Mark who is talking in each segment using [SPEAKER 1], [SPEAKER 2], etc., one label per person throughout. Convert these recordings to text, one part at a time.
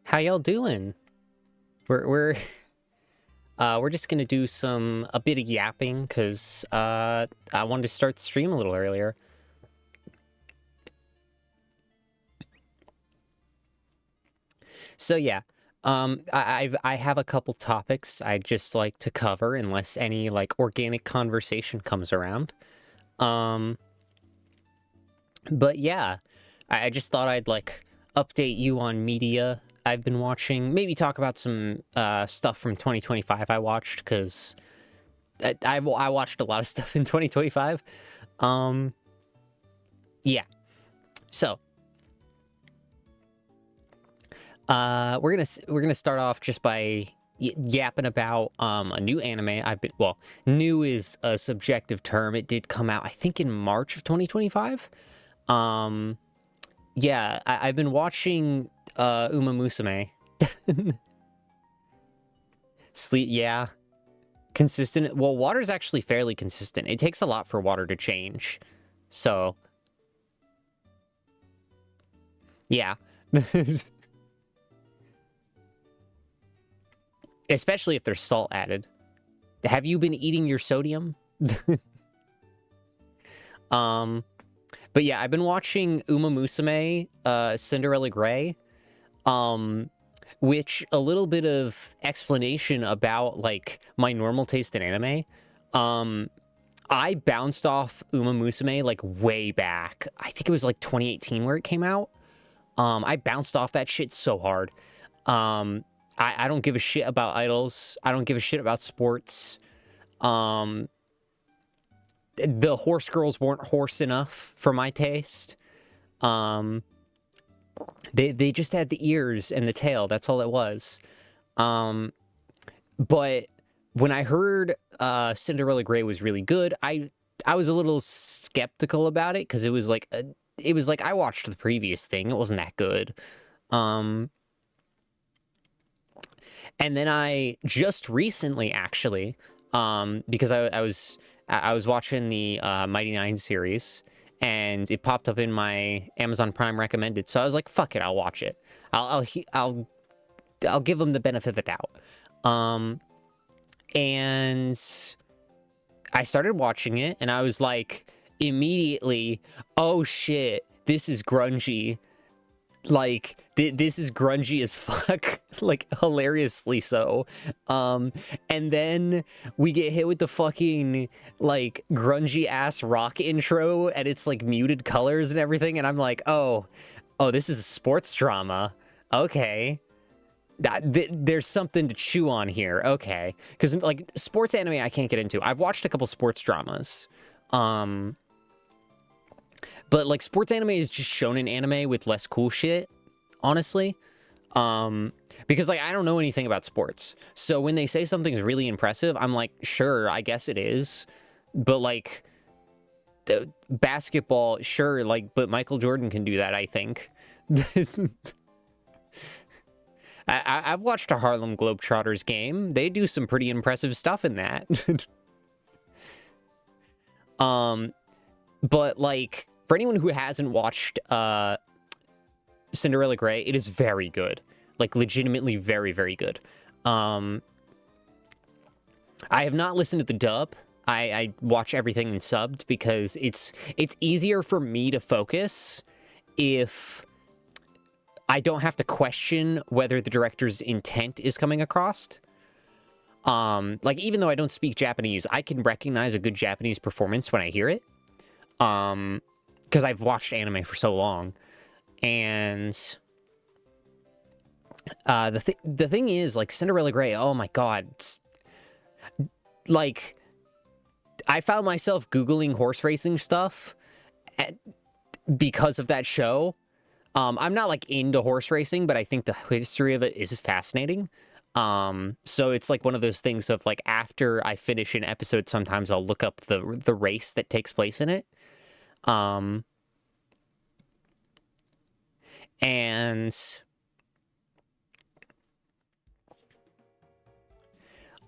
[SPEAKER 1] How y'all doing? We're we're just gonna do a bit of yapping because I wanted to start the stream a little earlier. So yeah, I have a couple topics I'd just like to cover unless any like organic conversation comes around. But yeah, I just thought I'd like update you on media I've been watching. Maybe talk about some stuff from 2025 I watched because I watched a lot of stuff in 2025. Yeah. So we're gonna start off just by yapping about a new anime new is a subjective term. It did come out I think in March of 2025. Yeah, I've been watching Uma Musume. Sleep, yeah. Consistent. Well, water's actually fairly consistent. It takes a lot for water to change. So, yeah. Especially if there's salt added. Have you been eating your sodium? But yeah, I've been watching Uma Musume, Cinderella Grey, which a little bit of explanation about like my normal taste in anime. I bounced off Uma Musume like way back. I think it was like 2018 where it came out. I bounced off that shit so hard. I don't give a shit about idols. I don't give a shit about sports. The horse girls weren't horse enough for my taste. They just had the ears and the tail. That's all it was. But when I heard Cinderella Grey was really good, I was a little skeptical about it because it was like I watched the previous thing. It wasn't that good. And then I just recently actually, because I was watching the Mighty Nine series, and it popped up in my Amazon Prime recommended. So I was like, "Fuck it, I'll watch it. I'll give them the benefit of the doubt." And I started watching it, and I was like, immediately, "Oh shit, this is grungy." Like this is grungy as fuck, like hilariously so. And then we get hit with the fucking like grungy ass rock intro, and it's like muted colors and everything, and I'm like, oh, this is a sports drama. Okay, there's something to chew on here. Okay, because like sports anime I can't get into. I've watched a couple sports dramas. But like sports anime is just shonen anime with less cool shit, honestly. Because like I don't know anything about sports. So when they say something's really impressive, I'm like, sure, I guess it is. But like the basketball, sure, like but Michael Jordan can do that, I think. I've watched a Harlem Globetrotters game. They do some pretty impressive stuff in that. But like for anyone who hasn't watched Cinderella Grey, it is very good. Like legitimately very, very good. I have not listened to the dub. I watch everything in subbed because it's easier for me to focus if I don't have to question whether the director's intent is coming across. Like even though I don't speak Japanese, I can recognize a good Japanese performance when I hear it. Because I've watched anime for so long. And the thing is, like, Cinderella Grey, oh my god. Like, I found myself Googling horse racing stuff because of that show. I'm not, like, into horse racing, but I think the history of it is fascinating. So it's, like, one of those things of, like, after I finish an episode, sometimes I'll look up the race that takes place in it. And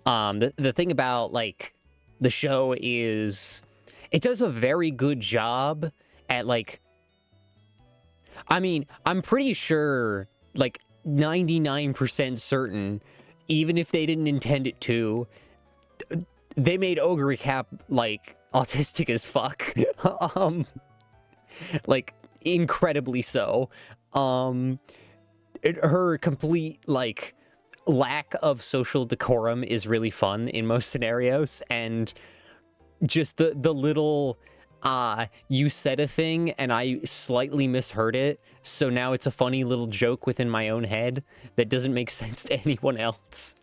[SPEAKER 1] the thing about like the show is it does a very good job at like, I mean, I'm pretty sure like 99% certain, even if they didn't intend it to, they made Ogre Cap, like, autistic as fuck. Like, incredibly so. Her complete, like, lack of social decorum is really fun in most scenarios, and just the little, you said a thing and I slightly misheard it, so now it's a funny little joke within my own head that doesn't make sense to anyone else.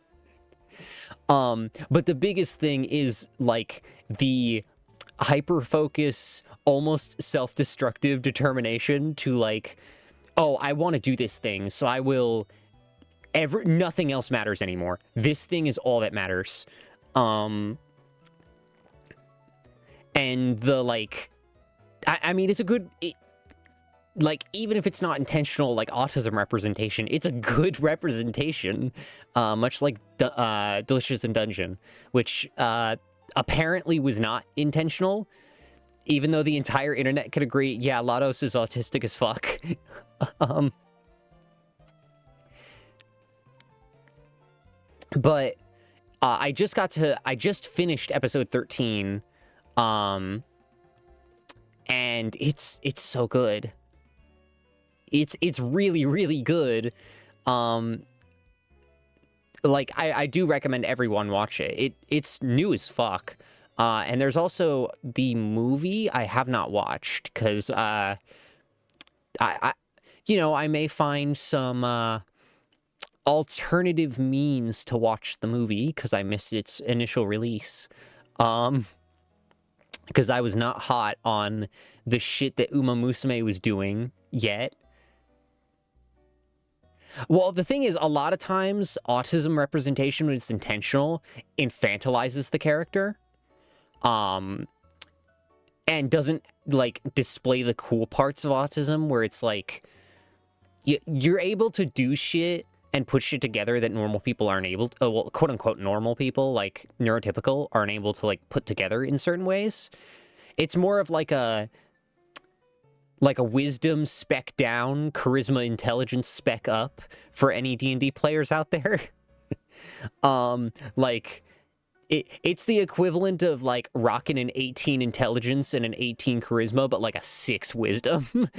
[SPEAKER 1] But the biggest thing is, like, the hyper-focus, almost self-destructive determination to, like, oh, I want to do this thing, so I will... nothing else matters anymore. This thing is all that matters. And the, like... I mean, it's a good... like, even if it's not intentional, like, autism representation, it's a good representation. Much like Delicious in Dungeon, which apparently was not intentional, even though the entire internet could agree, yeah, Lados is autistic as fuck. But I just finished episode 13, and it's so good. It's really, really good. Like, I do recommend everyone watch it. It's new as fuck. And there's also the movie I have not watched, because I may find some alternative means to watch the movie because I missed its initial release. Because I was not hot on the shit that Uma Musume was doing yet. Well, the thing is, a lot of times, autism representation, when it's intentional, infantilizes the character. And doesn't, like, display the cool parts of autism, where it's like, you're able to do shit and put shit together that normal people aren't able to, well, quote-unquote normal people, like, neurotypical, aren't able to, like, put together in certain ways. It's more of, like a wisdom spec down, charisma intelligence spec up for any D&D players out there. Like, it's the equivalent of, like, rocking an 18 intelligence and an 18 charisma, but, like, a 6 wisdom.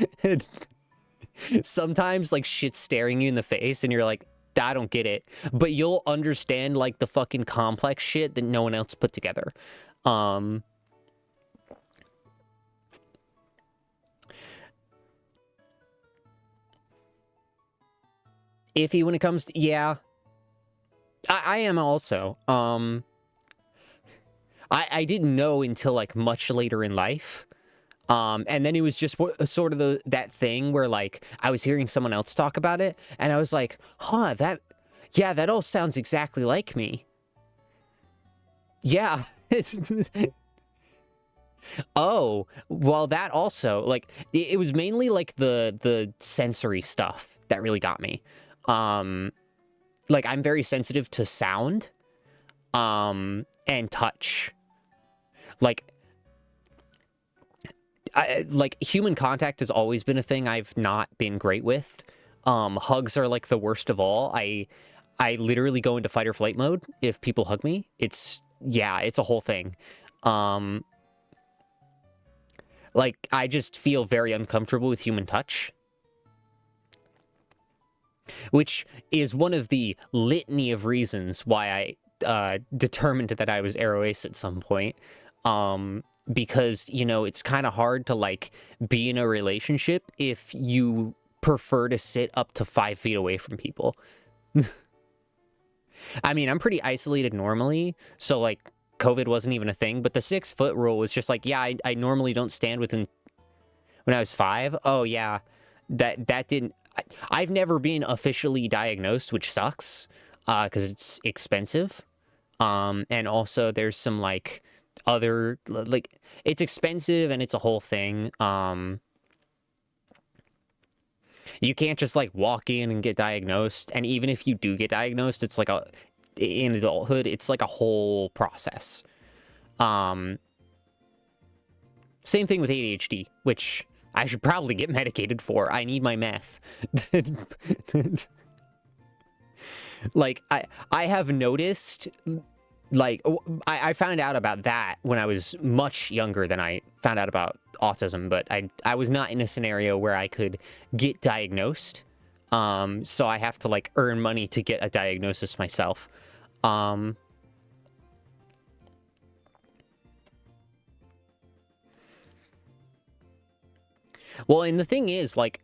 [SPEAKER 1] Sometimes, like, shit's staring you in the face, and you're like, I don't get it. But you'll understand, like, the fucking complex shit that no one else put together. Iffy when it comes to... Yeah. I am also. I didn't know until, like, much later in life. And then it was just sort of that thing where, like, I was hearing someone else talk about it, and I was like, huh, that all sounds exactly like me. Yeah. Oh, well, that also, like, it was mainly, like, the sensory stuff that really got me. Like, I'm very sensitive to sound, and touch. Like, human contact has always been a thing I've not been great with. Hugs are, like, the worst of all. I literally go into fight or flight mode if people hug me. It's a whole thing. Like, I just feel very uncomfortable with human touch. Which is one of the litany of reasons why I determined that I was Aero Ace at some point. Because, you know, it's kind of hard to, like, be in a relationship if you prefer to sit up to 5 feet away from people. I mean, I'm pretty isolated normally, so, like, COVID wasn't even a thing, but the 6-foot rule was just like, yeah, I normally don't stand within... When I was 5, oh, yeah, that didn't... I've never been officially diagnosed, which sucks, because it's expensive. And also there's some, like, other, like, it's expensive and it's a whole thing. You can't just, like, walk in and get diagnosed. And even if you do get diagnosed, it's like in adulthood, it's like a whole process. Same thing with ADHD, which I should probably get medicated for. I need my meth. Like, I have noticed, like, I found out about that when I was much younger than I found out about autism, but I was not in a scenario where I could get diagnosed. So I have to, like, earn money to get a diagnosis myself. Well, and the thing is, like,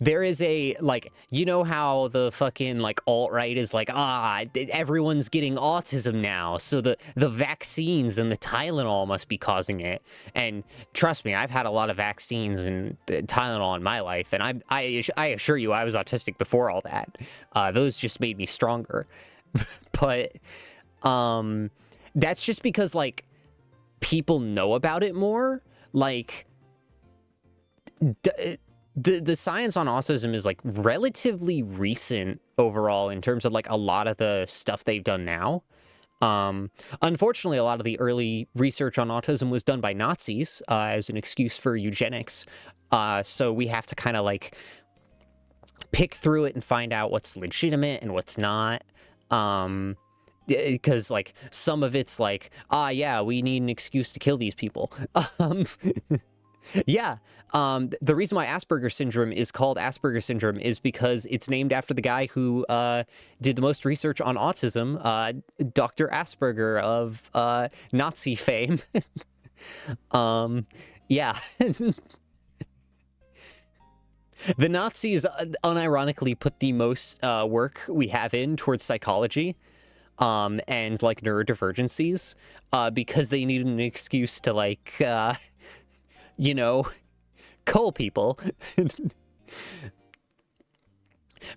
[SPEAKER 1] there is a, like, you know how the fucking, like, alt-right is like, everyone's getting autism now, so the vaccines and the Tylenol must be causing it. And trust me, I've had a lot of vaccines and Tylenol in my life, and I assure you I was autistic before all that. Those just made me stronger. But that's just because, like, people know about it more. Like, the science on autism is, like, relatively recent overall in terms of, like, a lot of the stuff they've done now. Unfortunately, a lot of the early research on autism was done by Nazis as an excuse for eugenics. So we have to kind of, like, pick through it and find out what's legitimate and what's not. Because, like, some of it's like, yeah, we need an excuse to kill these people. Yeah, the reason why Asperger's syndrome is called Asperger's syndrome is because it's named after the guy who did the most research on autism, Dr. Asperger of Nazi fame. Yeah. The Nazis unironically put the most work we have in towards psychology and, like, neurodivergencies because they needed an excuse to, like, you know, cull people.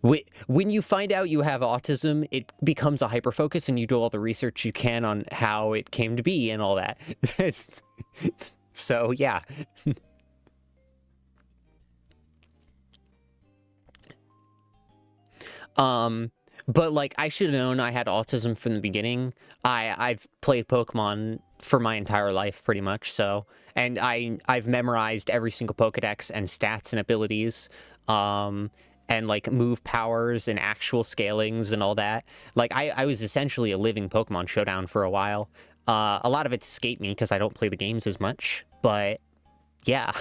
[SPEAKER 1] When you find out you have autism, it becomes a hyperfocus and you do all the research you can on how it came to be and all that. So, yeah. But, like, I should have known I had autism from the beginning. I've played Pokemon for my entire life, pretty much, so... And I've memorized every single Pokedex and stats and abilities, and, like, move powers and actual scalings and all that. Like, I was essentially a living Pokemon Showdown for a while. A lot of it escaped me because I don't play the games as much, but, yeah.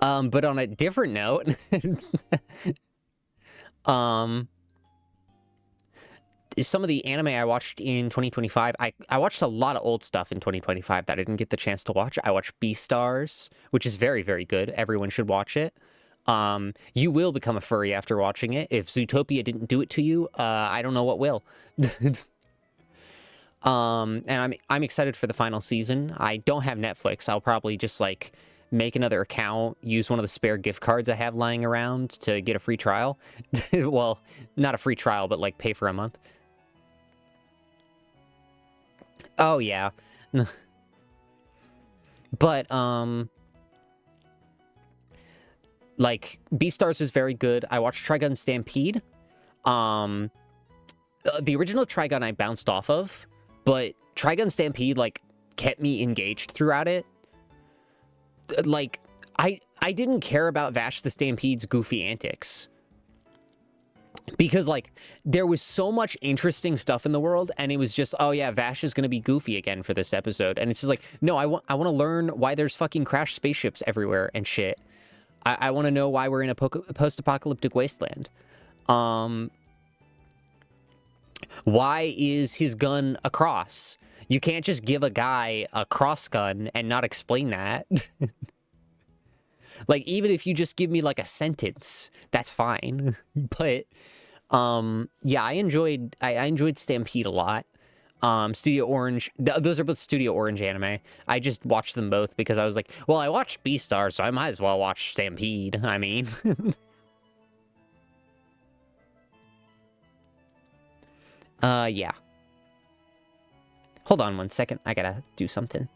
[SPEAKER 1] But on a different note, some of the anime I watched in 2025, I watched a lot of old stuff in 2025 that I didn't get the chance to watch. I watched Beastars, which is very, very good. Everyone should watch it. You will become a furry after watching it. If Zootopia didn't do it to you, I don't know what will. And I'm excited for the final season. I don't have Netflix. I'll probably just, like, make another account, use one of the spare gift cards I have lying around to get a free trial. Well, not a free trial, but, like, pay for a month. Oh, yeah. But, like, Beastars is very good. I watched Trigun Stampede. The original Trigun I bounced off of, but Trigun Stampede, like, kept me engaged throughout it. Like, I didn't care about Vash the Stampede's goofy antics. Because, like, there was so much interesting stuff in the world, and it was just, oh yeah, Vash is gonna be goofy again for this episode. And it's just like, no, I want to learn why there's fucking crashed spaceships everywhere and shit. I want to know why we're in a post-apocalyptic wasteland. Why is his gun a cross? You can't just give a guy a cross gun and not explain that. Like, even if you just give me, like, a sentence, that's fine. But, yeah, I enjoyed Stampede a lot. Studio Orange, those are both Studio Orange anime. I just watched them both because I was like, well, I watched Beastars, so I might as well watch Stampede. I mean... Yeah. Hold on one second. I gotta do something.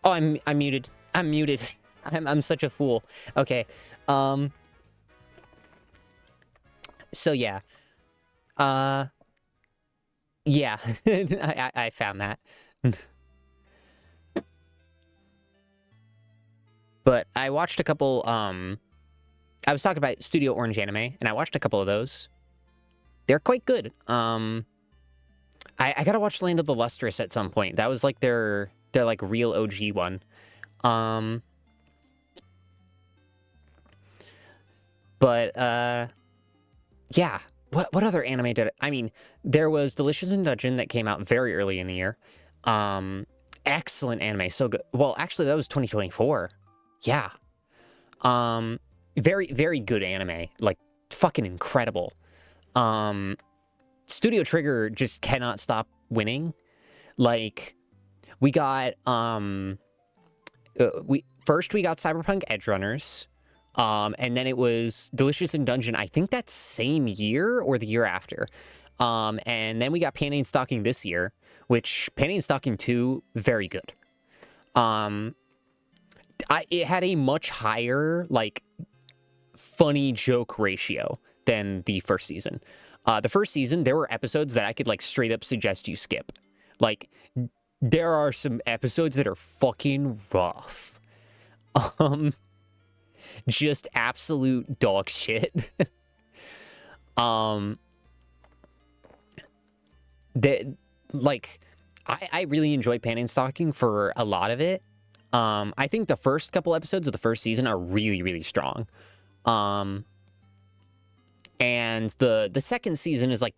[SPEAKER 1] Oh, I'm muted. I'm muted. I'm such a fool. Okay. So yeah. Yeah. I found that. But I watched a couple, I was talking about Studio Orange Anime, and I watched a couple of those. They're quite good. I gotta watch Land of the Lustrous at some point. That was like their like real OG one. But yeah. What other anime did I mean, there was Delicious in Dungeon that came out very early in the year. Excellent anime, so good. Well, actually, that was 2024. Yeah. Very, very good anime. Like, fucking incredible. Studio Trigger just cannot stop winning. Like, we got, we got Cyberpunk Edgerunners. And then it was Delicious in Dungeon, I think that same year or the year after. And then we got Panty and Stocking this year, which Panty and Stocking 2, very good. It had a much higher, like, funny joke ratio than the first season. The first season, there were episodes that I could, like, straight up suggest you skip. Like, there are some episodes that are fucking rough. Just absolute dog shit. Like, I really enjoyed Panty and Stocking for a lot of it. I think the first couple episodes of the first season are really, really strong. And the second season is like,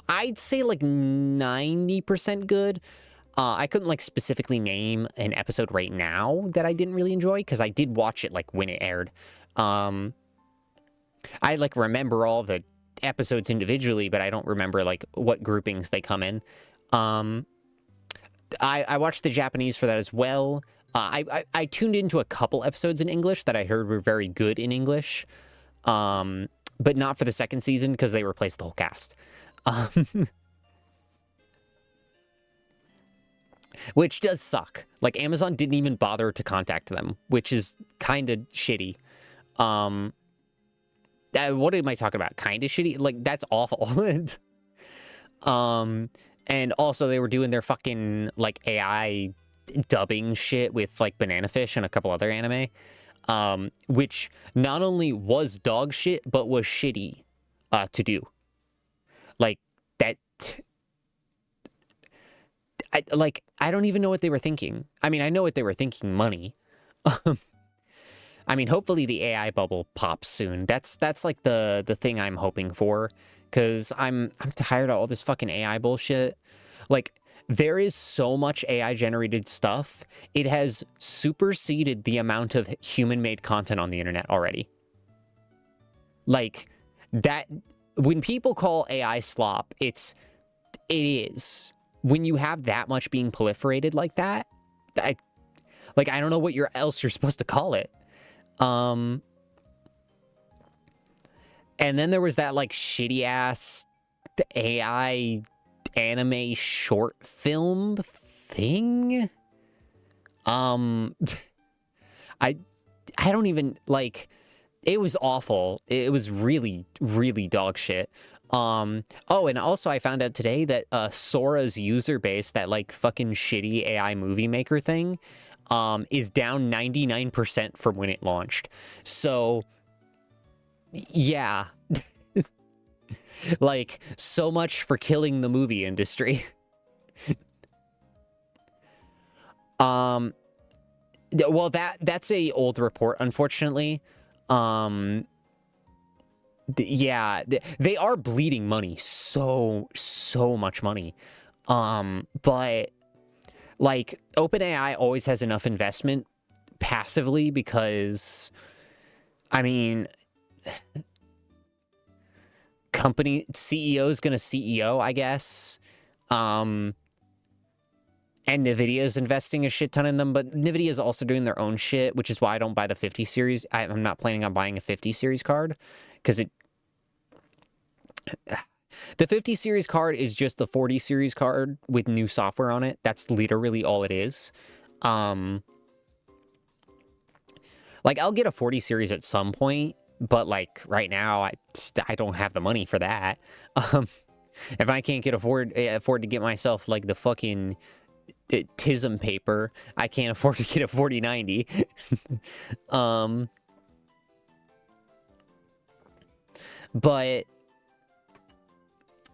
[SPEAKER 1] I'd say like 90% good. I couldn't like specifically name an episode right now that I didn't really enjoy, because I did watch it like when it aired. I like remember all the episodes individually, but I don't remember like what groupings they come in. I watched the Japanese for that as well. I tuned into a couple episodes in English that I heard were very good in English, but not for the second season because they replaced the whole cast. Which does suck. Like, Amazon didn't even bother to contact them, which is kind of shitty. What am I talking about? Kind of shitty? Like, that's awful. And also they were doing their fucking, like, AI dubbing shit with, like, Banana Fish and a couple other anime, which not only was dog shit, but was shitty to do. Like, that... I don't even know what they were thinking. I mean, I know what they were thinking, money. I mean, hopefully the AI bubble pops soon. That's like the thing I'm hoping for, because I'm tired of all this fucking AI bullshit. Like, there is so much AI generated stuff. It has superseded the amount of human-made content on the internet already. Like, that, when people call AI slop, it is. When you have that much being proliferated like that, I don't know what else you're supposed to call it. And then there was that, like, shitty ass AI anime short film thing. I don't even, like, it was awful. It was really, really dog shit. Oh, and also I found out today that Sora's user base, that like fucking shitty AI movie maker thing, is down 99% from when it launched. So yeah. Like, so much for killing the movie industry. Well, that's a old report, unfortunately. Yeah, they are bleeding money, so much money. But like, OpenAI always has enough investment passively because, I mean, company CEO's gonna CEO, I guess. And NVIDIA's investing a shit ton in them, but NVIDIA's also doing their own shit, which is why I don't buy the 50 series. I'm not planning on buying a 50 series card, because the 50 series card is just the 40 series card with new software on it. That's literally all it is. Like, I'll get a 40 series at some point, but, like, right now, I don't have the money for that. If I can't afford to get myself, like, the fucking TISM paper, I can't afford to get a 4090. But,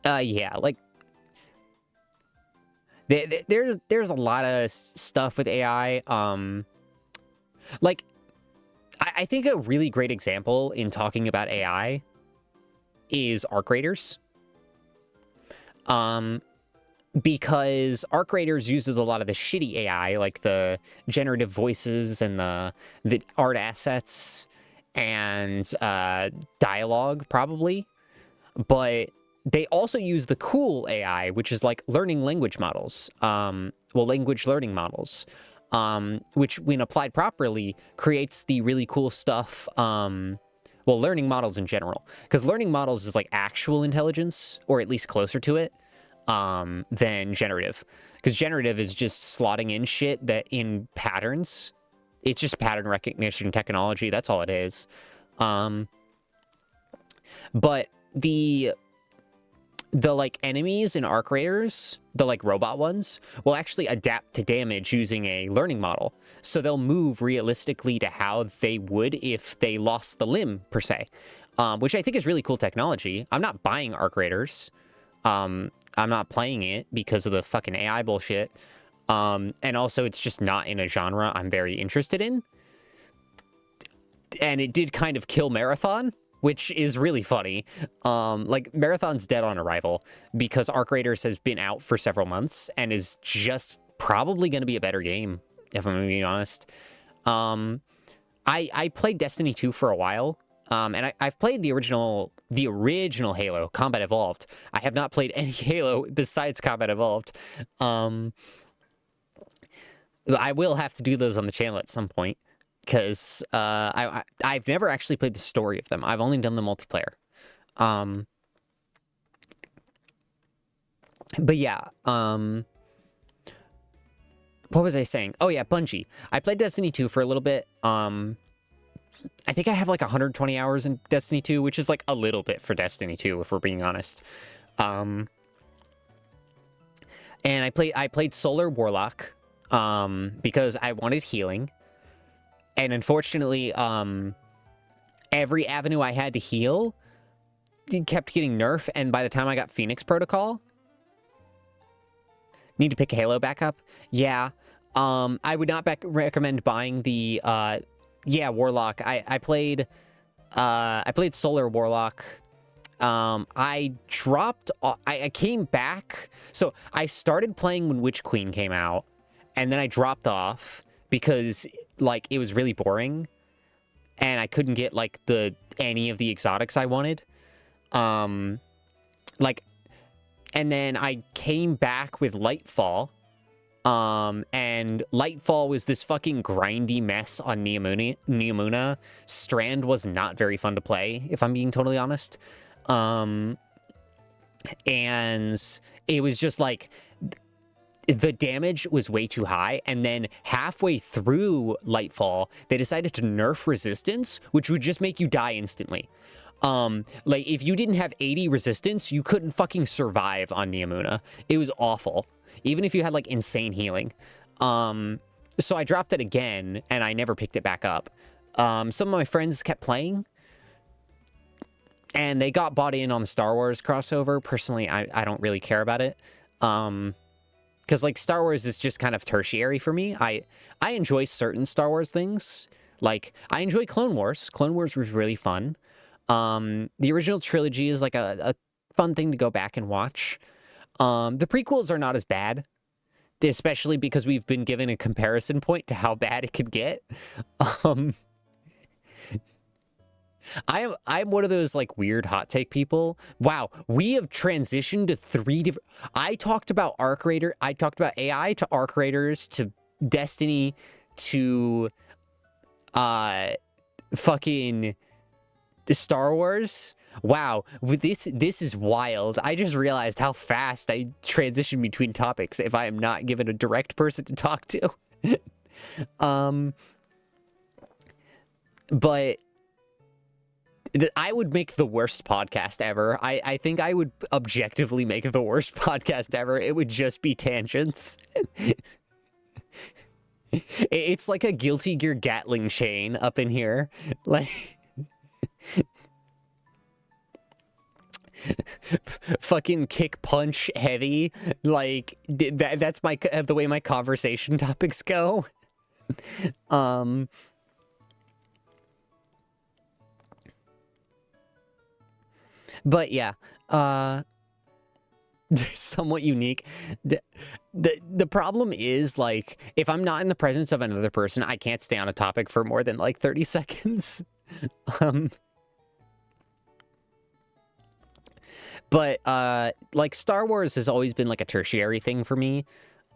[SPEAKER 1] yeah, like, there's a lot of stuff with AI. Like, I think a really great example in talking about AI is arc raiders. Because arc raiders uses a lot of the shitty AI, like the generative voices and the art assets and dialogue, probably. But they also use the cool AI, which is like learning language models. Language learning models. Which, when applied properly, creates the really cool stuff. Learning models in general. Because learning models is like actual intelligence, or at least closer to it, than generative. Because generative is just slotting in shit that in patterns. It's just pattern recognition technology. That's all it is. But the like enemies in arc raiders, the like robot ones, will actually adapt to damage using a learning model. So they'll move realistically to how they would if they lost the limb, per se. Which I think is really cool technology. I'm not buying arc raiders. I'm not playing it because of the fucking AI bullshit. And also, it's just not in a genre I'm very interested in. And it did kind of kill Marathon, which is really funny. Like, Marathon's dead on arrival because Arc Raiders has been out for several months and is just probably going to be a better game, if I'm being honest. I played Destiny 2 for a while, and I've played the original Halo, Combat Evolved. I have not played any Halo besides Combat Evolved. I will have to do those on the channel at some point. Because I've never actually played the story of them. I've only done the multiplayer. But yeah. What was I saying? Oh yeah, Bungie. I played Destiny 2 for a little bit. I think I have like 120 hours in Destiny 2, which is like a little bit for Destiny 2, if we're being honest. And I played Solar Warlock because I wanted healing. And unfortunately, every avenue I had to heal kept getting nerfed, and by the time I got Phoenix Protocol... Need to pick a Halo back up? Yeah. I would not recommend buying the... Warlock. I played Solar Warlock. I dropped... I came back... So, I started playing when Witch Queen came out, and then I dropped off because... like, it was really boring, and I couldn't get, like, any of the exotics I wanted. And then I came back with Lightfall, and Lightfall was this fucking grindy mess on Neomuna. Strand was not very fun to play, if I'm being totally honest. And it was just, like... the damage was way too high, and then halfway through Lightfall, they decided to nerf resistance, which would just make you die instantly. Like, if you didn't have 80 resistance, you couldn't fucking survive on Neomuna. It was awful, even if you had, like, insane healing. So I dropped it again, and I never picked it back up. Some of my friends kept playing, and they got bought in on the Star Wars crossover. Personally, I don't really care about it. Because, like, Star Wars is just kind of tertiary for me. I enjoy certain Star Wars things. Like, I enjoy Clone Wars. Clone Wars was really fun. The original trilogy is, like, a fun thing to go back and watch. The prequels are not as bad. Especially because we've been given a comparison point to how bad it could get. I'm one of those, like, weird hot take people. Wow, we have transitioned to 3 different... I talked about AI to Arc Raiders to Destiny to fucking the Star Wars. Wow, this is wild. I just realized how fast I transition between topics if I am not given a direct person to talk to. But I would make the worst podcast ever. I think I would objectively make the worst podcast ever. It would just be tangents. It's like a Guilty Gear Gatling chain up in here. Like... fucking kick punch heavy. Like, that's the way my conversation topics go. But yeah, somewhat unique. The problem is, like, if I'm not in the presence of another person, I can't stay on a topic for more than like 30 seconds. But like, Star Wars has always been like a tertiary thing for me.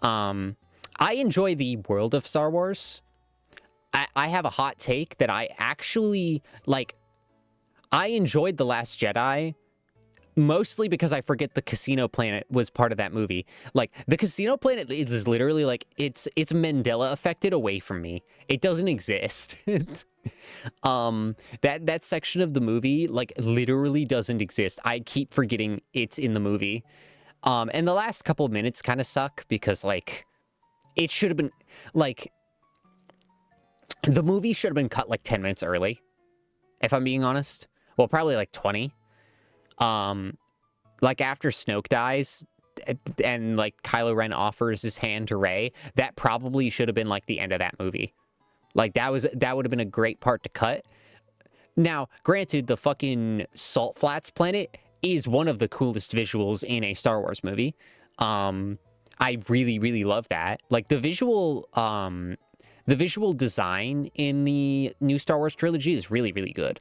[SPEAKER 1] I enjoy the world of Star Wars. I have a hot take that I actually, like, I enjoyed The Last Jedi mostly because I forget the Casino Planet was part of that movie. Like, the Casino Planet is literally like, it's Mandela affected away from me. It doesn't exist. That section of the movie, like, literally doesn't exist. I keep forgetting it's in the movie. And the last couple of minutes kind of suck because, like, it should have been, like, the movie should have been cut like 10 minutes early, if I'm being honest. Well, probably like 20. Like, after Snoke dies and like Kylo Ren offers his hand to Rey, that probably should have been like the end of that movie. Like, that would have been a great part to cut. Now, granted, the fucking Salt Flats planet is one of the coolest visuals in a Star Wars movie. I really, really love that. Like, the visual design in the new Star Wars trilogy is really, really good.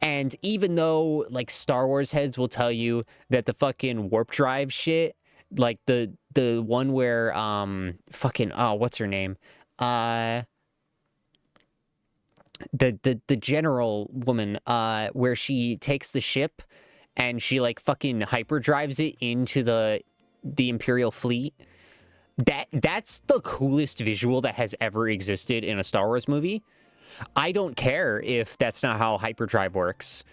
[SPEAKER 1] And even though, like, Star Wars heads will tell you that the fucking warp drive shit, like the one where what's her name? The general woman, where she takes the ship and she like fucking hyperdrives it into the Imperial fleet. That's the coolest visual that has ever existed in a Star Wars movie. I don't care if that's not how hyperdrive works.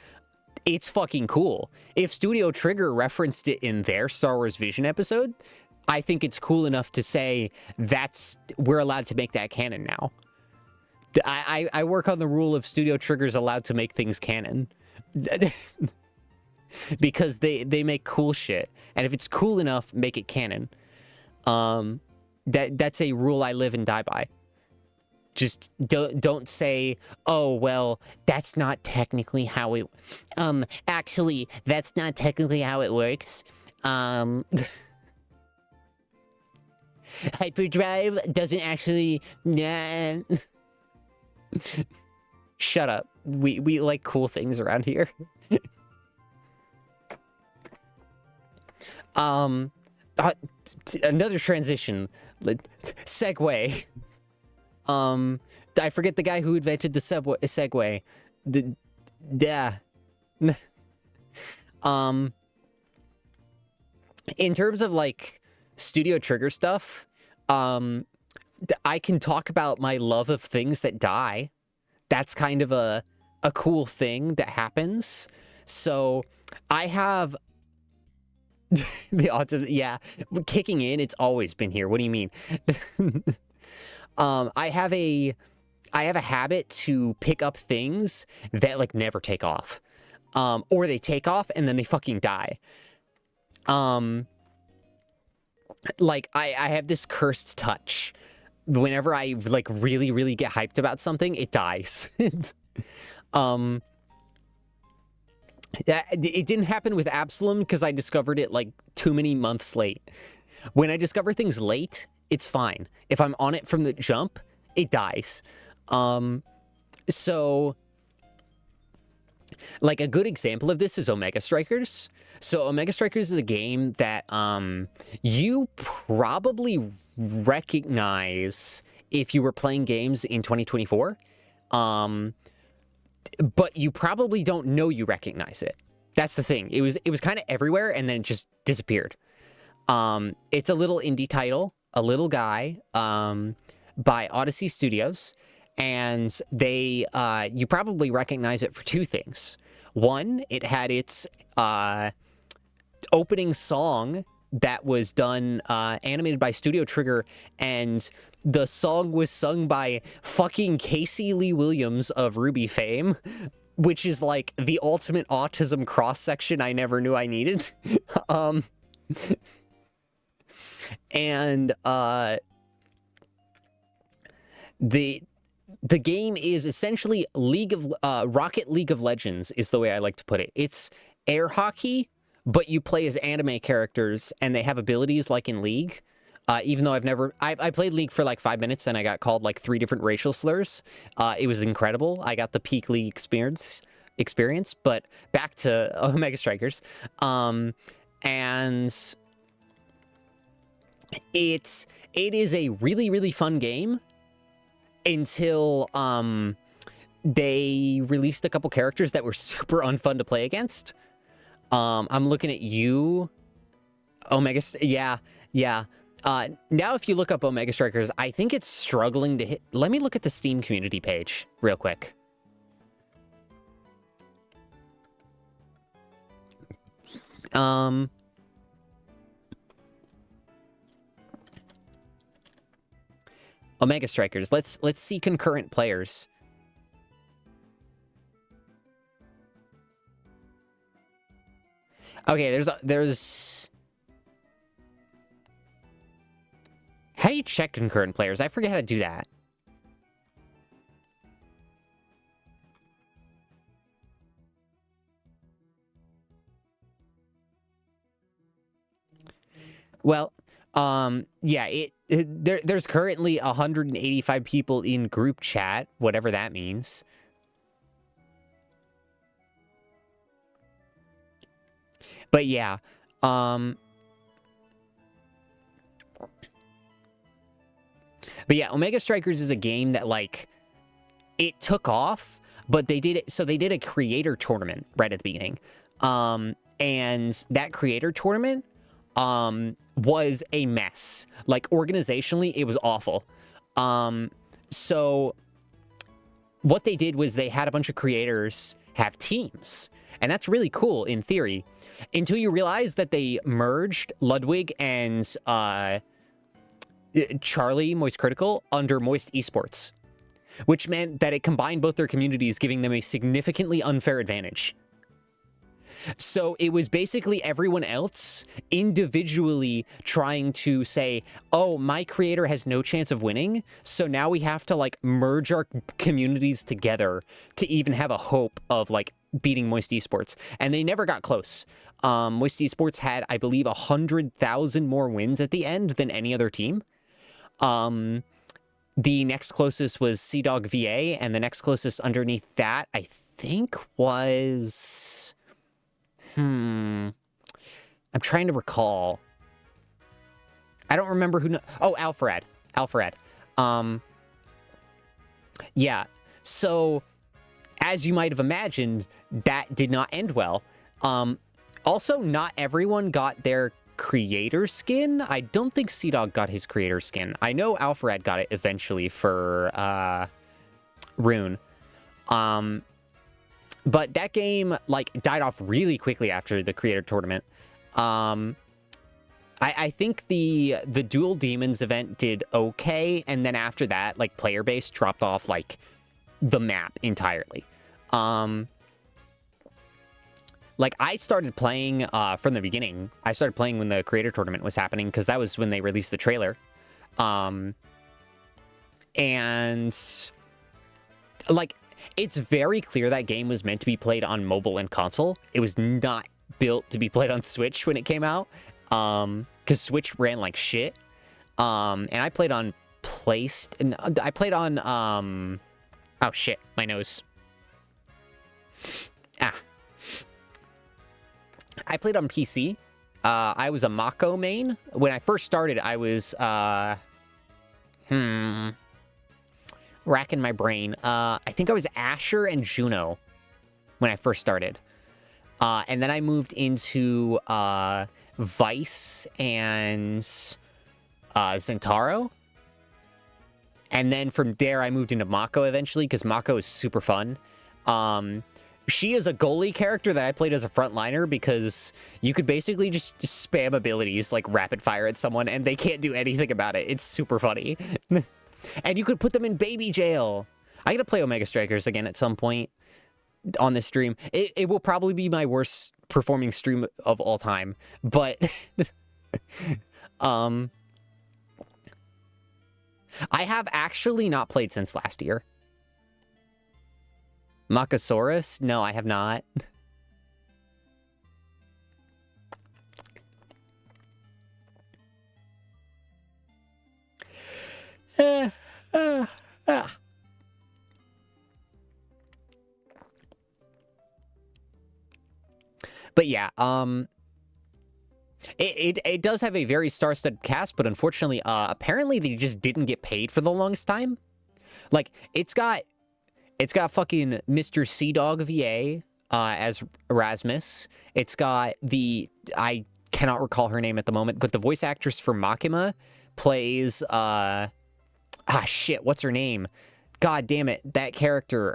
[SPEAKER 1] It's fucking cool. If Studio Trigger referenced it in their Star Wars Vision episode, I think it's cool enough to say we're allowed to make that canon now. I work on the rule of Studio Trigger's allowed to make things canon. Because they make cool shit. And if it's cool enough, make it canon. That's a rule I live and die by. Just don't say, oh, well, that's not technically how it... actually, that's not technically how it works. Hyperdrive doesn't actually... Nah. Shut up. We like cool things around here. Another transition. Segue. I forget the guy who invented the Segway. In terms of, like, Studio Trigger stuff, I can talk about my love of things that die. That's kind of a cool thing that happens. So I have the autumn, yeah, kicking in. It's always been here. What do you mean? I have a habit to pick up things that, like, never take off. Or they take off and then they fucking die. Like, I have this cursed touch. Whenever I, like, really, really get hyped about something, it dies. It didn't happen with Absalom because I discovered it, like, too many months late. When I discover things late, it's fine. If I'm on it from the jump, it dies. So, like, a good example of this is Omega Strikers. So Omega Strikers is a game that you probably recognize if you were playing games in 2024. But you probably don't know you recognize it. That's the thing. It was kind of everywhere and then it just disappeared. It's a little indie title. a little guy by Odyssey Studios, and they you probably recognize it for two things. One, it had its opening song that was done animated by Studio Trigger, and the song was sung by fucking Casey Lee Williams of Ruby fame, which is like the ultimate autism cross-section I never knew I needed. And the game is essentially Rocket League of Legends is the way I like to put it. It's air hockey, but you play as anime characters and they have abilities like in League. Even though I played League for like 5 minutes and I got called like 3 different racial slurs. It was incredible. I got the peak League experience, but back to Omega Strikers. And it is a really, really fun game until they released a couple characters that were super unfun to play against. I'm looking at you, Omega. Yeah. Now if you look up Omega Strikers, I think it's struggling to hit. Let me look at the Steam community page real quick. Omega Strikers. Let's see concurrent players. Okay, there's how do you check concurrent players? I forget how to do that. Well, yeah, there's currently 185 people in group chat, whatever that means. But yeah, Omega Strikers is a game that, like, it took off, but they did it, so they did a creator tournament right at the beginning. And that creator tournament was a mess. Like, organizationally, it was awful. So what they did was they had a bunch of creators have teams. And that's really cool in theory, until you realize that they merged Ludwig and Charlie, Moist Critical, under Moist Esports, which meant that it combined both their communities, giving them a significantly unfair advantage. So it was basically everyone else individually trying to say, oh, my creator has no chance of winning, so now we have to, like, merge our communities together to even have a hope of, like, beating Moist Esports. And they never got close. Moist Esports had, I believe, 100,000 more wins at the end than any other team. The next closest was CDog VA, and the next closest underneath that, I think, was... I'm trying to recall. I don't remember who... Oh, Alpharad. Yeah. So, as you might have imagined, that did not end well. Also, not everyone got their creator skin. I don't think CDog got his creator skin. I know Alpharad got it eventually for Rune. But that game, like, died off really quickly after the creator tournament. I think the Dual Demons event did okay, and then after that, like, player base dropped off, like, the map entirely. Like, I started playing from the beginning. I started playing when the creator tournament was happening, because that was when they released the trailer. And, like, it's very clear that game was meant to be played on mobile and console. It was not built to be played on Switch when it came out, because Switch ran like shit. And I played on oh shit, my nose. I played on PC. I was a Mako main. When I first started, I was racking my brain. I think I was Asher and Juno when I first started. And then I moved into Vice and Zentaro. And then from there, I moved into Mako eventually, because Mako is super fun. She is a goalie character that I played as a frontliner because you could basically just spam abilities like rapid fire at someone and they can't do anything about it. It's super funny. And you could put them in baby jail. I gotta play Omega Strikers again at some point on this stream. It will probably be my worst performing stream of all time, but I have actually not played since last year. Machosaurus? No, I have not. But yeah, it does have a very star-studded cast, but unfortunately, apparently they just didn't get paid for the longest time. Like, it's got fucking Mr. Sea-Dog VA as Erasmus. It's got I cannot recall her name at the moment, but the voice actress for Makima plays, shit, what's her name? God damn it, that character,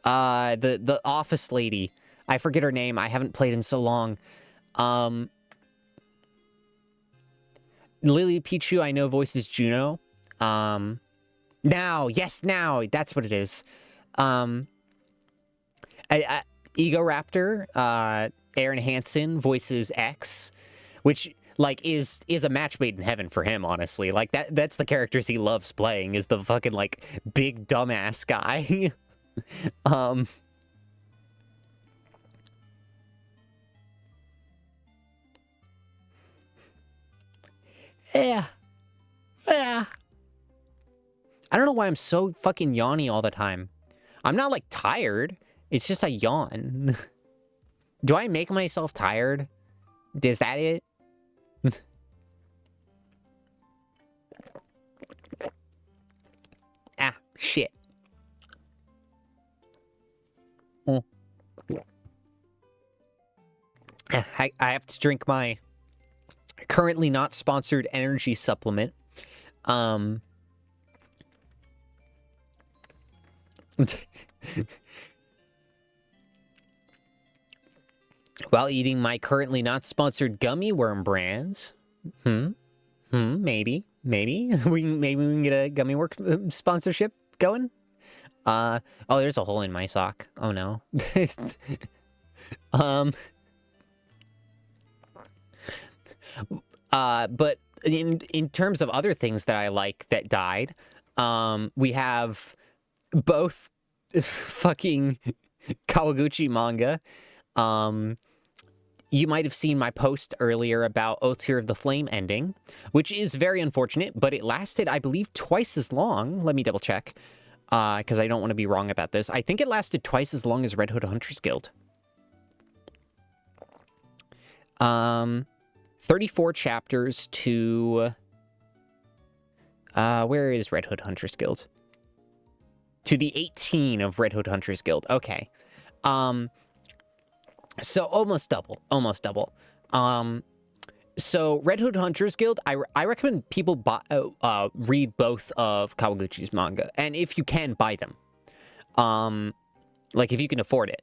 [SPEAKER 1] the office lady. I forget her name. I haven't played in so long. Lily Pichu, I know, voices Juno. Now, that's what it is. Ego Raptor, Aaron Hansen voices X, which like is a match made in heaven for him, honestly. Like that's the characters he loves playing, is the fucking like big dumbass guy. Yeah. I don't know why I'm so fucking yawny all the time. I'm not, like, tired. It's just I yawn. Do I make myself tired? Is that it? Shit. I have to drink my currently not sponsored energy supplement. While eating my currently not sponsored gummy worm brands. Maybe we can get a gummy worm sponsorship going. Oh, there's a hole in my sock. Oh no. But in terms of other things that I like that died, we have both fucking Kawaguchi manga. You might have seen my post earlier about O Tear of the Flame ending, which is very unfortunate, but it lasted, I believe, twice as long. Let me double check, because I don't want to be wrong about this. I think it lasted twice as long as Red Hood Hunters Guild. 34 chapters to... where is Red Hood Hunters Guild? To the 18 of Red Hood Hunters Guild. Okay. So almost double. So Red Hood Hunters Guild, I recommend people read both of Kawaguchi's manga. And if you can, buy them. Like, if you can afford it.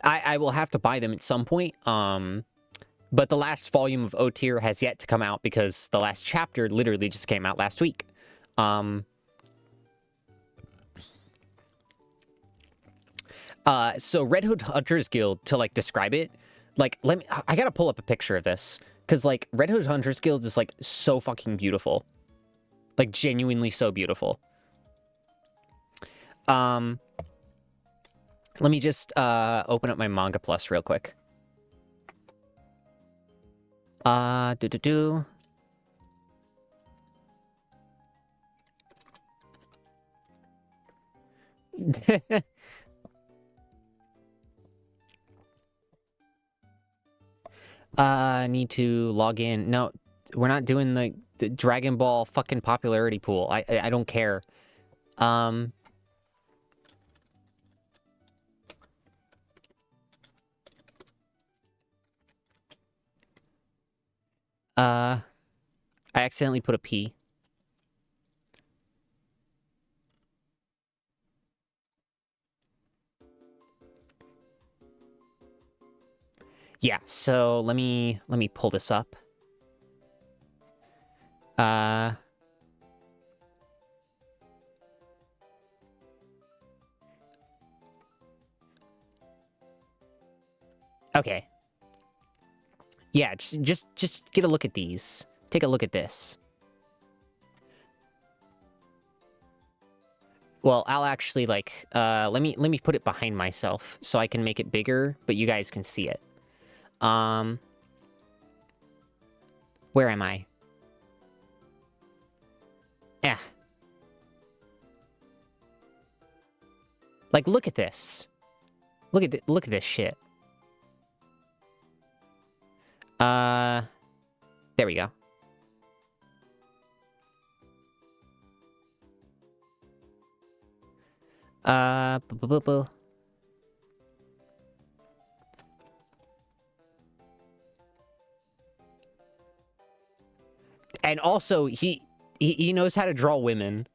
[SPEAKER 1] I will have to buy them at some point. But the last volume of O Tier has yet to come out because the last chapter literally just came out last week. So Red Hood Hunters Guild, to, like, describe it, like, I gotta pull up a picture of this, because, like, Red Hood Hunters Guild is, like, so fucking beautiful. Like, genuinely so beautiful. Let me just, open up my Manga Plus real quick. I need to log in. No, we're not doing the Dragon Ball fucking popularity pool. I don't care. I accidentally put a P. Yeah, so let me pull this up. Okay. Yeah, just get a look at these. Take a look at this. Well, I'll actually like let me put it behind myself so I can make it bigger, but you guys can see it. Where am I? Yeah. Like, look at this. Look at this shit. There we go. And also, he knows how to draw women.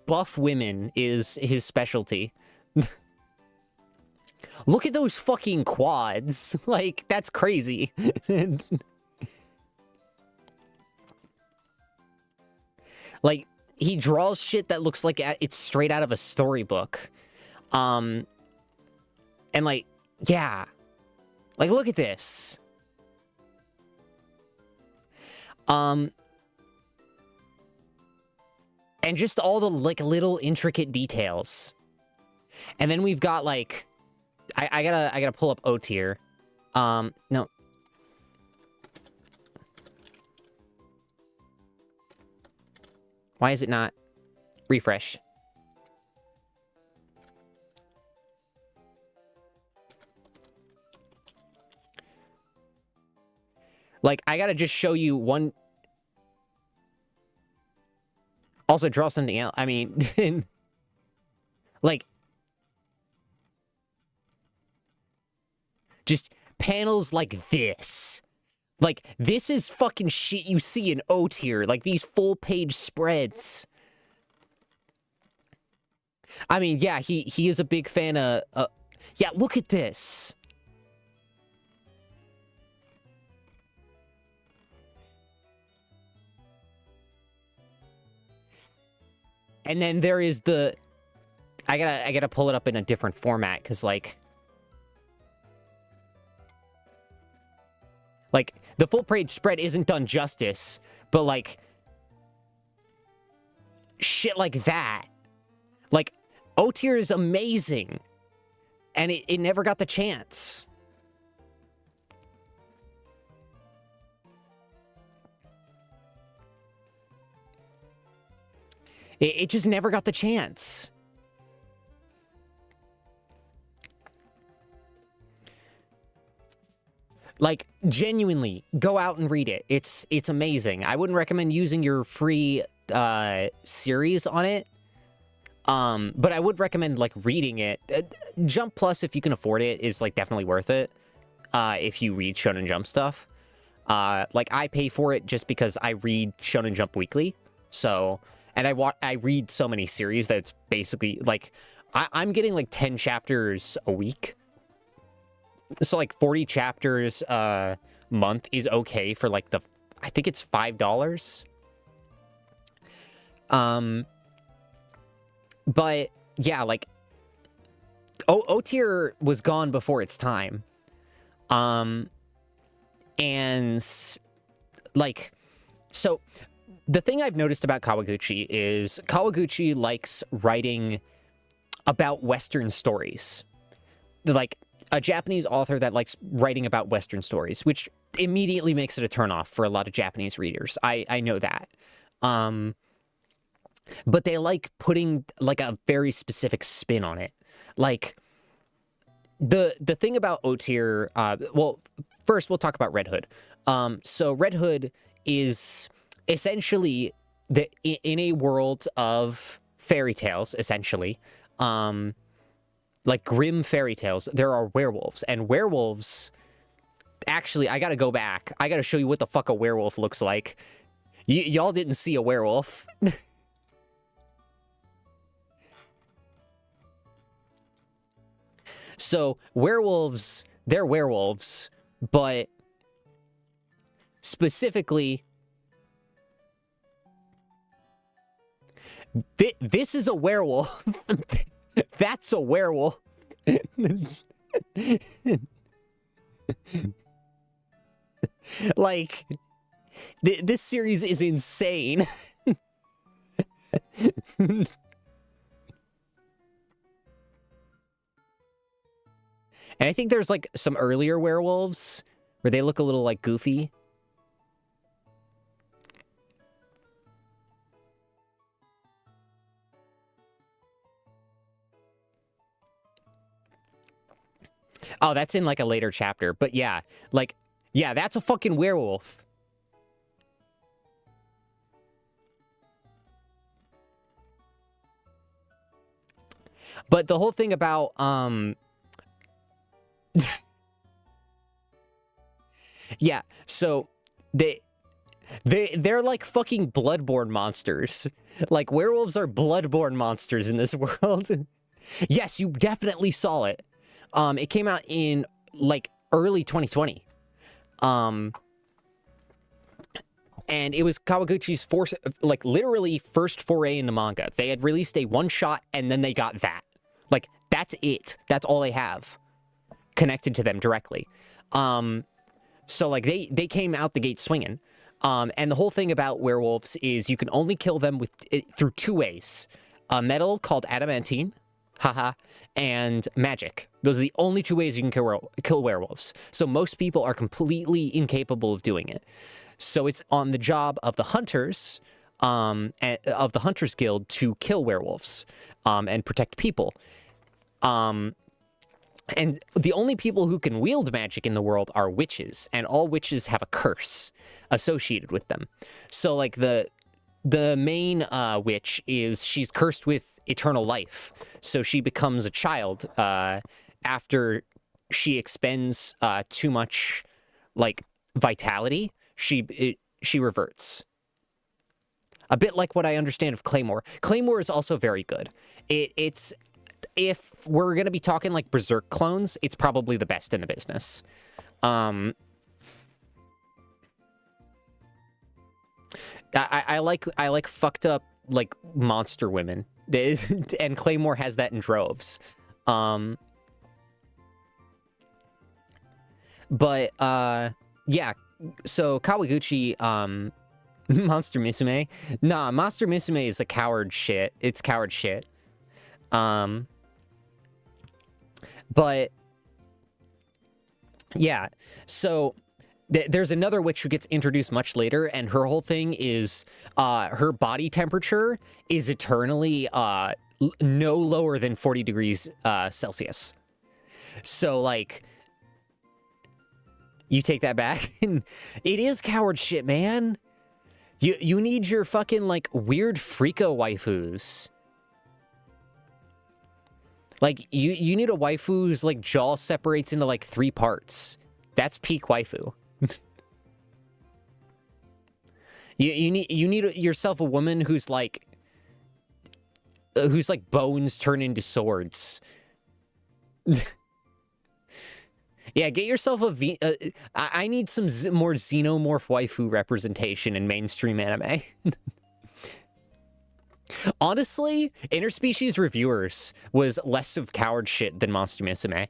[SPEAKER 1] Buff women is his specialty. Look at those fucking quads. Like, that's crazy. Like, he draws shit that looks like it's straight out of a storybook. And like, yeah. Like, look at this. And just all the, like, little intricate details. And then we've got, like... I gotta pull up O tier. No. Why is it not? Refresh. Like, I gotta just show you one... Also, draw something else. I mean... like... Just panels like this. Like, this is fucking shit you see in O tier. Like, these full-page spreads. I mean, yeah, he is a big fan of... yeah, look at this. And then there is the... I gotta pull it up in a different format, because, like... Like, the full-page spread isn't done justice, but, like... shit like that. Like, O tier is amazing. And it never got the chance. It just never got the chance. Like, genuinely, go out and read it. It's amazing. I wouldn't recommend using your free series on it. But I would recommend, like, reading it. Jump Plus, if you can afford it, is, like, definitely worth it. If you read Shonen Jump stuff. Like, I pay for it just because I read Shonen Jump weekly. So, and I read so many series that it's basically, like, I'm getting, like, 10 chapters a week. So, like, 40 chapters a month is okay for, like, I think it's $5. But, yeah, like, O tier was gone before its time. And, like, so, the thing I've noticed about Kawaguchi is Kawaguchi likes writing about Western stories. Like, a Japanese author that likes writing about Western stories, which immediately makes it a turnoff for a lot of Japanese readers. I know that. But they like putting, like, a very specific spin on it. Like, the thing about O tier, well, first we'll talk about Red Hood. So Red Hood is essentially in a world of fairy tales, essentially. Like grim fairy tales, there are werewolves, and werewolves Actually, I gotta go back. I gotta show you what the fuck a werewolf looks like. Y'all didn't see a werewolf. So, werewolves, they're werewolves, but specifically, this is a werewolf. That's a werewolf. Like, this series is insane. And I think there's, like, some earlier werewolves where they look a little, like, goofy. Oh, that's in, like, a later chapter. But yeah, like, yeah, that's a fucking werewolf. But the whole thing about, yeah, so they're like fucking bloodborne monsters. Like, werewolves are bloodborne monsters in this world. Yes, you definitely saw it. It came out in, like, early 2020. And it was Kawaguchi's literally first foray into manga. They had released a one-shot, and then they got that. Like, that's it. That's all they have connected to them directly. So, like, they came out the gate swinging. And the whole thing about werewolves is you can only kill them through two ways. A metal called adamantine, haha, and magic. Those are the only two ways you can kill werewolves. So most people are completely incapable of doing it. So it's on the job of the hunters, of the Hunters Guild to kill werewolves, and protect people. And the only people who can wield magic in the world are witches, and all witches have a curse associated with them. So, like, the main witch she's cursed with eternal life. So she becomes a child after she expends too much, like, vitality. She reverts. A bit like what I understand of Claymore. Claymore is also very good. It's if we're going to be talking like Berserk clones, it's probably the best in the business. I like fucked up, like, monster women. And Claymore has that in droves. But yeah, so Kawaguchi, Monster Musume. Nah, Monster Musume is a coward shit. It's coward shit. But yeah, so there's another witch who gets introduced much later, and her whole thing is her body temperature is eternally no lower than 40 degrees Celsius. So, like, you take that back. It is coward shit, man. You need your fucking, like, weird freako waifus. Like, you need a waifu whose, like, jaw separates into, like, 3 parts. That's peak waifu. you need yourself a woman who's like bones turn into swords. Yeah, get yourself I need some more xenomorph waifu representation in mainstream anime. Honestly, Interspecies Reviewers was less of coward shit than Monster Musume.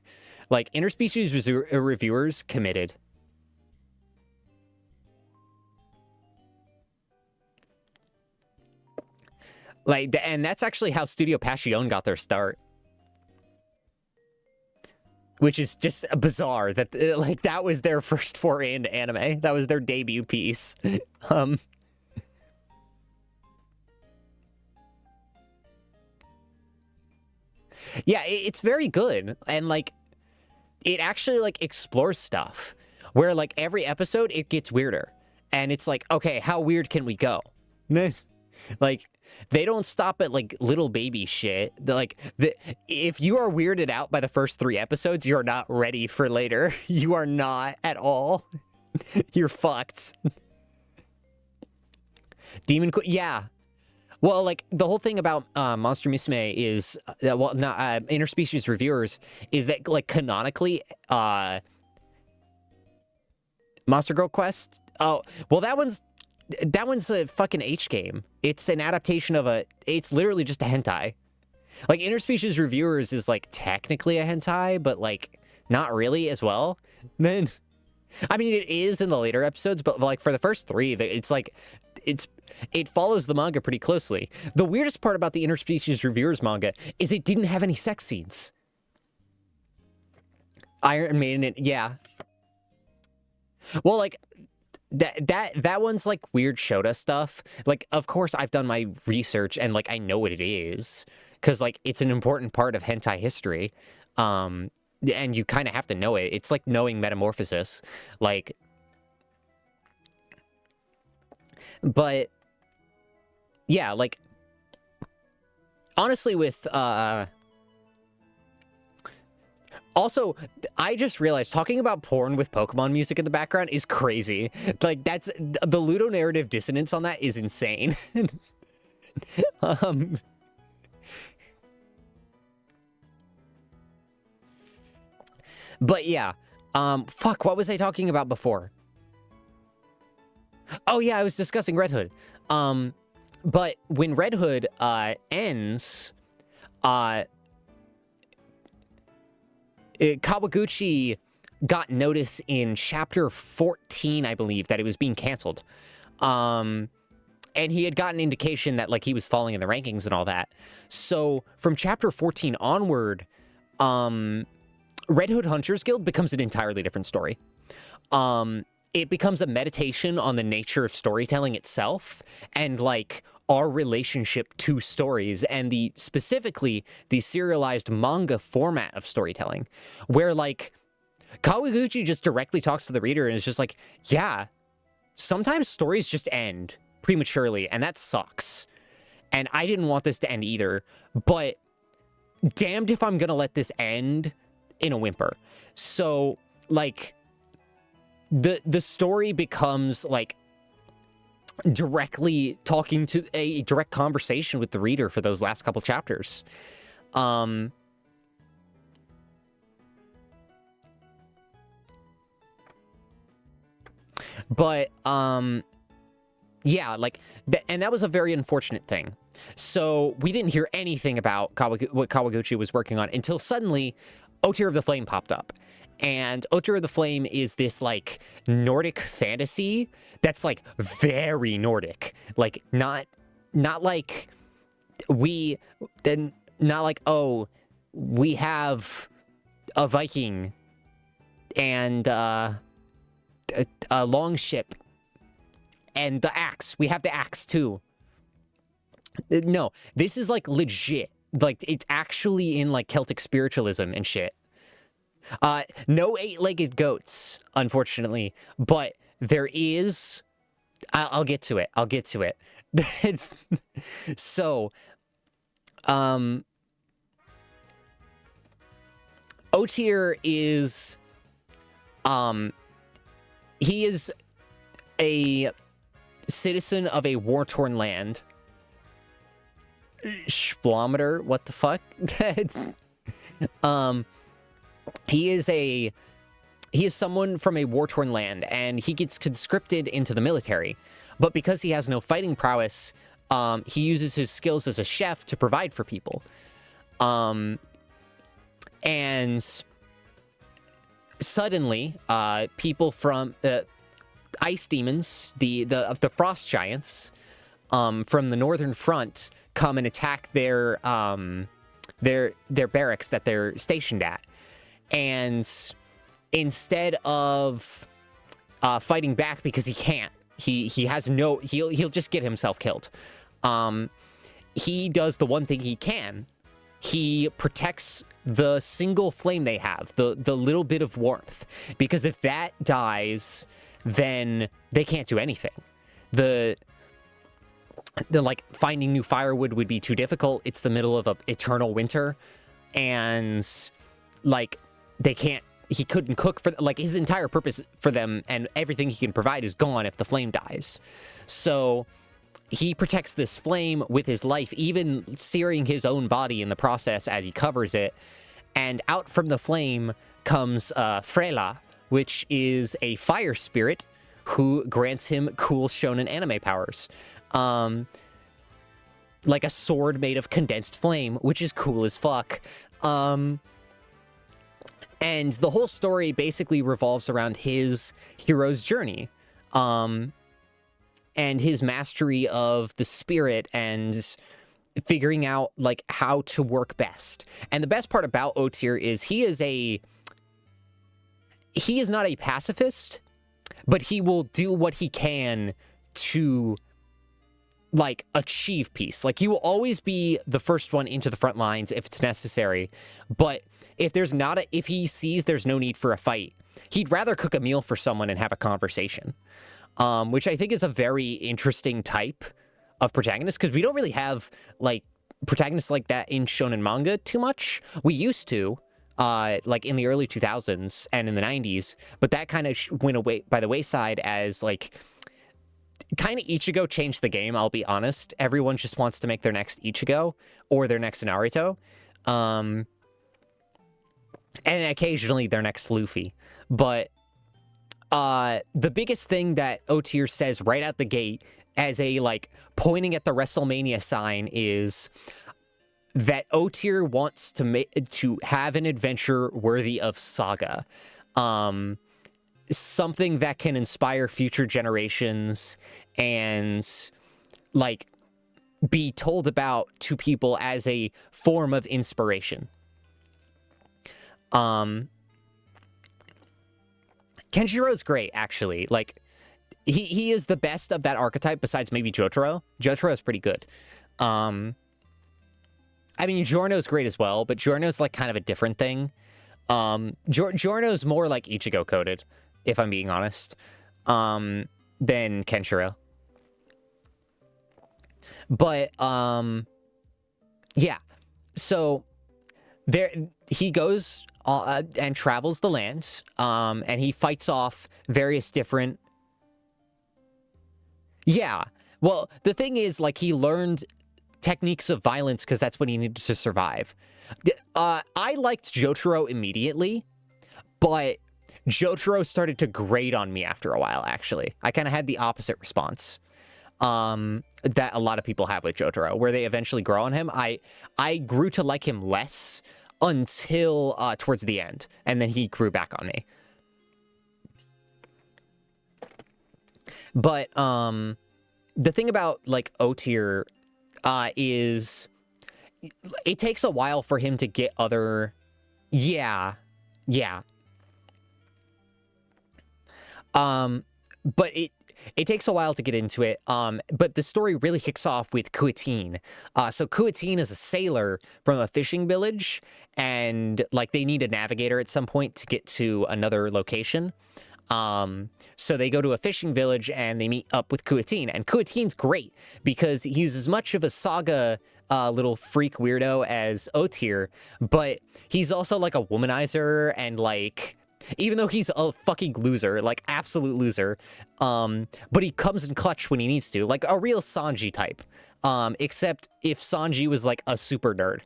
[SPEAKER 1] Like, Interspecies Reviewers committed. Like, and that's actually how Studio Passion got their start. Which is just bizarre that, like, that was their first foray into anime. That was their debut piece. Yeah, it's very good. And, like, it actually, like, explores stuff where, like, every episode it gets weirder. And it's like, okay, how weird can we go? Like, they don't stop at like little baby shit. If you are weirded out by the first 3 episodes, you're not ready for later. You are not at all. You're fucked. Yeah. Well, like, the whole thing about Monster Musume is, interspecies reviewers, is that, like, canonically, Monster Girl Quest, oh, well, that one's a fucking H game. It's an adaptation of it's literally just a hentai. Like, interspecies reviewers is, like, technically a hentai, but, like, not really as well. Then, I mean, it is in the later episodes, but, like, for the first 3, it's, like, it follows the manga pretty closely. The weirdest part about the interspecies reviewers manga is it didn't have any sex scenes. Iron Maiden, yeah. Well, like, that one's, like, weird Shota stuff. Like, of course, I've done my research, and, like, I know what it is. Because, like, it's an important part of hentai history. And you kind of have to know it. It's like knowing Metamorphosis. Like... But... Yeah, like... Honestly, with, Also, I just realized talking about porn with Pokemon music in the background is crazy. Like, that's... The ludonarrative dissonance on that is insane. But yeah. Fuck, what was I talking about before? Oh yeah, I was discussing Red Hood. But when Red Hood, ends... Kawaguchi got notice in chapter 14, I believe, that it was being canceled. And he had gotten indication that, like, he was falling in the rankings and all that. So, from chapter 14 onward, Red Hood Hunters Guild becomes an entirely different story. It becomes a meditation on the nature of storytelling itself, and, like, our relationship to stories, and specifically the serialized manga format of storytelling, where, like, Kawaguchi just directly talks to the reader and is just like, yeah, sometimes stories just end prematurely, and that sucks. And I didn't want this to end either, but damned if I'm gonna let this end in a whimper. So, like, the story becomes, like, directly talking to a direct conversation with the reader for those last couple chapters. But, yeah, like, and that was a very unfortunate thing. So, we didn't hear anything about what Kawaguchi was working on until suddenly Otir of the Flame popped up. And Otir of the Flame is this, like, Nordic fantasy that's, like, very Nordic. Like, not like not like, oh, we have a Viking and a long ship and the axe. We have the axe, too. No, this is, like, legit. Like, it's actually in, like, Celtic spiritualism and shit. No 8-legged goats, unfortunately, but there is... I'll get to it. I'll get to it. So, Otir is... he is a citizen of a war-torn land. Splometer? What the fuck? He is someone from a war-torn land, and he gets conscripted into the military. But because he has no fighting prowess, he uses his skills as a chef to provide for people. And suddenly, people from ice demons, the frost giants, from the northern front, come and attack their barracks that they're stationed at. And instead of fighting back because he can't, he has no, he'll just get himself killed. He does the one thing he can. He protects the single flame they have, the little bit of warmth, because if that dies, then they can't do anything. like finding new firewood would be too difficult. It's the middle of a eternal winter, and like he couldn't cook for, like, his entire purpose for them and everything he can provide is gone if the flame dies. So he protects this flame with his life, even searing his own body in the process as he covers it. And out from the flame comes Frela, which is a fire spirit who grants him cool shonen anime powers. Like a sword made of condensed flame, which is cool as fuck. And the whole story basically revolves around his hero's journey. And his mastery of the spirit and figuring out, like, how to work best. And the best part about Otir is he is not a pacifist, but he will do what he can to, like, achieve peace. Like, he will always be the first one into the front lines if it's necessary. But if he sees there's no need for a fight, he'd rather cook a meal for someone and have a conversation. Which I think is a very interesting type of protagonist, because we don't really have, like, protagonists like that in shonen manga too much. We used to, like, in the early 2000s and in the 90s, but that kind of went away by the wayside as, like, kind of Ichigo changed the game, I'll be honest. Everyone just wants to make their next Ichigo or their next Naruto. And occasionally their next Luffy. But the biggest thing that Otir says right out the gate as a, like, pointing at the WrestleMania sign is that Otir wants to have an adventure worthy of Saga. Something that can inspire future generations and, like, be told about to people as a form of inspiration. Kenjiro's great, actually. Like, he is the best of that archetype besides maybe Jotaro. Jotaro's pretty good. I mean, Giorno's great as well, but Giorno's, like, kind of a different thing. Giorno's more, like, Ichigo coded, if I'm being honest, than Kenshiro. But, yeah. So, he goes and travels the land, and he fights off various different... Yeah. Well, the thing is, like, he learned techniques of violence because that's what he needed to survive. I liked Jotaro immediately, but Jotaro started to grate on me after a while, actually. I kind of had the opposite response that a lot of people have with Jotaro, where they eventually grow on him. I grew to like him less until towards the end, and then he grew back on me. But the thing about, like, Otir is it takes a while for him to get other... Yeah. But it takes a while to get into it, but the story really kicks off with Kuatin. So Kuatin is a sailor from a fishing village, and, like, they need a navigator at some point to get to another location. So they go to a fishing village and they meet up with Kuatin, and Kuatin's great because he's as much of a Saga little freak weirdo as Otir, but he's also, like, a womanizer, and, like, even though he's a fucking loser, like, absolute loser, but he comes in clutch when he needs to, like a real Sanji type, except if Sanji was, like, a super nerd.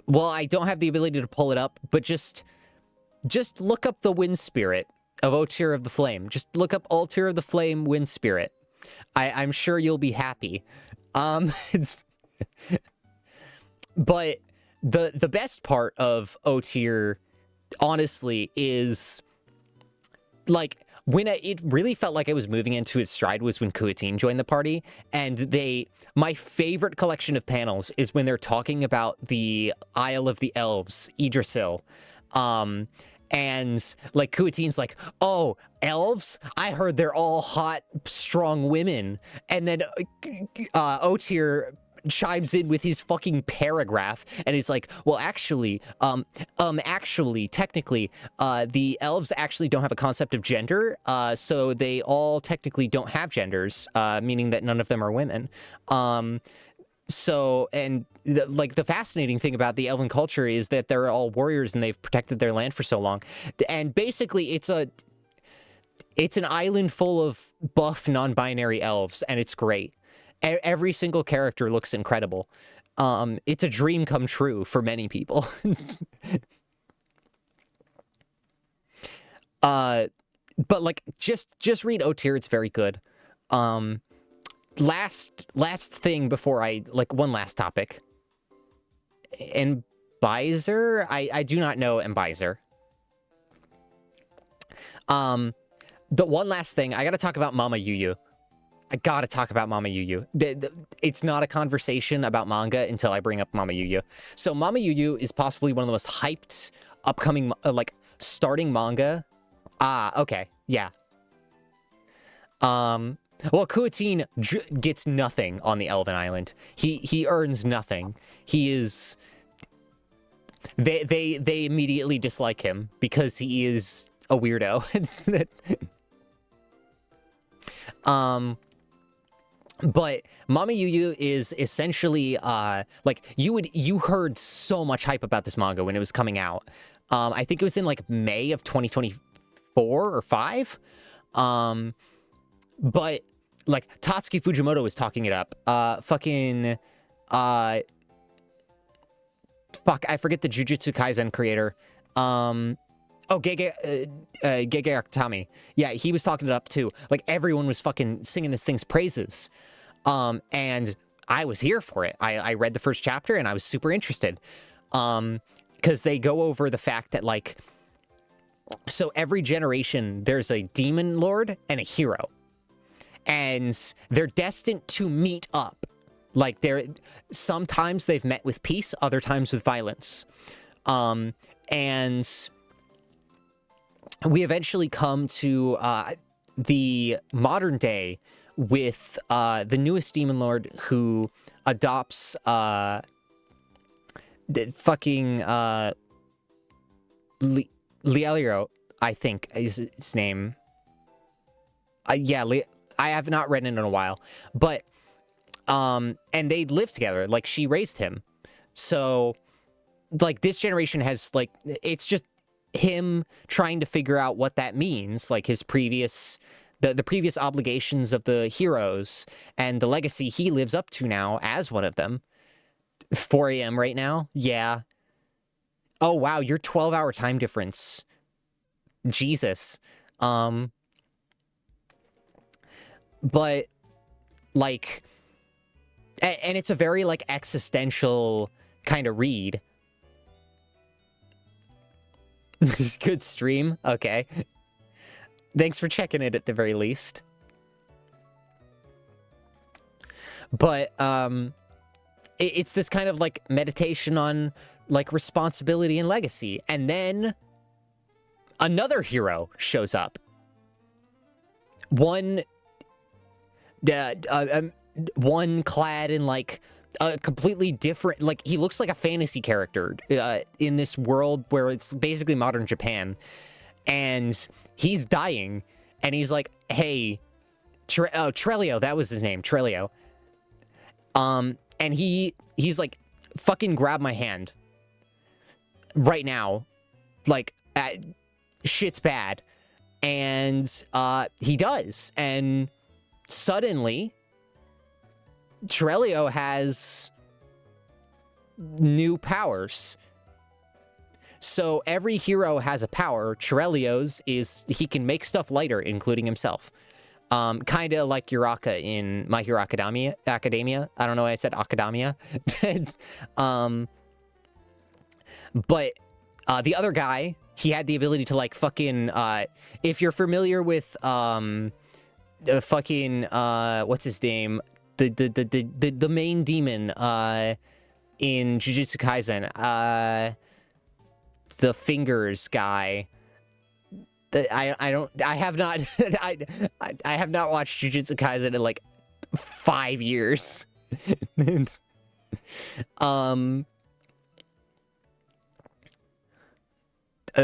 [SPEAKER 1] Well, I don't have the ability to pull it up, but just look up the wind spirit of Otir of the Flame. Just look up Otir of the Flame wind spirit. I'm sure you'll be happy. But the best part of Otir, honestly, is, like, when it really felt like I was moving into its stride was when Kuatin joined the party, and my favorite collection of panels is when they're talking about the Isle of the Elves, Yggdrasil, and, like, Kuatin's like, oh, elves? I heard they're all hot, strong women, and then Otir chimes in with his fucking paragraph, and he's like, well, actually, technically, the elves actually don't have a concept of gender, so they all technically don't have genders, meaning that none of them are women. So, and the fascinating thing about the elven culture is that they're all warriors and they've protected their land for so long. And basically, it's an island full of buff non-binary elves, and it's great. Every single character looks incredible. It's a dream come true for many people. But like, just read Otyr. It's very good. Last thing before one last topic. Embizer? I do not know Embizer. The one last thing, I gotta talk about Mama Yu Yu. I gotta talk about Mama Yu Yu. It's not a conversation about manga until I bring up Mama Yu Yu. So Mama Yu Yu is possibly one of the most hyped upcoming, starting manga. Okay, yeah. Well, Kuatin gets nothing on the Elven Island. He earns nothing. He is... They immediately dislike him because he is a weirdo. But Mama Yu Yu is essentially you heard so much hype about this manga when it was coming out. I think it was in May of 2024 or 5. But Tatsuki Fujimoto was talking it up. I forget the Jujutsu Kaisen creator. Gege Akutami. Yeah, he was talking it up too. Everyone was fucking singing this thing's praises. And I was here for it. I read the first chapter and I was super interested. Because they go over the fact that so every generation there's a demon lord and a hero. And they're destined to meet up. Sometimes they've met with peace, other times with violence. And we eventually come to the modern day with the newest demon lord who adopts the fucking Lielio, I think is his name. Yeah, I have not read it in a while, but and they live together. She raised him, so this generation has it's just him trying to figure out what that means, his previous the previous obligations of the heroes and the legacy he lives up to now as one of them. 4 a.m. right now? Yeah. Oh wow, your 12-hour time difference. Jesus. But and it's a very existential kind of read. Good stream. Okay. Thanks for checking it at the very least. But it's this kind of meditation on responsibility and legacy. And then another hero shows up. One clad in a completely different, he looks like a fantasy character in this world where it's basically modern Japan, and he's dying, and he's like, hey, Trelio, that was his name, Trelio. And he's like, fucking grab my hand right now, shit's bad. And he does, and suddenly Trelio has new powers. So every hero has a power. Trelio's is he can make stuff lighter, including himself. Kind of like Uraka in My Hero Academia. I don't know why I said Academia. But the other guy, he had the ability to fucking if you're familiar with fucking what's his name? The main demon in Jujutsu Kaisen, the fingers guy. I have not I have not watched Jujutsu Kaisen in 5 years. um,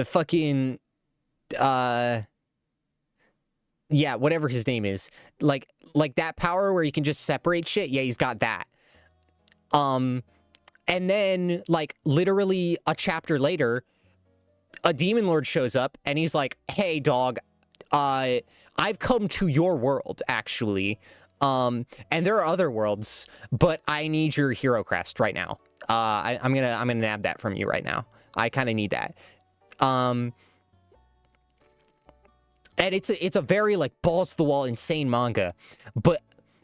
[SPEAKER 1] fucking, uh, yeah, whatever his name is. Like that power where you can just separate shit. Yeah, he's got that. And then, like, literally a chapter later, a demon lord shows up and he's like, hey, dog, I've come to your world, actually. And there are other worlds, but I need your hero crest right now. I'm gonna nab that from you right now. I kind of need that. And it's a very, like, balls to the wall, insane manga. But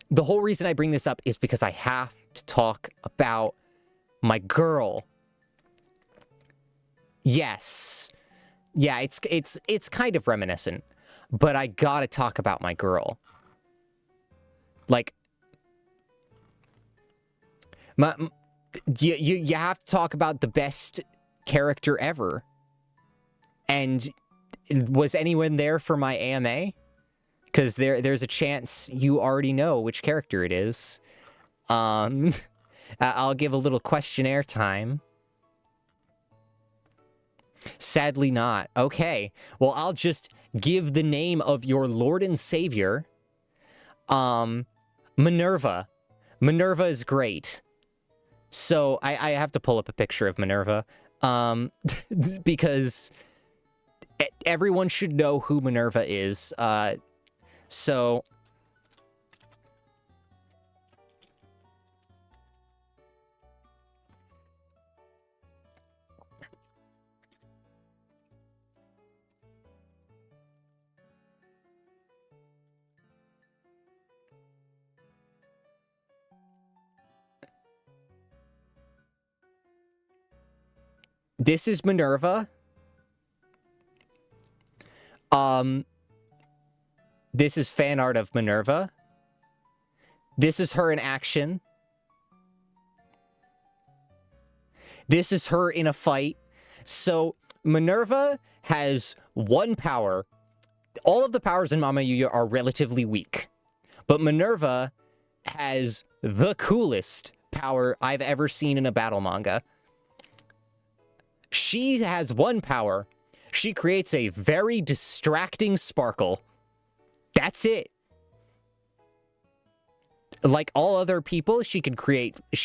[SPEAKER 1] the whole reason I bring this up is because I have to talk about my girl. Yes. Yeah, it's kind of reminiscent, but I gotta talk about my girl. Like, you have to talk about the best character ever. And was anyone there for my AMA? Because there's a chance you already know which character it is. I'll give a little questionnaire time. Sadly not. Okay. Well, I'll just give the name of your Lord and Savior. Minerva. Minerva is great. So I have to pull up a picture of Minerva. Because everyone should know who Minerva is. So this is Minerva. This is fan art of Minerva. This is her in action. This is her in a fight. So Minerva has one power. All of the powers in Mama Yuya are relatively weak. But Minerva has the coolest power I've ever seen in a battle manga. She has one power. She creates a very distracting sparkle. That's it. Like all other people, she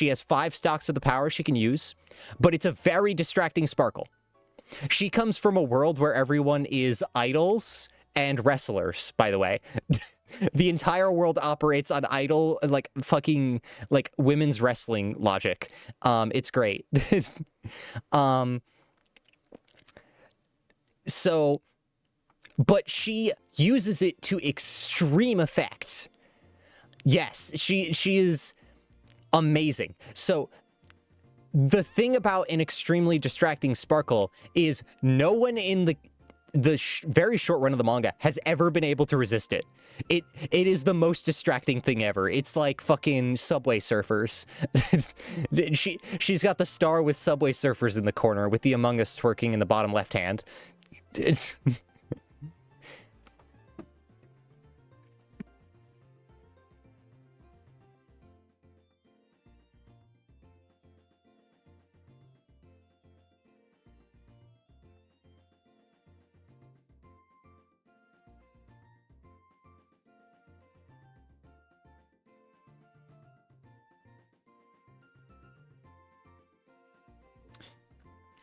[SPEAKER 1] has 5 stocks of the power she can use, but it's a very distracting sparkle. She comes from a world where everyone is idols and wrestlers, by the way. The entire world operates on idol, like, fucking, like, women's wrestling logic. It's great. So, but she uses it to extreme effect. Yes, she is amazing. So, the thing about an extremely distracting sparkle is no one in the very short run of the manga has ever been able to resist it. It is the most distracting thing ever. It's like fucking Subway Surfers. She's got the star with Subway Surfers in the corner with the Among Us twerking in the bottom left hand. It's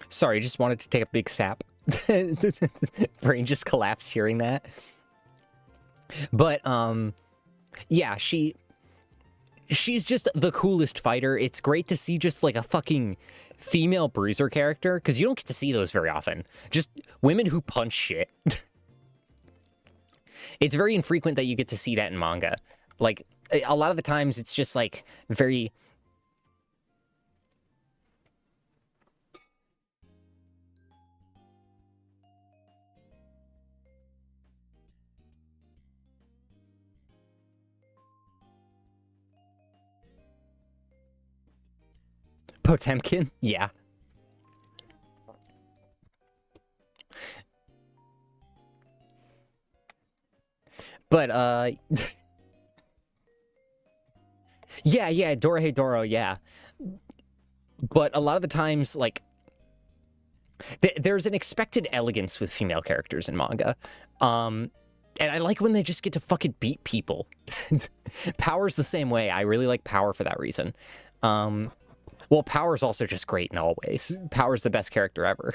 [SPEAKER 1] sorry, just wanted to take a big sap. Brain just collapsed hearing that. But yeah, she's just the coolest fighter. It's great to see just like a fucking female bruiser character, because you don't get to see those very often. Just women who punch shit. It's very infrequent that you get to see that in manga. Like, a lot of the times it's just like very... Potemkin? Yeah. But, yeah, Dorohedoro, yeah. But a lot of the times, like, there's an expected elegance with female characters in manga. And I like when they just get to fucking beat people. Power's the same way. I really like Power for that reason. Well, Power's also just great in all ways. Power's the best character ever.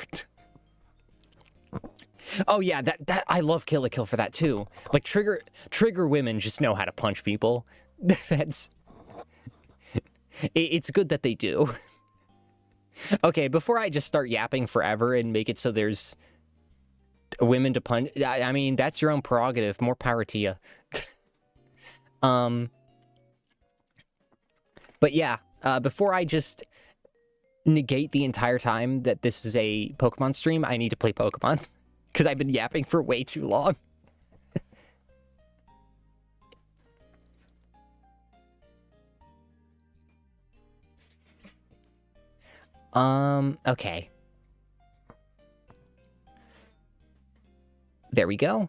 [SPEAKER 1] Oh yeah, that I love Kill la Kill for that too. Like trigger women just know how to punch people. It's good that they do. Okay, before I just start yapping forever and make it so there's women to punch, I mean, that's your own prerogative. More power to you. But yeah, before I just negate the entire time that this is a Pokemon stream, I need to play Pokemon. Because I've been yapping for way too long. Okay. There we go.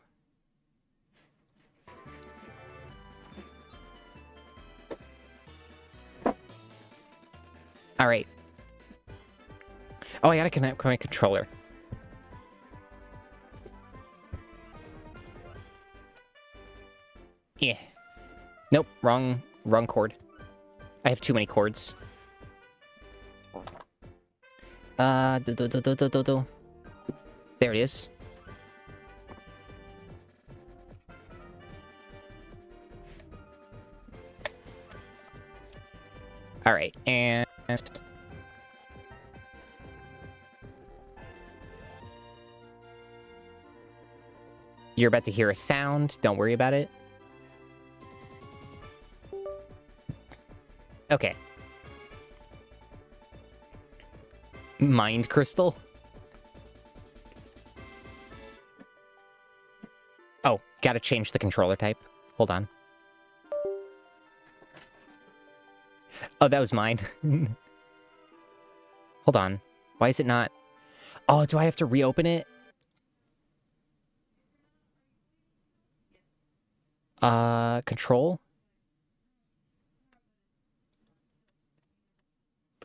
[SPEAKER 1] All right. Oh, I gotta connect my controller. Yeah. Nope, wrong chord. I have too many chords. There it is. All right, and you're about to hear a sound. Don't worry about it. Okay. Mind crystal. Oh, gotta change the controller type. Hold on. Oh, that was mine. Hold on. Why is it not? Oh, do I have to reopen it? Control?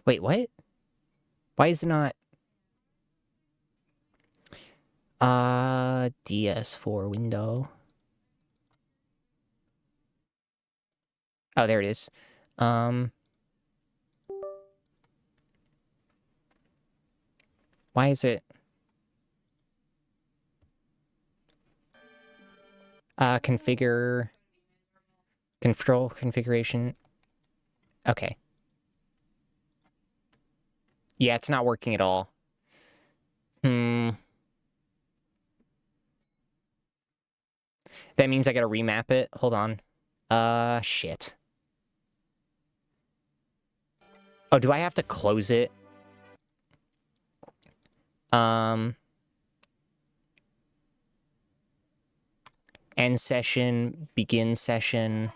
[SPEAKER 1] Wait, what? Why is it not? DS4 window. Oh, there it is. Why is it? Configure... Control configuration. Okay. Yeah, it's not working at all. That means I gotta remap it. Hold on. Shit. Oh, do I have to close it? End session, begin session.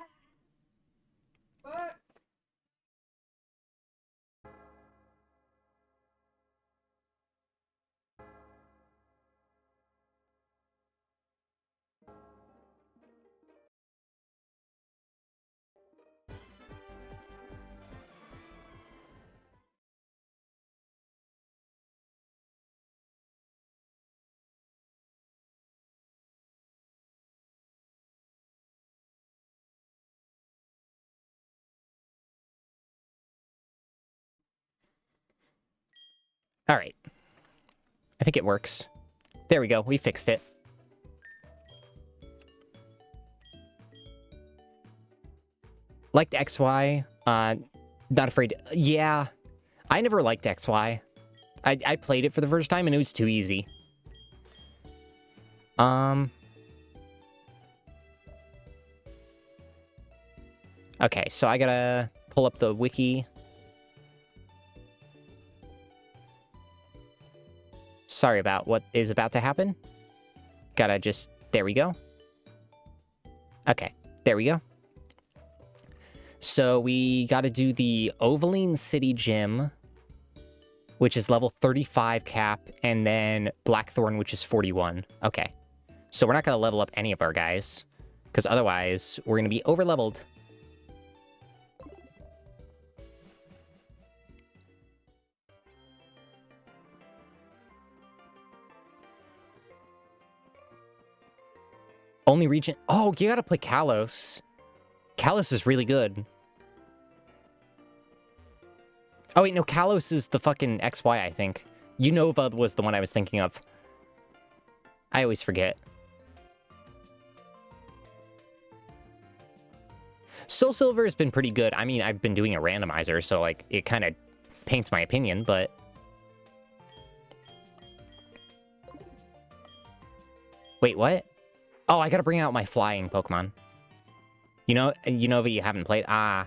[SPEAKER 1] All right. I think it works. There we go. We fixed it. Liked XY. Not afraid. Yeah. I never liked XY. I played it for the first time and it was too easy. Okay, so I gotta pull up the wiki. Sorry about what is about to happen. Gotta just... There we go. Okay, there we go. So we gotta do the Ovaline City Gym, which is level 35 cap, and then Blackthorn, which is 41. Okay. So we're not gonna level up any of our guys, because otherwise we're gonna be over-leveled. Only region... Oh, you gotta play Kalos. Kalos is really good. Oh, wait, no, Kalos is the fucking XY, I think. Unova was the one I was thinking of. I always forget. SoulSilver has been pretty good. I mean, I've been doing a randomizer, so, like, it kind of paints my opinion, but... Wait, what? Oh, I gotta bring out my flying Pokemon. You know, Unova you haven't played? Ah.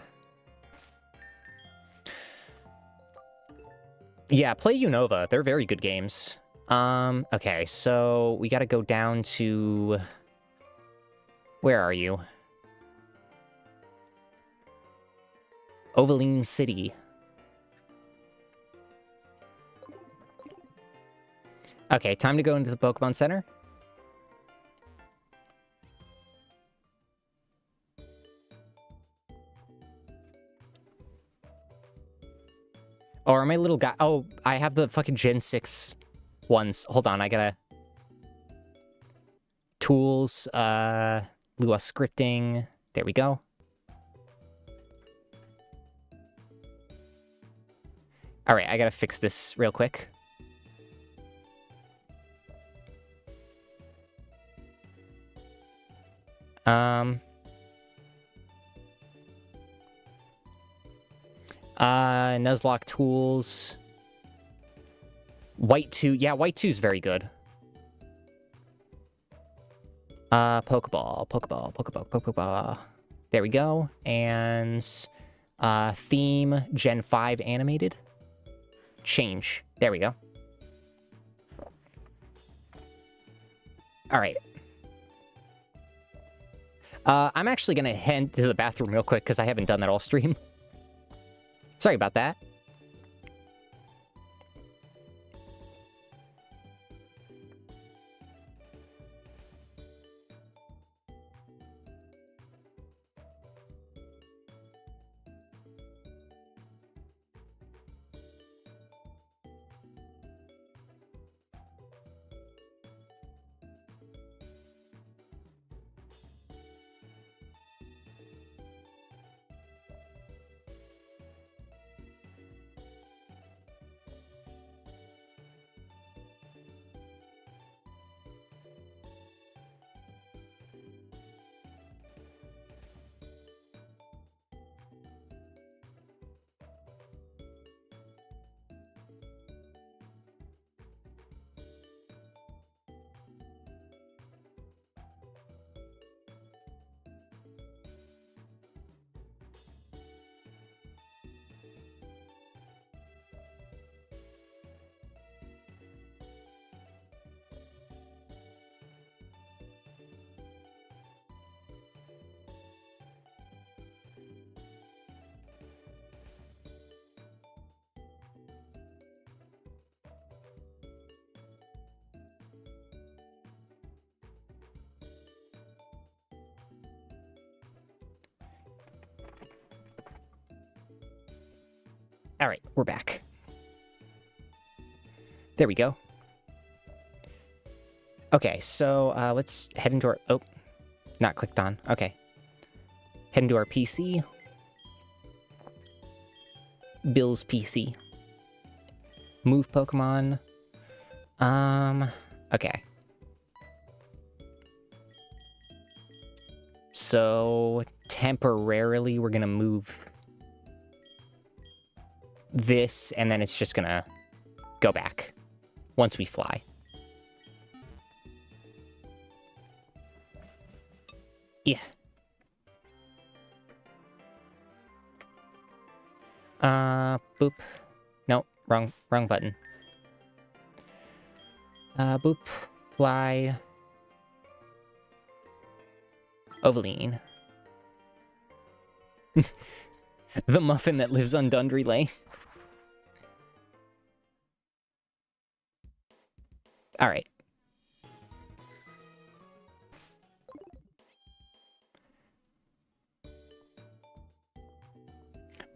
[SPEAKER 1] Yeah, play Unova. They're very good games. Okay, so we gotta go down to... Where are you? Ovaline City. Okay, time to go into the Pokemon Center. Or am I little guy? Oh, I have the fucking Gen 6 ones. Hold on, I gotta... Tools, Lua scripting. There we go. Alright, I gotta fix this real quick. Nuzlocke tools. White 2. Yeah, White 2 is very good. Pokeball. There we go. And theme Gen 5 animated. Change. There we go. All right. I'm actually going to head to the bathroom real quick because I haven't done that all stream. Sorry about that. All right, we're back. There we go. Okay, so let's head into our... Oh, not clicked on. Okay. Head into our PC. Bill's PC. Move Pokemon. Okay. So, temporarily, we're gonna move this, and then it's just gonna go back once we fly. Yeah. Boop. Nope, wrong button. Boop. Fly. Ovaline. The muffin that lives on Dundry Lane. All right.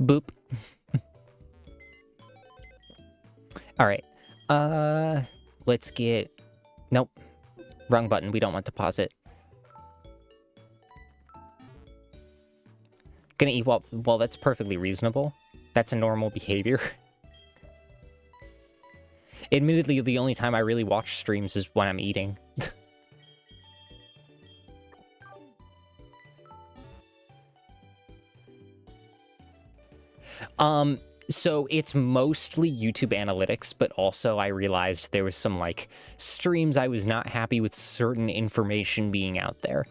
[SPEAKER 1] Boop. All right. Let's get... Nope. Wrong button. We don't want deposit. Gonna eat well, that's perfectly reasonable. That's a normal behavior. Admittedly, the only time I really watch streams is when I'm eating. So it's mostly YouTube analytics, but also I realized there was some, like, streams I was not happy with certain information being out there.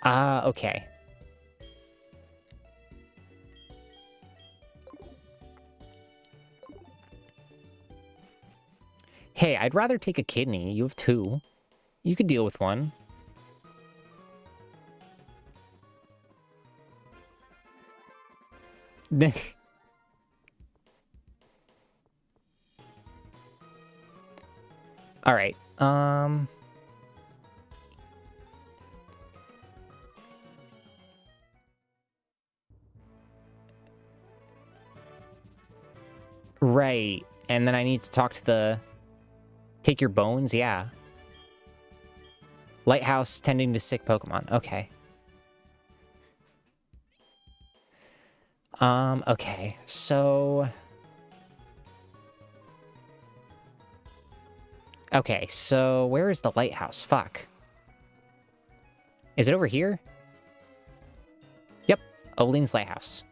[SPEAKER 1] Okay. Hey, I'd rather take a kidney. You have 2. You could deal with 1. All right. Right. And then I need to talk to the... Take your bones? Yeah. Lighthouse tending to sick Pokemon. Okay. Okay. So... Okay, so where is the lighthouse? Fuck. Is it over here? Yep. Olean's Lighthouse.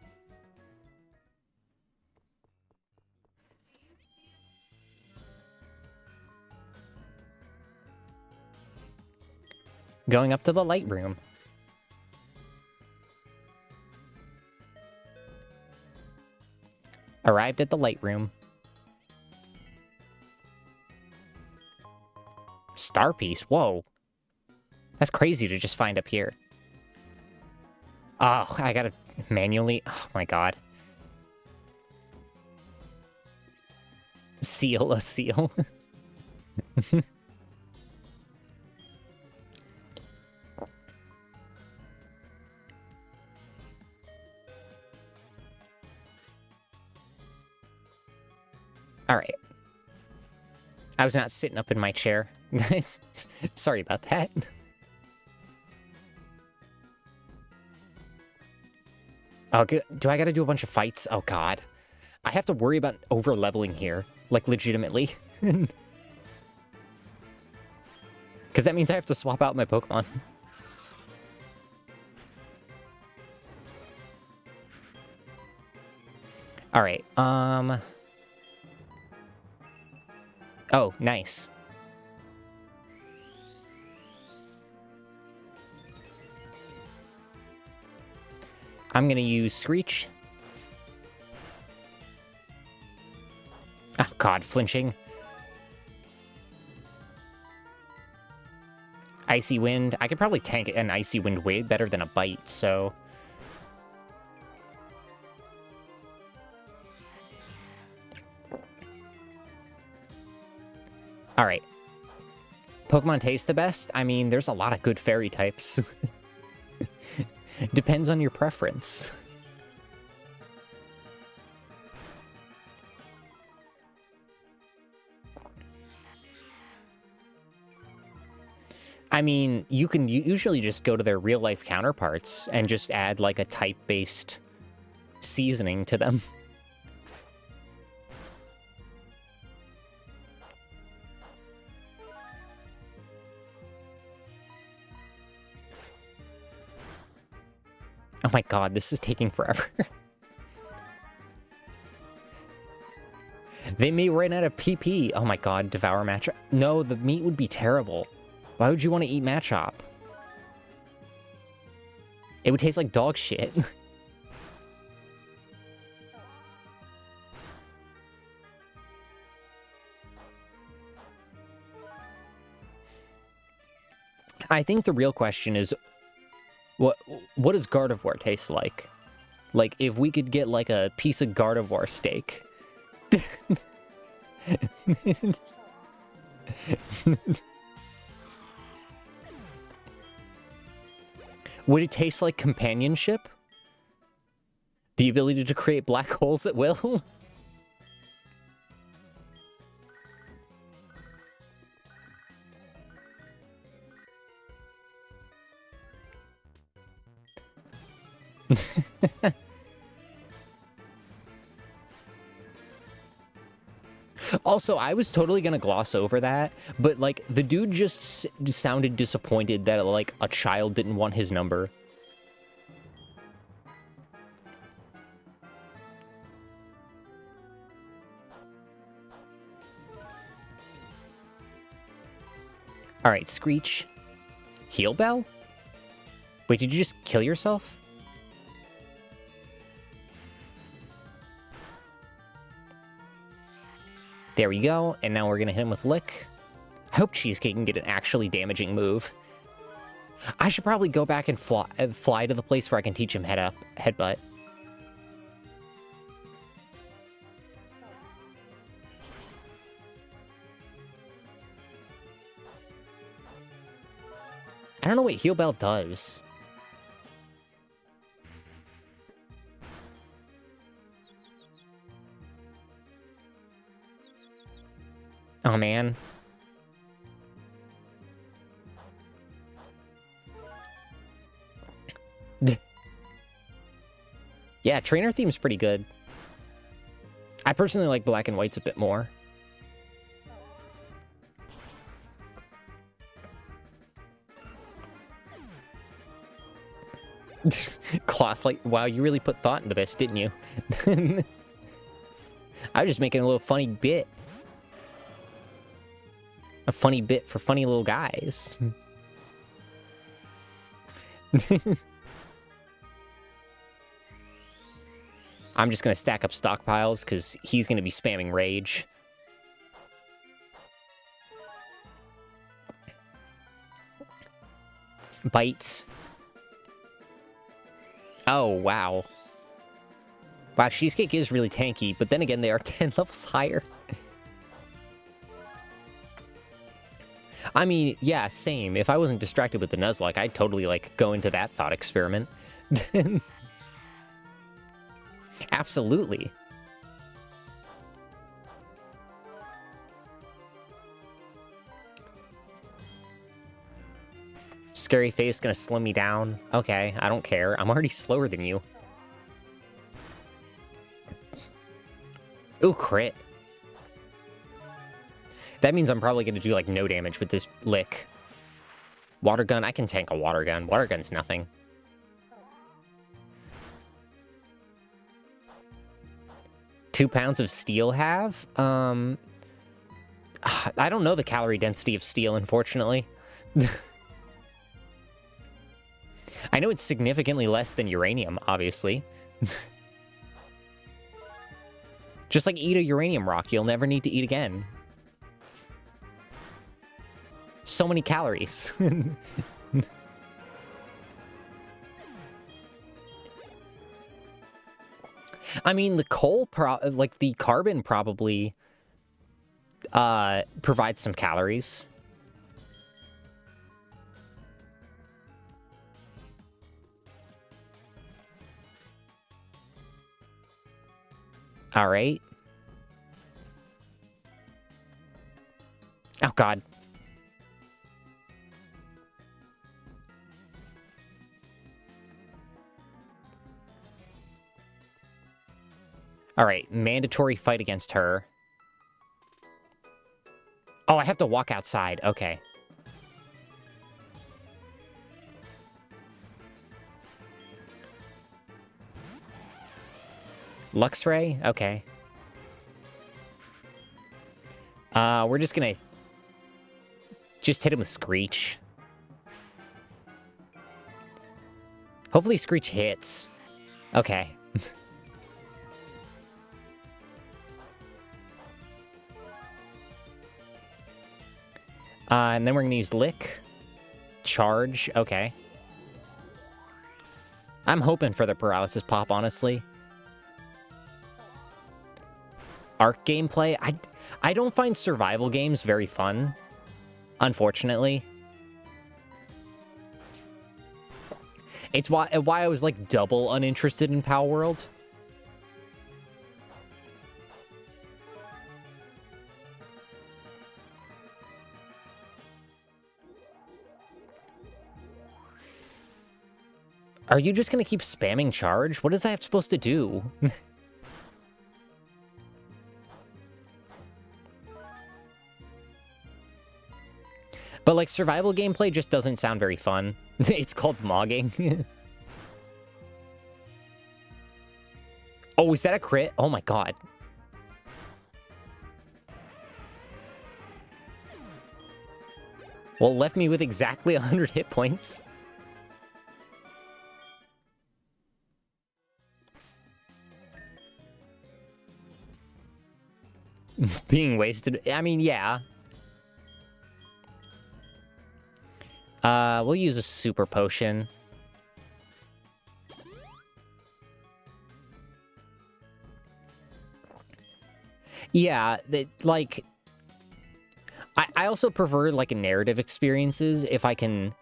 [SPEAKER 1] Going up to the light room. Arrived at the light room. Star piece? Whoa. That's crazy to just find up here. Oh, I gotta manually... Oh my god. Seal a seal. Alright. I was not sitting up in my chair. Sorry about that. Oh, do I gotta do a bunch of fights? Oh, God. I have to worry about over-leveling here. Like, legitimately. Because that means I have to swap out my Pokemon. Alright, Oh, nice. I'm gonna use Screech. Oh, God, flinching. Icy Wind. I could probably tank an Icy Wind way better than a Bite, so... Alright. Pokemon taste the best? I mean, there's a lot of good fairy types. Depends on your preference. I mean, you can usually just go to their real-life counterparts and just add, like, a type-based seasoning to them. Oh my god, this is taking forever. They may run out of PP. Oh my god, devour Machop. No, the meat would be terrible. Why would you want to eat Machop? It would taste like dog shit. I think the real question is, what does Gardevoir taste like? Like, if we could get, like, a piece of Gardevoir steak. Would it taste like companionship? The ability to create black holes at will? Also, I was totally gonna gloss over that, but like the dude just sounded disappointed that like a child didn't want his number. All right, Screech. Heal Bell? Wait, did you just kill yourself? There we go, and now we're gonna hit him with Lick. I hope Cheesecake can get an actually damaging move. I should probably go back and fly to the place where I can teach him headbutt. I don't know what Heal Bell does. Oh, man. Yeah, trainer theme's pretty good. I personally like black and white's a bit more. Cloth, like, wow, you really put thought into this, didn't you? I was just making a little funny bit. A funny bit for funny little guys. I'm just going to stack up stockpiles because he's going to be spamming Rage. Bite. Oh, wow. Wow, Cheesecake is really tanky, but then again, they are 10 levels higher. I mean, yeah, same. If I wasn't distracted with the Nuzlocke, I'd totally, like, go into that thought experiment. Absolutely. Scary face gonna slow me down. Okay, I don't care. I'm already slower than you. Ooh, crit. That means I'm probably gonna do, like, no damage with this Lick. Water gun, I can tank a water gun. Water gun's nothing. £2 of steel have? I don't know the calorie density of steel, unfortunately. I know it's significantly less than uranium, obviously. Just like eat a uranium rock, you'll never need to eat again. So many calories. I mean, the coal, like the carbon probably provides some calories. All right. Oh, God. All right, mandatory fight against her. Oh, I have to walk outside. Okay. Luxray? Okay. We're just gonna... just hit him with Screech. Hopefully Screech hits. Okay. And then we're gonna use Lick. Charge. Okay. I'm hoping for the paralysis pop, honestly. Arc gameplay. I don't find survival games very fun, unfortunately. It's why I was, like, double uninterested in Pal World. Are you just gonna keep spamming charge? What is that supposed to do? But, like, survival gameplay just doesn't sound very fun. It's called mogging. Oh, is that a crit? Oh my god. Well, it left me with exactly 100 hit points. Being wasted. I mean, yeah. We'll use a super potion. Yeah, like... I also prefer, like, narrative experiences if I can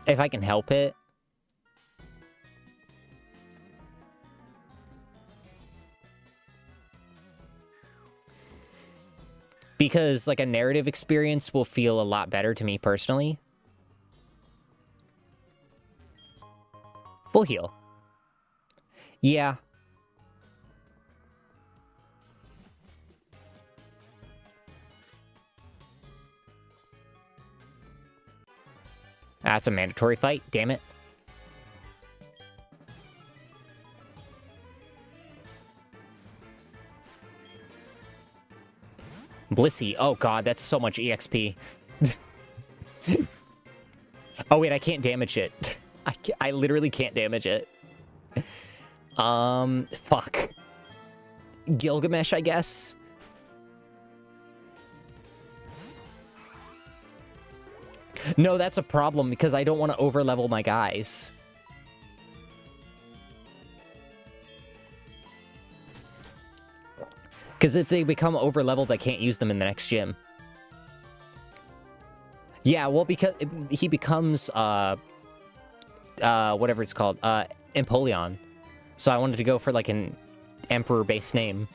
[SPEAKER 1] help it. Because, like, a narrative experience will feel a lot better to me personally. Full heal. Yeah. That's a mandatory fight, damn it. Blissey. Oh god, that's so much EXP. Oh wait, I can't damage it. I literally can't damage it. Fuck. Gilgamesh, I guess? No, that's a problem because I don't want to overlevel my guys. Because if they become overleveled, I can't use them in the next gym. Yeah, well, because he becomes, whatever it's called, Empoleon. So I wanted to go for, like, an Emperor-based name.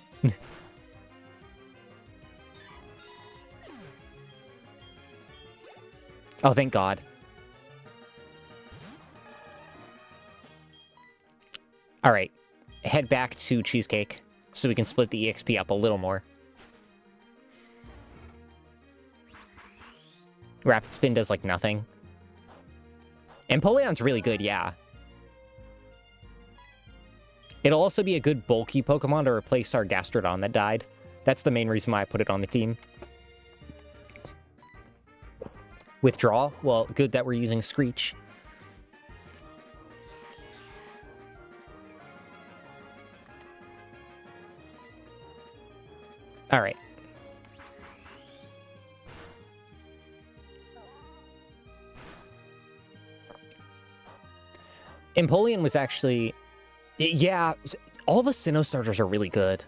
[SPEAKER 1] Oh, thank God. Alright. Head back to Cheesecake so we can split the EXP up a little more. Rapid Spin does, like, nothing. Empoleon's really good, yeah. It'll also be a good bulky Pokemon to replace our Gastrodon that died. That's the main reason why I put it on the team. Withdraw? Well, good that we're using Screech. Alright. Empoleon was actually... Yeah, all the Sinnoh starters are really good.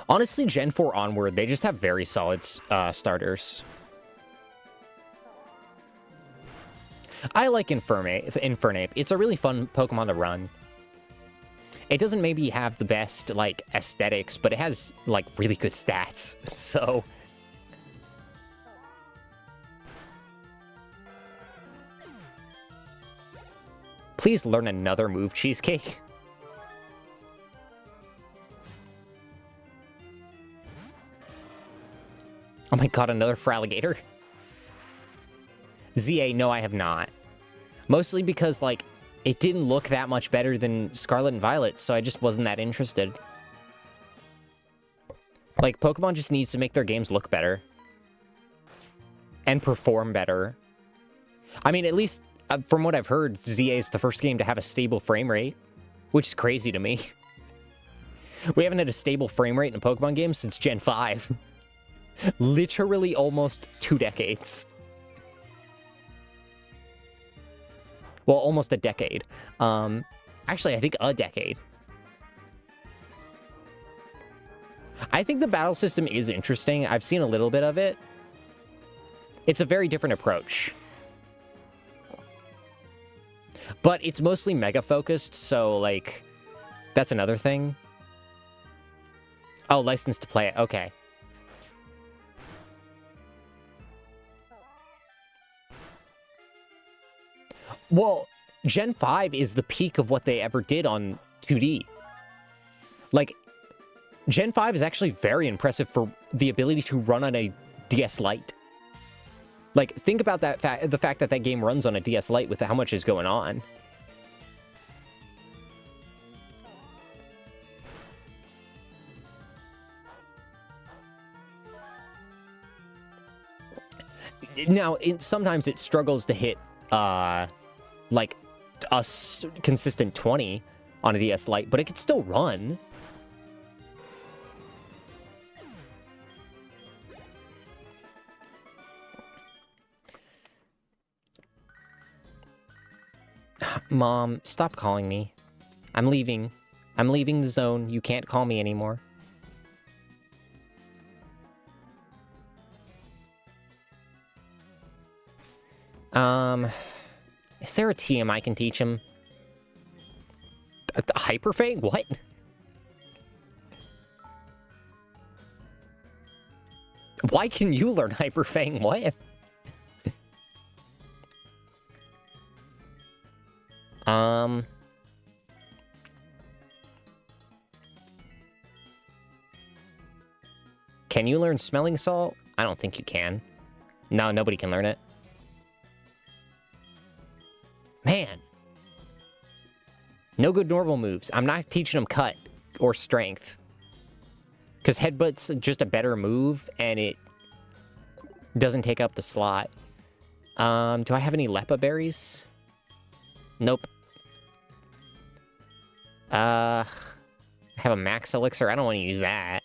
[SPEAKER 1] Honestly, Gen 4 onward, they just have very solid starters. I like Infernape. It's a really fun Pokemon to run. It doesn't maybe have the best, like, aesthetics, but it has, like, really good stats, so... Please learn another move, Cheesecake. Oh my god, another Feraligatr. ZA, no, I have not. Mostly because, like, it didn't look that much better than Scarlet and Violet, so I just wasn't that interested. Like, Pokemon just needs to make their games look better. And perform better. I mean, at least, from what I've heard, ZA is the first game to have a stable frame rate. Which is crazy to me. We haven't had a stable frame rate in a Pokemon game since Gen 5. Literally almost 2 decades. Well, almost a decade. Actually, I think a decade. I think the battle system is interesting. I've seen a little bit of it. It's a very different approach. But it's mostly mega-focused, so, like, that's another thing. Oh, license to play it. Okay. Well, Gen 5 is the peak of what they ever did on 2D. Like, Gen 5 is actually very impressive for the ability to run on a DS Lite. Like, think about that the fact that that game runs on a DS Lite with how much is going on. Now, sometimes it struggles to hit, like, a consistent 20 on a DS Lite, but it could still run. Mom, stop calling me. I'm leaving. I'm leaving the zone. You can't call me anymore. Is there a TM I can teach him? A Hyperfang? What? Why can you learn Hyperfang? What? Can you learn Smelling Salt? I don't think you can. No, nobody can learn it. Man. No good normal moves. I'm not teaching him Cut or Strength. Because Headbutt's just a better move, and it doesn't take up the slot. Do I have any Leppa berries? Nope. I have a Max Elixir. I don't want to use that.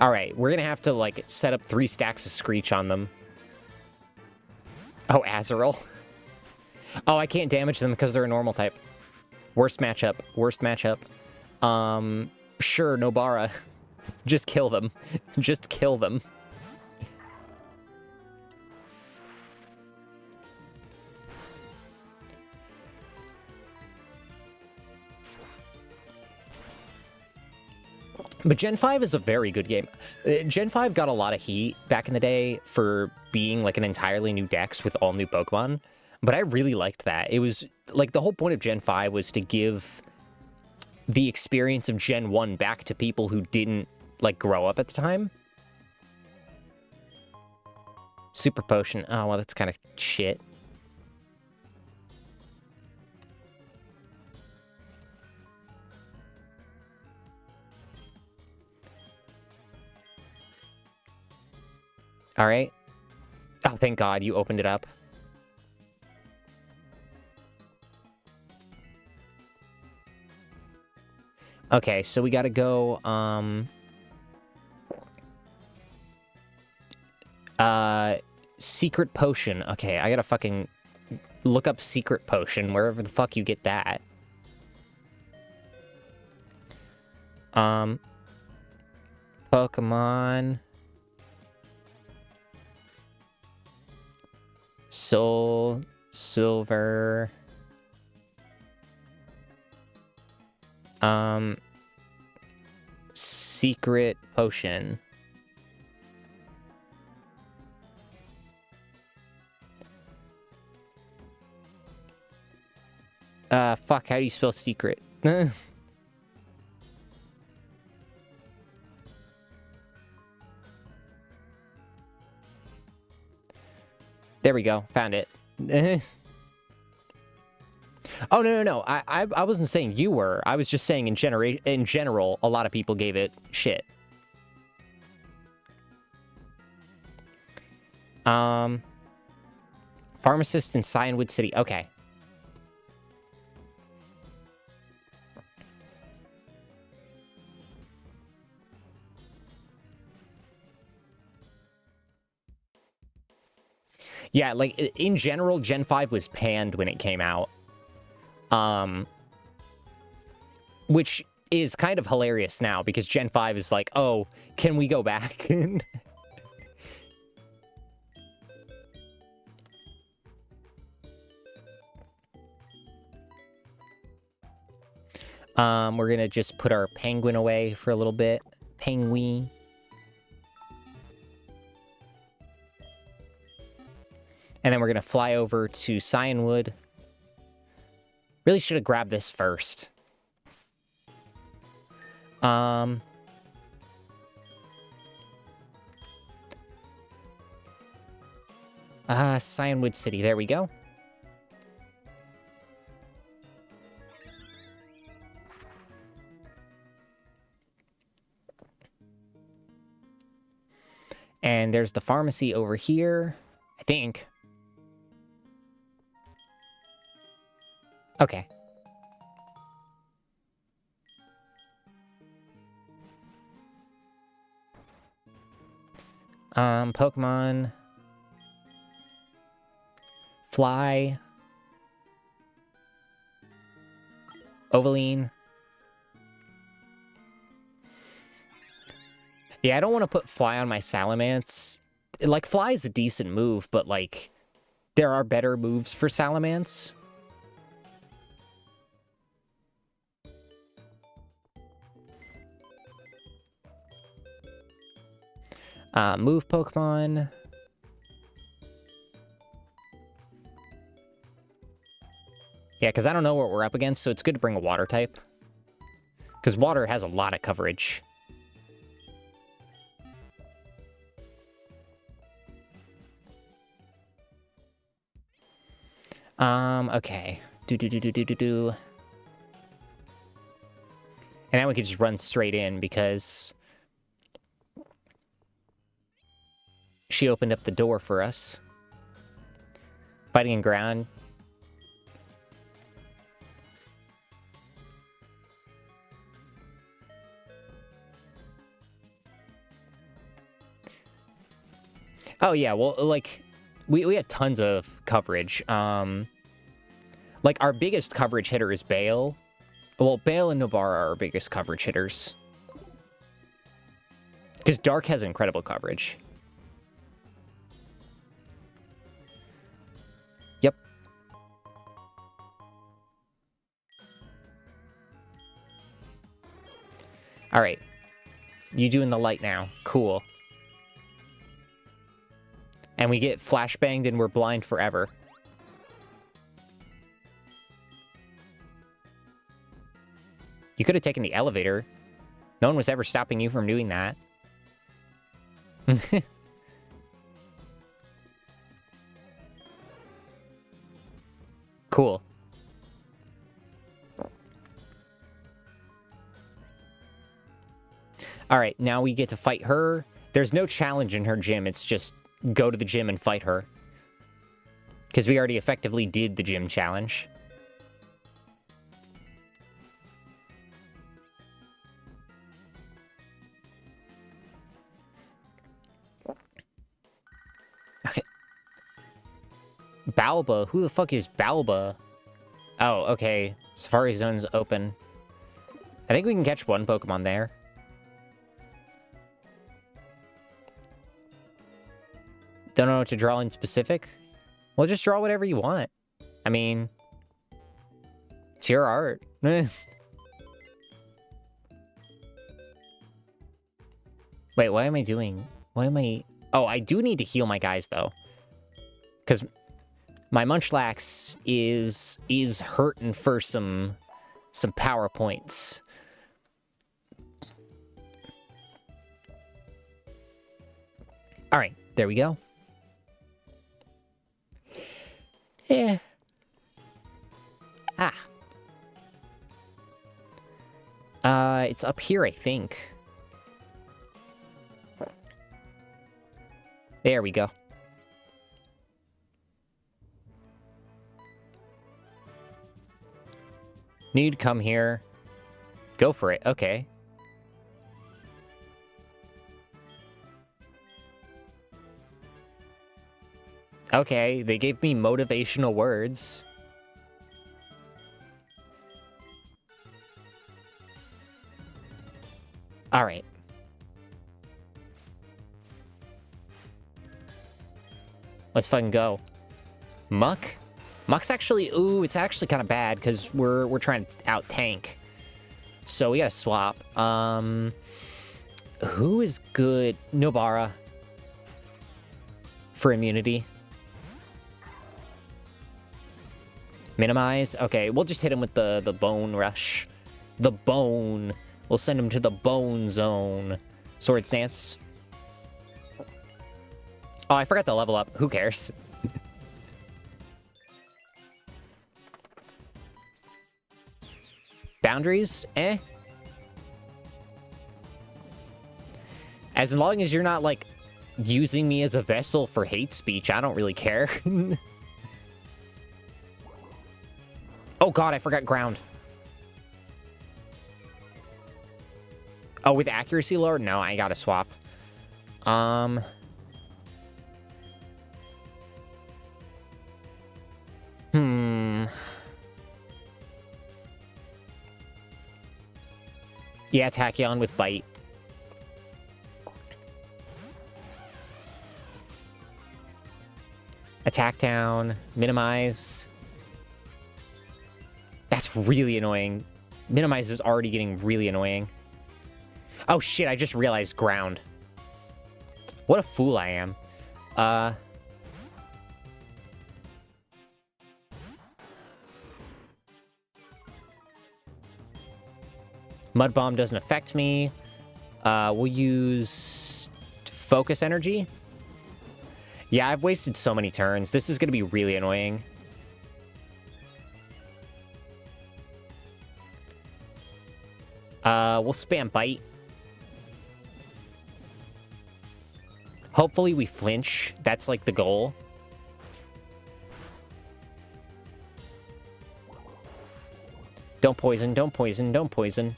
[SPEAKER 1] Alright, we're gonna have to, like, set up 3 stacks of Screech on them. Oh, Azrael. Oh, I can't damage them because they're a normal type. Worst matchup. Worst matchup. Sure, Nobara. Just kill them. Just kill them. But Gen 5 is a very good game. Gen 5 got a lot of heat back in the day for being like an entirely new dex with all new Pokemon. But I really liked that. It was like the whole point of Gen 5 was to give the experience of Gen 1 back to people who didn't like grow up at the time. Super Potion. Oh, well, that's kind of shit. All right. Oh, thank God you opened it up. Okay, so we gotta go, Secret Potion. Okay, I gotta fucking look up Secret Potion, wherever the fuck you get that. Pokemon... SoulSilver. Secret Potion. Fuck, how do you spell secret? There we go. Found it. Oh, no. I wasn't saying you were. I was just saying in general, a lot of people gave it shit. Pharmacist in Cyanwood City. Okay. Yeah, like, in general, Gen 5 was panned when it came out. Which is kind of hilarious now, because Gen 5 is like, oh, can we go back? We're gonna just put our penguin away for a little bit. penguin. And then we're going to fly over to Cyanwood. Really should have grabbed this first. Cyanwood City. There we go. And there's the pharmacy over here, I think. Okay. Pokemon. Fly. Ovaline. Yeah, I don't want to put Fly on my Salamence. Like, Fly is a decent move, but, like, there are better moves for Salamence. Move Pokemon. Yeah, because I don't know what we're up against, so it's good to bring a water type. Because water has a lot of coverage. Okay. And now we can just run straight in because she opened up the door for us. Fighting in ground. Oh yeah, well, like, we had tons of coverage. Like, our biggest coverage hitter is Bale. Well, Bale and Nobara are our biggest coverage hitters. Because Dark has incredible coverage. Yep. Alright. You doing the light now. Cool. And we get flashbanged and we're blind forever. You could have taken the elevator. No one was ever stopping you from doing that. Cool. Alright, now we get to fight her. There's no challenge in her gym, it's just go to the gym and fight her. Because we already effectively did the gym challenge. Okay. Balba? Who the fuck is Balba? Oh, okay. Safari Zone's open. I think we can catch one Pokemon there. Don't know what to draw in specific? Well, just draw whatever you want. I mean, it's your art. Wait, what am I doing? What am I... Oh, I do need to heal my guys, though. Because my Munchlax is hurting for some power points. Alright, there we go. Yeah. It's up here, I think. There we go. Need to come here. Go for it. Okay. Okay, they gave me motivational words. Alright. Let's fucking go. Muck? Muck's actually... Ooh, it's actually kind of bad, because we're trying to out-tank. So we gotta swap. Who is good? Nobara. For immunity. Minimize. Okay, we'll just hit him with the bone rush. The bone. We'll send him to the bone zone. Swords dance. Oh, I forgot to level up. Who cares? Boundaries? Eh. As long as you're not, like, using me as a vessel for hate speech, I don't really care. Oh god, I forgot ground. Oh, with accuracy lower? No, I gotta swap. Yeah, Tachyon with bite. Attack down, minimize. That's really annoying. Minimize is already getting really annoying. Oh shit, I just realized ground. What a fool I am. Mud Bomb doesn't affect me. We'll use Focus Energy. Yeah, I've wasted so many turns. This is going to be really annoying. We'll spam Bite. Hopefully we flinch. That's like the goal. Don't poison, don't poison, don't poison.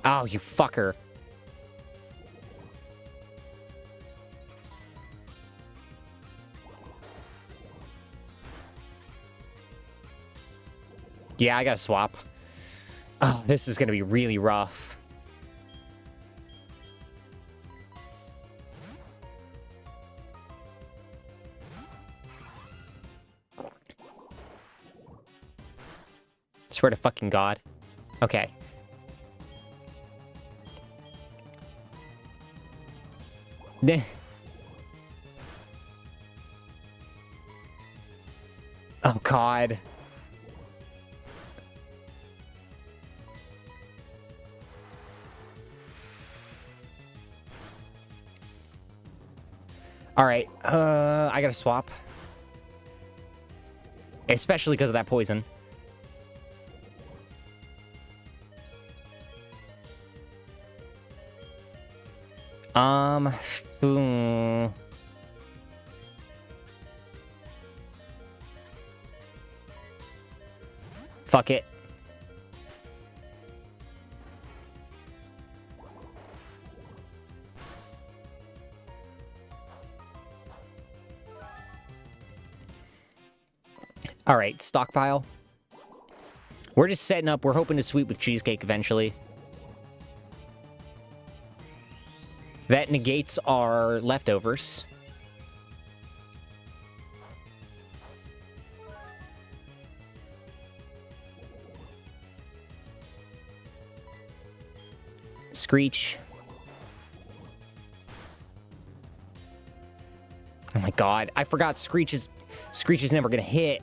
[SPEAKER 1] Oh, you fucker. Yeah, I gotta swap. Oh, this is gonna be really rough. Swear to fucking God. Okay. Oh, God. All right, I gotta swap. Especially because of that poison. Fuck it. All right, stockpile. We're just setting up. We're hoping to sweep with cheesecake eventually. That negates our leftovers. Screech. Oh my God, I forgot Screech is never gonna hit.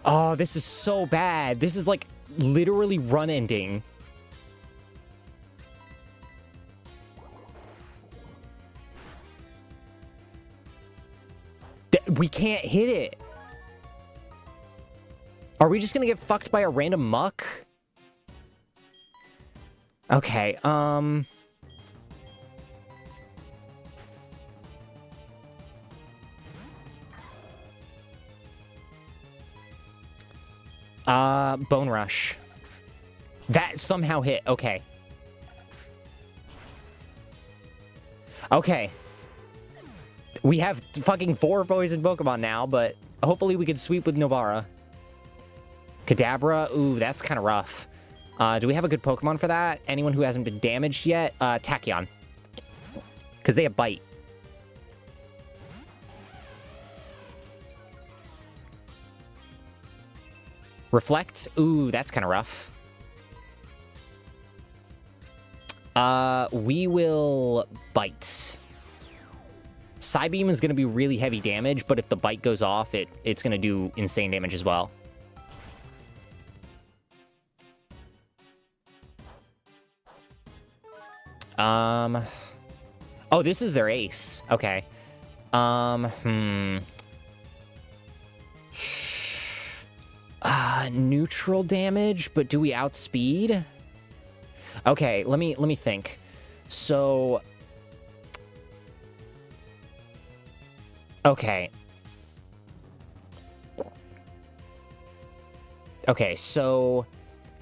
[SPEAKER 1] Oh, this is so bad. This is like literally run ending. We can't hit it. Are we just gonna get fucked by a random muck? Okay, Bone Rush. That somehow hit. Okay. Okay. We have fucking 4 poison Pokemon now, but hopefully we can sweep with Nobara. Kadabra. Ooh, that's kind of rough. Do we have a good Pokemon for that? Anyone who hasn't been damaged yet? Tachyon. Because they have Bite. Reflect. Ooh, that's kind of rough. We will bite. Psybeam is going to be really heavy damage, but if the bite goes off, it's going to do insane damage as well. Oh, this is their ace. Okay. Neutral damage, but do we outspeed? Okay, let me think. So, okay. Okay, so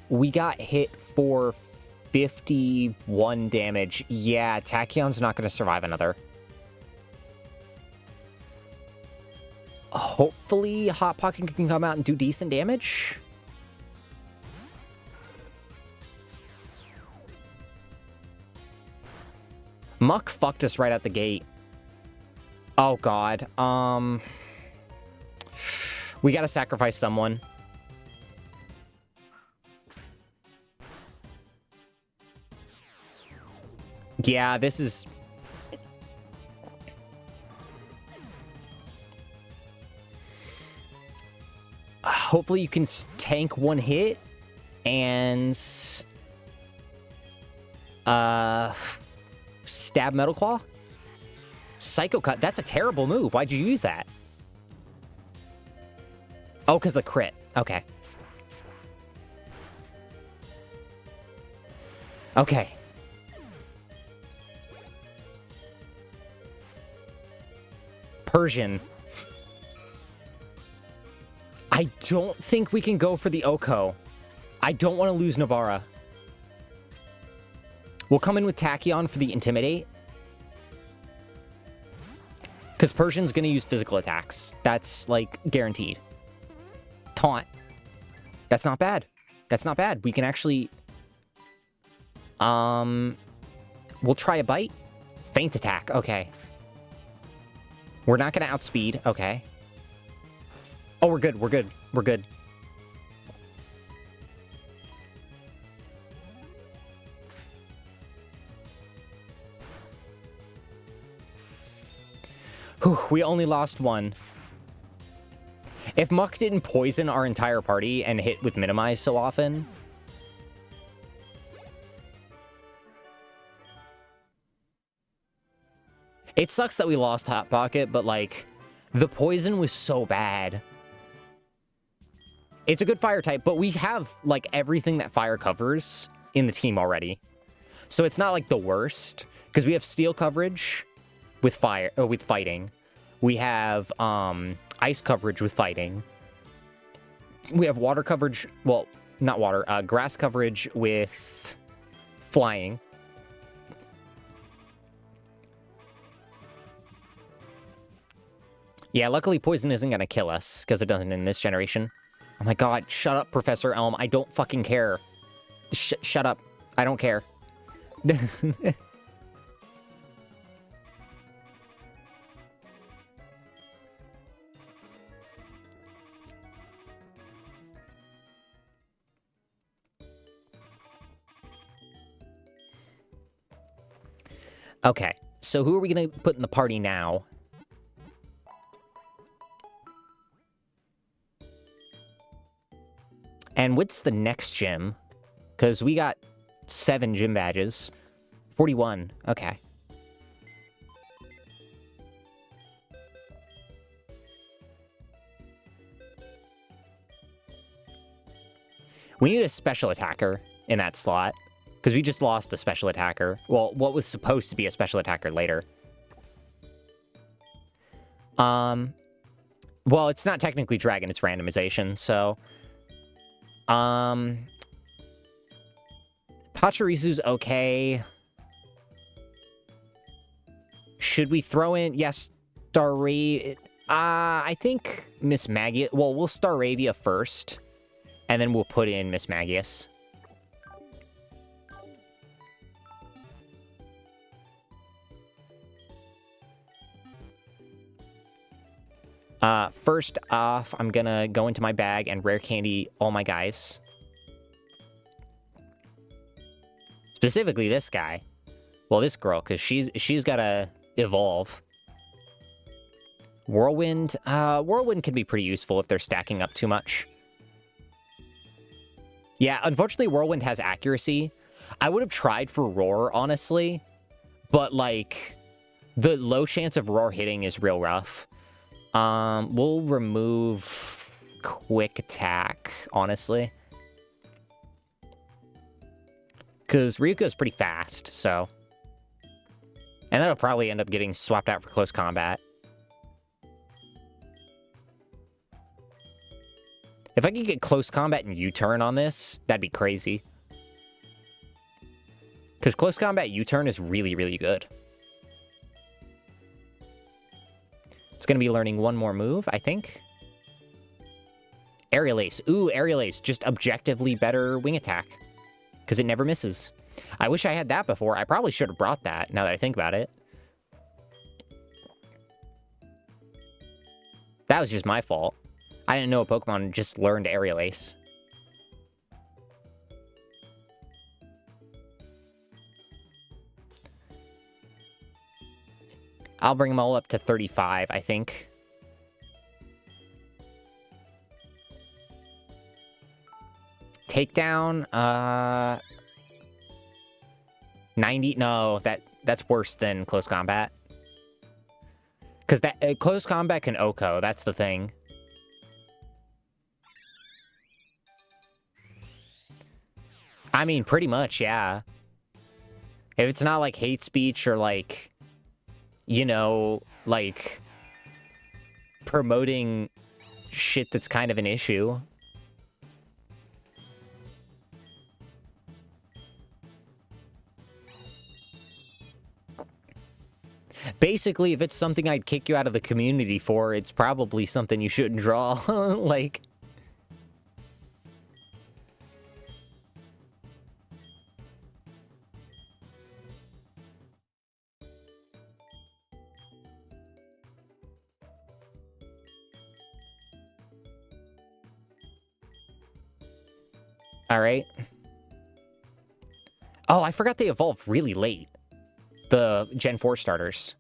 [SPEAKER 1] we got hit for 51 damage. Yeah, Tachyon's not going to survive another. Hopefully, Hot Pocket can come out and do decent damage. Muck fucked us right out the gate. Oh, God. We gotta sacrifice someone. Yeah, this is... Hopefully you can tank one hit and... Stab Metal Claw? Psycho Cut, that's a terrible move. Why'd you use that? Oh, because the crit. Okay. Okay. Persian. I don't think we can go for the Oko. I don't want to lose Navara. We'll come in with Tachyon for the Intimidate. Because Persian's going to use physical attacks. That's, like, guaranteed. Taunt. That's not bad. That's not bad. We can actually... We'll try a bite. Feint attack. Okay. We're not going to outspeed. Okay. Oh, we're good. We're good. We're good. Whew, we only lost one. If Muck didn't poison our entire party and hit with Minimize so often... It sucks that we lost Hot Pocket, but, like, the poison was so bad. It's a good fire type, but we have, like, everything that fire covers in the team already. So it's not, like, the worst, because we have steel coverage with fire, with fighting. We have, ice coverage with fighting. We have water coverage, well, not water, grass coverage with flying. Yeah, luckily poison isn't gonna kill us, because it doesn't in this generation. Oh my god, shut up, Professor Elm. I don't fucking care. Shut up. I don't care. Okay, so who are we gonna put in the party now? And what's the next gym? Because we got 7 gym badges. 41. Okay. We need a special attacker in that slot. Because we just lost a special attacker. Well, what was supposed to be a special attacker later. Well, it's not technically Dragon, it's randomization, so... Pachirisu's okay. Should we throw in... Yes, Staravia... I think Miss Magius... Well, we'll Staravia first. And then we'll put in Miss Magius. First off, I'm gonna go into my bag and rare candy all my guys. Specifically this guy. Well, this girl, because she's gotta evolve. Whirlwind. Whirlwind can be pretty useful if they're stacking up too much. Yeah, unfortunately, Whirlwind has accuracy. I would have tried for Roar, honestly. But, like, the low chance of Roar hitting is real rough. We'll remove Quick Attack, honestly. Because Ryuko's pretty fast, so... And that'll probably end up getting swapped out for close combat. If I could get close combat and U-turn on this, that'd be crazy. Because close combat U-turn is really, really good. It's going to be learning one more move, I think. Aerial Ace. Ooh, Aerial Ace. Just objectively better wing attack. Because it never misses. I wish I had that before. I probably should have brought that, now that I think about it. That was just my fault. I didn't know a Pokemon just learned Aerial Ace. I'll bring them all up to 35, I think. Takedown, 90, no, that's worse than close combat. Because that close combat can OHKO, that's the thing. I mean, pretty much, yeah. If it's not like hate speech or like, you know, like promoting shit that's kind of an issue. Basically, if it's something I'd kick you out of the community for, it's probably something you shouldn't draw. Like... Alright. Oh, I forgot they evolved really late. The Gen 4 starters.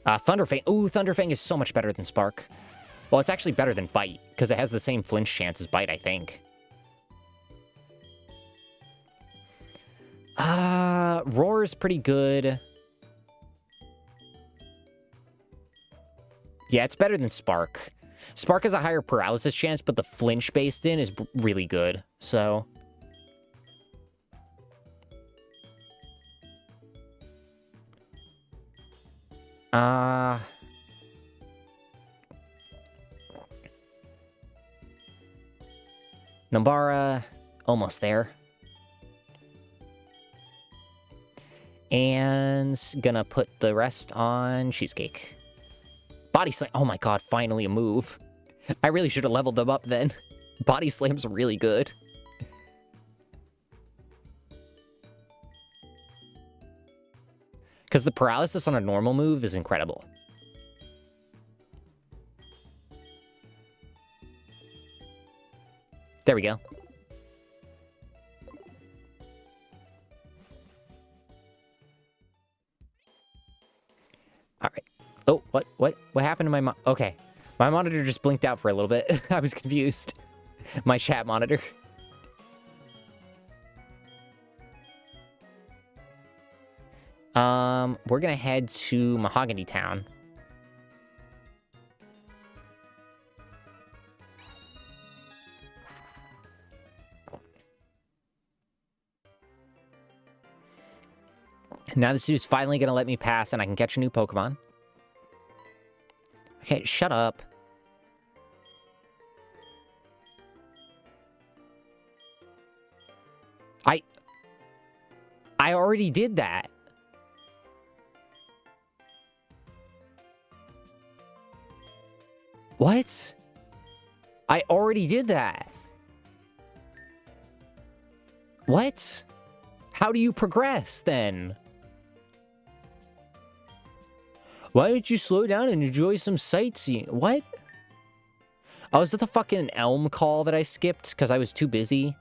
[SPEAKER 1] Thunderfang. Ooh, Thunderfang is so much better than Spark. Well, it's actually better than Bite, because it has the same flinch chance as Bite, I think. Roar is pretty good. Yeah, it's better than Spark. Spark has a higher paralysis chance, but the flinch based in is really good, so... Nambara, almost there. And gonna put the rest on Cheesecake. Body Slam. Oh my god, finally a move. I really should have leveled them up then. Body Slam's really good. Because the paralysis on a normal move is incredible. There we go. All right. Oh, what happened to my okay. My monitor just blinked out for a little bit. I was confused. My chat monitor. We're gonna head to Mahogany Town. Now the zoo's finally gonna let me pass and I can catch a new Pokemon. Okay, shut up. I already did that. What? I already did that. What? How do you progress, then? Why don't you slow down and enjoy some sightseeing? What? Oh, is that the fucking Elm call that I skipped because I was too busy?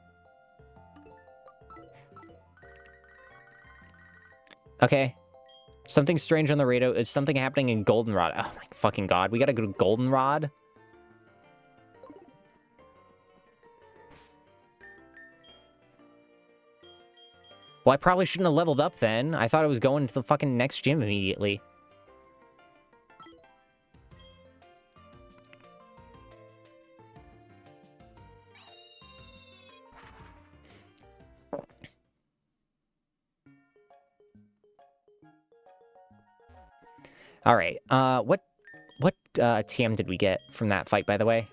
[SPEAKER 1] Okay. Something strange on the radio. Is something happening in Goldenrod? Oh my fucking god. We gotta go to Goldenrod? Well, I probably shouldn't have leveled up then. I thought I was going to the fucking next gym immediately. All right. What TM did we get from that fight, by the way?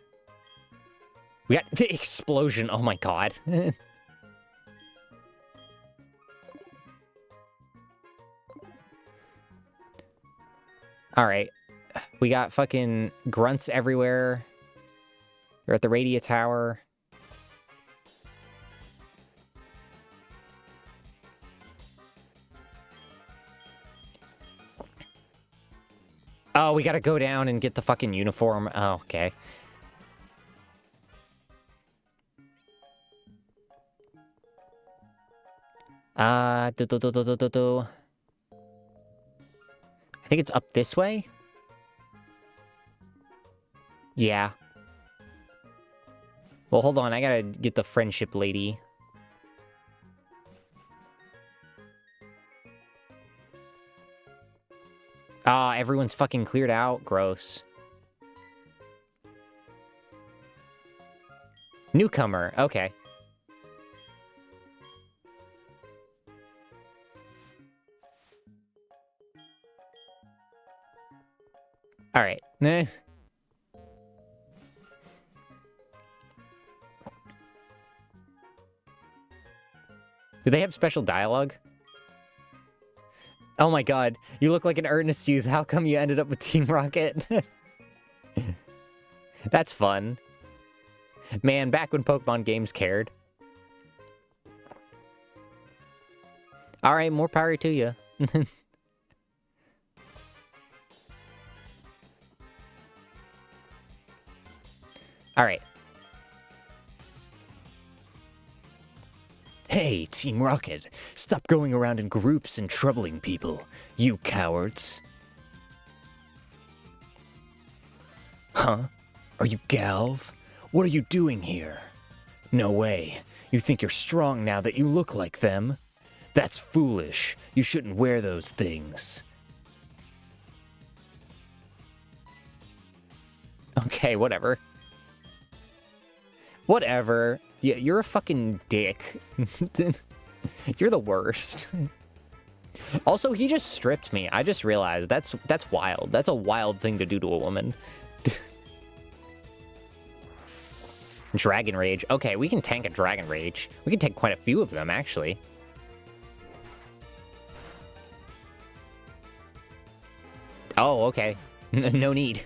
[SPEAKER 1] We got the explosion. Oh my god. All right. We got fucking grunts everywhere. We're at the radio tower. Oh, we gotta go down and get the fucking uniform. Oh, okay. I think it's up this way? Yeah. Well, hold on. I gotta get the friendship lady. Ah, everyone's fucking cleared out. Gross. Newcomer. Okay. All right. Do they have special dialogue? Oh my god, you look like an earnest youth. How come you ended up with Team Rocket? That's fun. Man, back when Pokemon games cared. Alright, more power to you. Alright. Hey, Team Rocket, stop going around in groups and troubling people, you cowards. Huh? Are you Galv? What are you doing here? No way. You think you're strong now that you look like them? That's foolish. You shouldn't wear those things. Okay, whatever. Whatever. Yeah, you're a fucking dick. You're the worst. Also, he just stripped me. I just realized that's wild. That's a wild thing to do to a woman. Dragon Rage. Okay, we can tank a Dragon Rage. We can take quite a few of them, actually. Oh, okay. No need.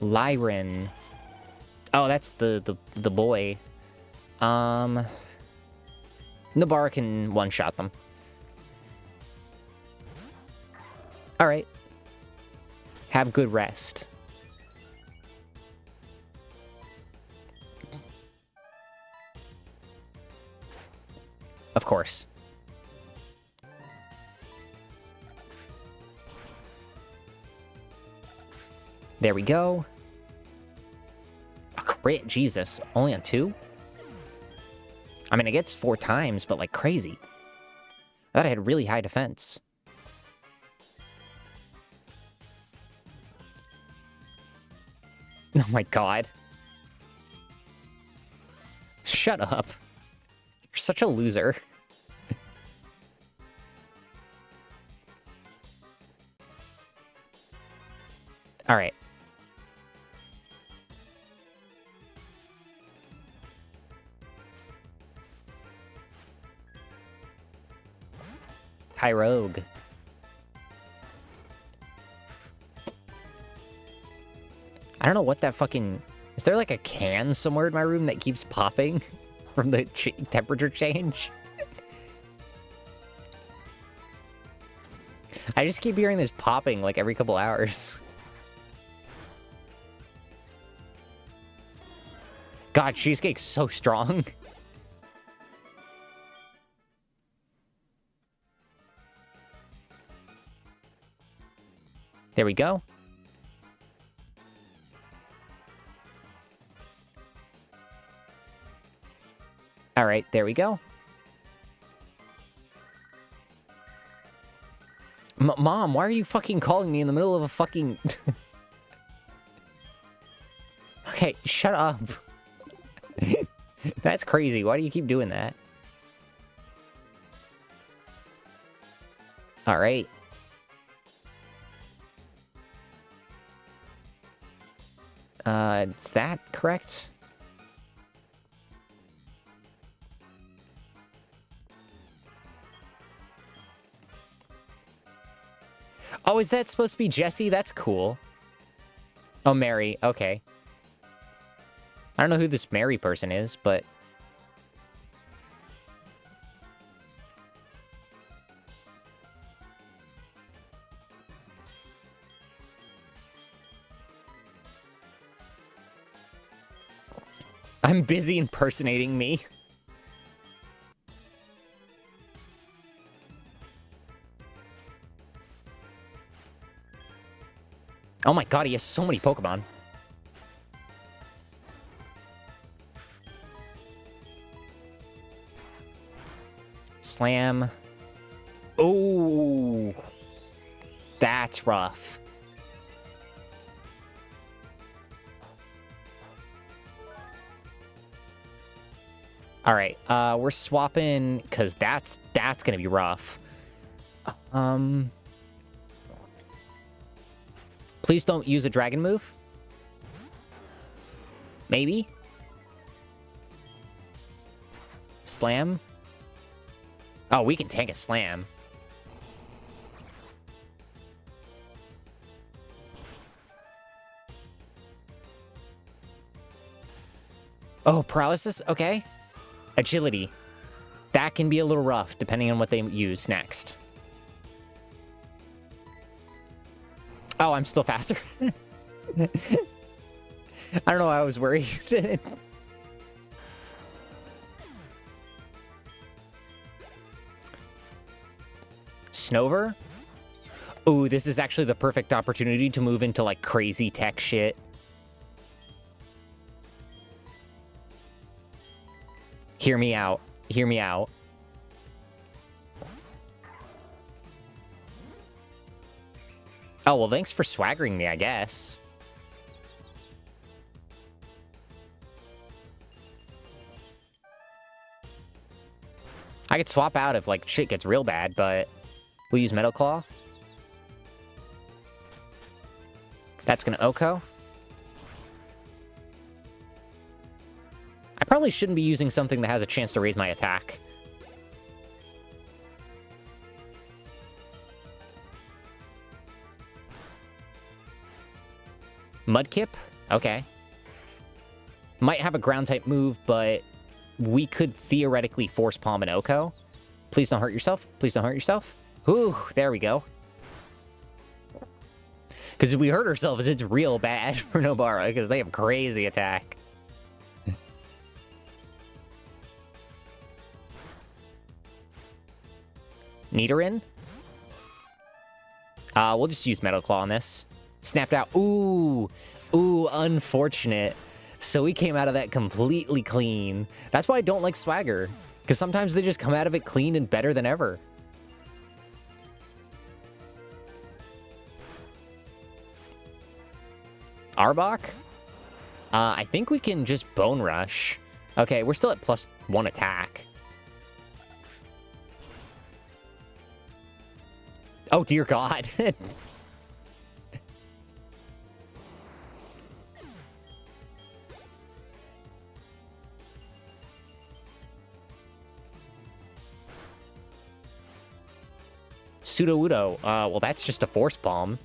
[SPEAKER 1] Lyran. Oh, that's the boy. Nabara can one-shot them. Alright. Have good rest. Of course. There we go. A crit, Jesus. Only on 2? I mean, it gets 4 times, but like crazy. I thought I had really high defense. Oh my god. Shut up. You're such a loser. Alright. Hi, Rogue. I don't know what that fucking... Is there like a can somewhere in my room that keeps popping from the temperature change? I just keep hearing this popping like every couple hours. God, Cheesecake's so strong. There we go. All right, there we go. Mom, why are you fucking calling me in the middle of a fucking... Okay, shut up. That's crazy. Why do you keep doing that? All right. Is that correct? Oh, is that supposed to be Jessie? That's cool. Oh, Mary. Okay. I don't know who this Mary person is, but... I'm busy impersonating me. Oh my god, he has so many Pokemon. Slam. Oh, that's rough. All right, we're swapping because that's gonna be rough. Please don't use a dragon move. Maybe. Slam. Oh, we can tank a slam. Oh, paralysis? Okay. Agility. That can be a little rough, depending on what they use next. Oh, I'm still faster. I don't know why I was worried. Snover? Ooh, this is actually the perfect opportunity to move into, like, crazy tech shit. Hear me out. Hear me out. Oh, well, thanks for swaggering me, I guess. I could swap out if, like, shit gets real bad, but we'll use Metal Claw. That's gonna Oko. I probably shouldn't be using something that has a chance to raise my attack. Mudkip? Okay. Might have a ground-type move, but we could theoretically Force Palm an Oko. Please don't hurt yourself. Please don't hurt yourself. Whew, there we go. Because if we hurt ourselves, it's real bad for Nobara, because they have crazy attack. Nidoran? We'll just use Metal Claw on this. Snapped out. Ooh. Ooh, unfortunate. So we came out of that completely clean. That's why I don't like Swagger. Because sometimes they just come out of it clean and better than ever. Arbok? I think we can just Bone Rush. Okay, we're still at +1 attack. Oh, dear God. Sudowoodo. Well, that's just a Force Palm.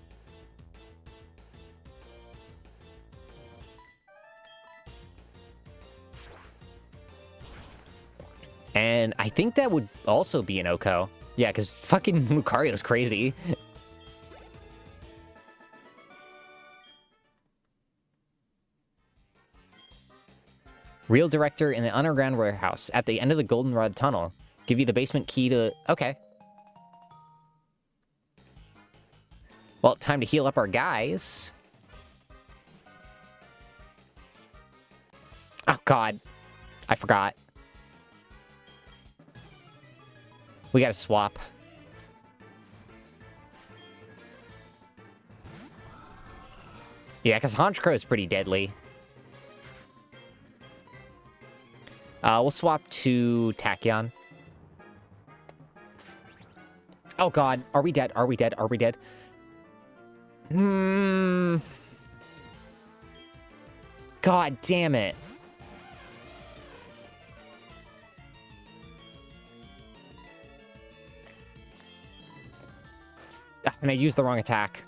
[SPEAKER 1] And I think that would also be an Oko. Yeah, because fucking Lucario's crazy. Real director in the underground warehouse at the end of the Goldenrod Tunnel. Give you the basement key to... Okay. Well, time to heal up our guys. Oh, God. I forgot. We gotta swap. Yeah, because Honchkrow is pretty deadly. We'll swap to Tachyon. Oh, God. Are we dead? Are we dead? Are we dead? God damn it. And I used the wrong attack.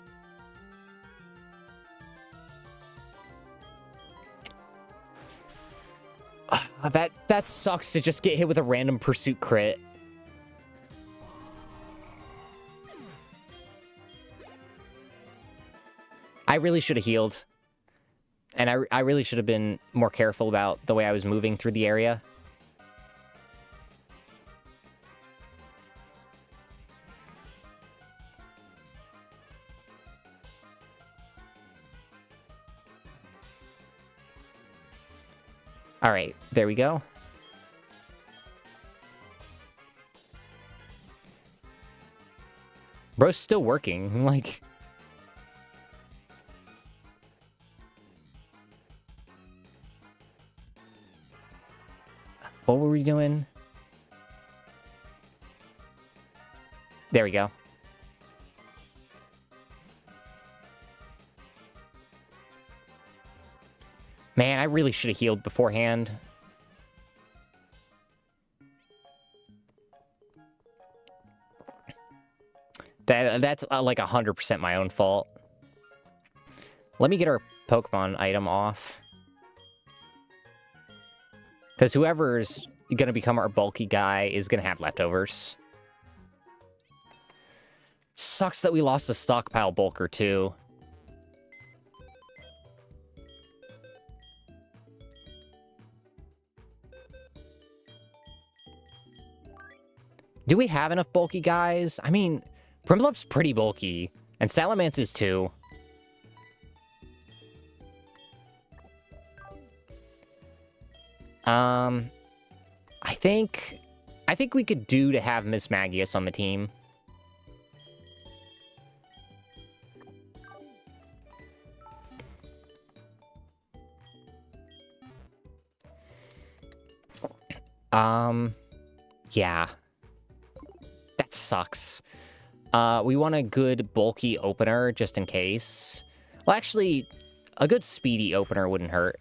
[SPEAKER 1] That sucks to just get hit with a random pursuit crit. I really should have healed. And I really should have been more careful about the way I was moving through the area. All right, there we go. Bro's still working, like... What were we doing? There we go. Man, I really should have healed beforehand. That's like 100% my own fault. Let me get our Pokemon item off. Because whoever's going to become our bulky guy is going to have leftovers. Sucks that we lost a stockpile bulker, too. Do we have enough bulky guys? I mean, Primlup's pretty bulky, and Salamence is too. I think we could do to have Miss Magius on the team. Yeah. That sucks. We want a good bulky opener, just in case. Well, actually, a good speedy opener wouldn't hurt.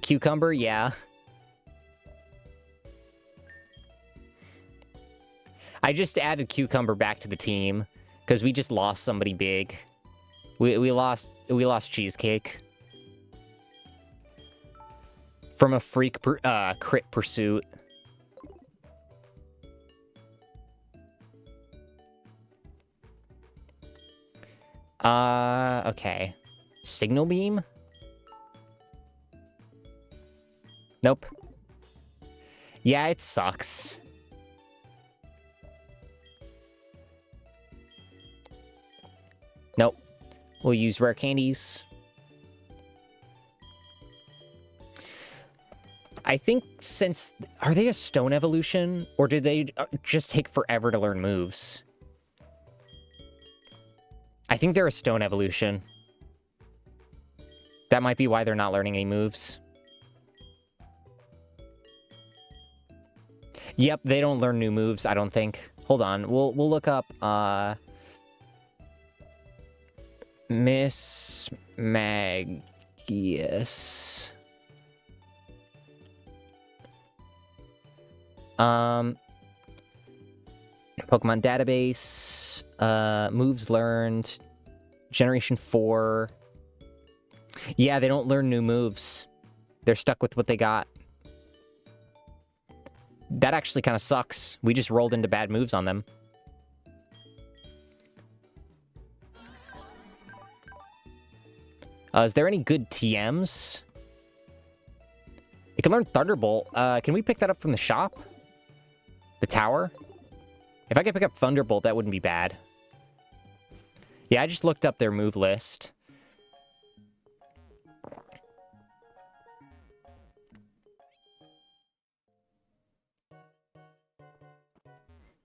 [SPEAKER 1] Cucumber, yeah. I just added Cucumber back to the team, because we just lost somebody big. We lost Cheesecake. From a freak crit pursuit. Okay. Signal Beam? Nope. Yeah, it sucks. Nope. We'll use rare candies. I think since... Are they a stone evolution? Or do they just take forever to learn moves? I think they're a stone evolution. That might be why they're not learning any moves. Yep, they don't learn new moves, I don't think. Hold on, we'll look up, Miss Magius. Pokemon database, moves learned, Generation 4. Yeah, they don't learn new moves. They're stuck with what they got. That actually kind of sucks. We just rolled into bad moves on them. Is there any good TMs? It can learn Thunderbolt. Can we pick that up from the shop? The tower? If I could pick up Thunderbolt, that wouldn't be bad. Yeah, I just looked up their move list.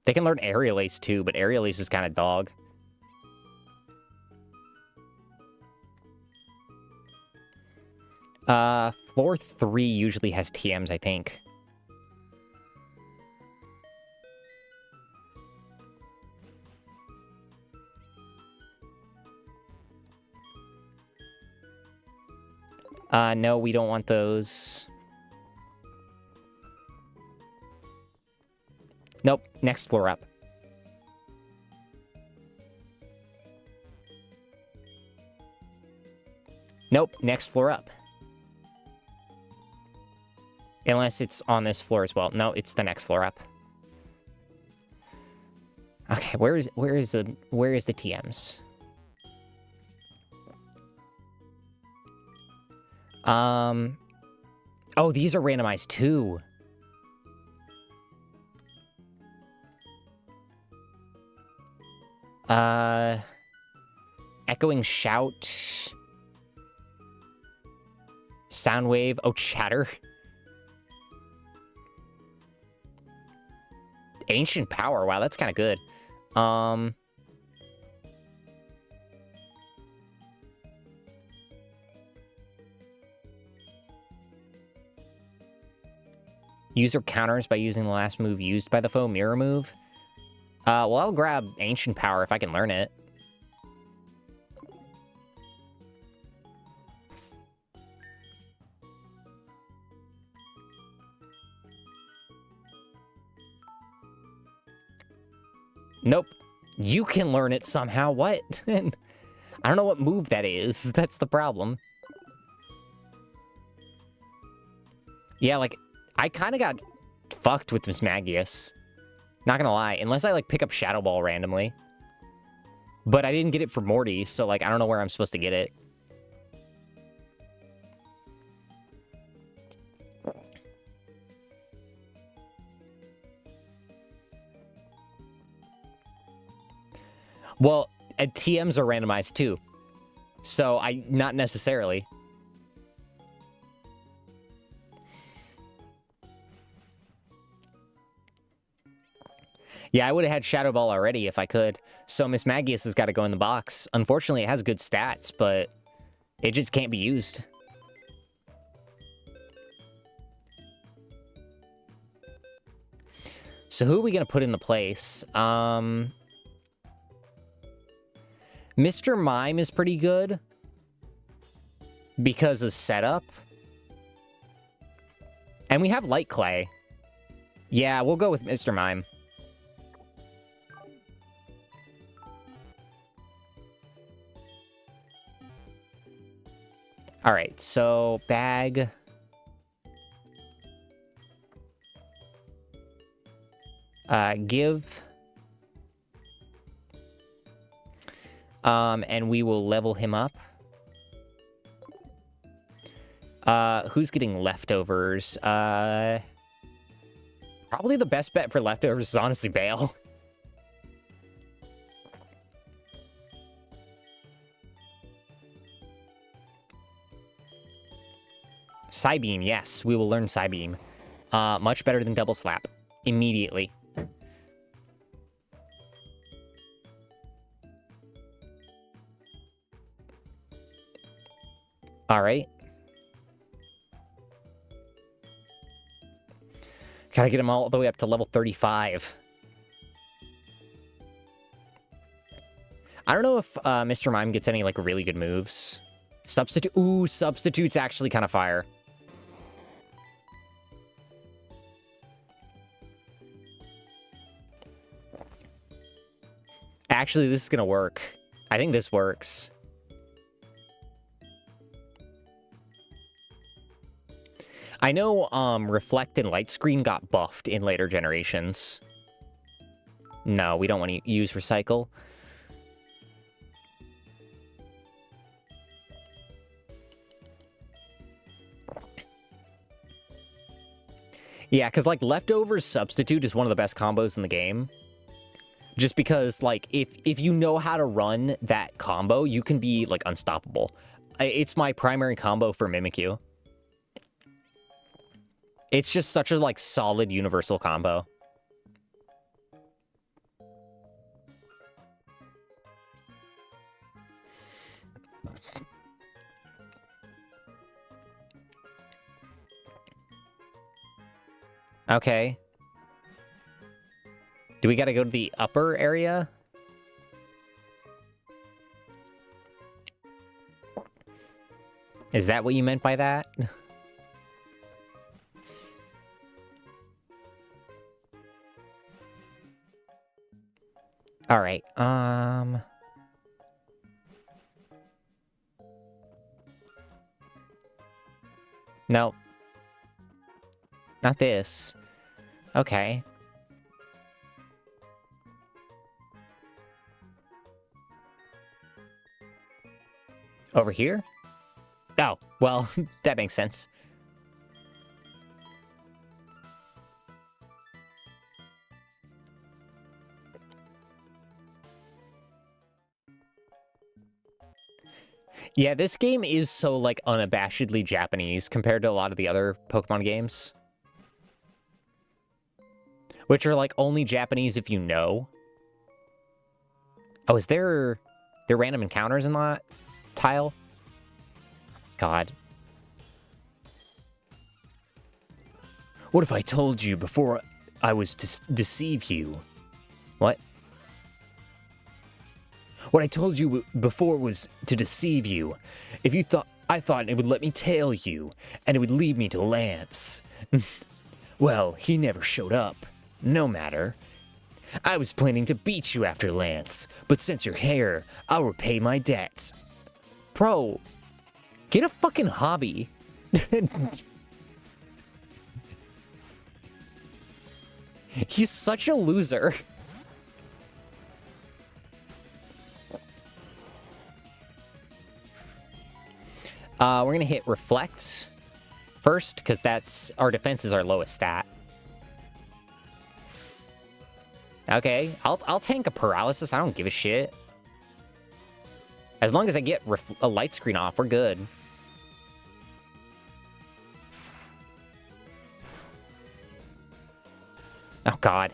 [SPEAKER 1] They can learn Aerial Ace too, but Aerial Ace is kind of dog. Floor 3 usually has TMs, I think. No, we don't want those. Nope, next floor up. Nope, next floor up. Unless it's on this floor as well. No, it's the next floor up. Okay, where is the TMs? Oh, these are randomized too. Echoing Shout. Soundwave. Oh, Chatter. Ancient Power. Wow, that's kind of good. User counters by using the last move used by the foe. Mirror move. Well, I'll grab Ancient Power if I can learn it. Nope. You can learn it somehow. What? I don't know what move that is. That's the problem. Yeah, like, I kind of got fucked with Miss Magius. Not gonna lie. Unless I, like, pick up Shadow Ball randomly. But I didn't get it for Morty, so, like, I don't know where I'm supposed to get it. Well, TMs are randomized too. So, not necessarily. Yeah, I would have had Shadow Ball already if I could. So Miss Magius has got to go in the box. Unfortunately, it has good stats, but it just can't be used. So who are we going to put in the place? Mr. Mime is pretty good because of setup. And we have Light Clay. Yeah, we'll go with Mr. Mime. Alright, so bag. Give. And we will level him up. Who's getting leftovers? Probably the best bet for leftovers is honestly Bale. Psybeam, yes, we will learn Psybeam. Much better than Double Slap. Immediately. Alright. Gotta get him all the way up to level 35. I don't know if Mr. Mime gets any, like, really good moves. Substitute. Ooh, Substitute's actually kind of fire. Actually, this is gonna work. I think this works. I know Reflect and Light Screen got buffed in later generations. No, we don't want to use Recycle. Yeah, because, like, Leftovers Substitute is one of the best combos in the game. Just because, like, if you know how to run that combo, you can be, like, unstoppable. It's my primary combo for Mimikyu. It's just such a, like, solid universal combo. Okay. Do we gotta go to the upper area? Is that what you meant by that? All right. No. Not this. Okay. Over here? Oh, well, that makes sense. Yeah, this game is so, like, unabashedly Japanese compared to a lot of the other Pokemon games. Which are, like, only Japanese if you know. Oh, is there random encounters in that tile? God. What if I told you before I was to deceive you? What? What I told you before was to deceive you. If you thought I thought it would let me tail you, and it would lead me to Lance. Well, he never showed up. No matter. I was planning to beat you after Lance, but since you're here, I'll repay my debts. Bro, get a fucking hobby. He's such a loser. We're gonna hit Reflect first, because that's our defense is our lowest stat. Okay, I'll tank a Paralysis. I don't give a shit. As long as I get a light screen off, we're good. Oh God.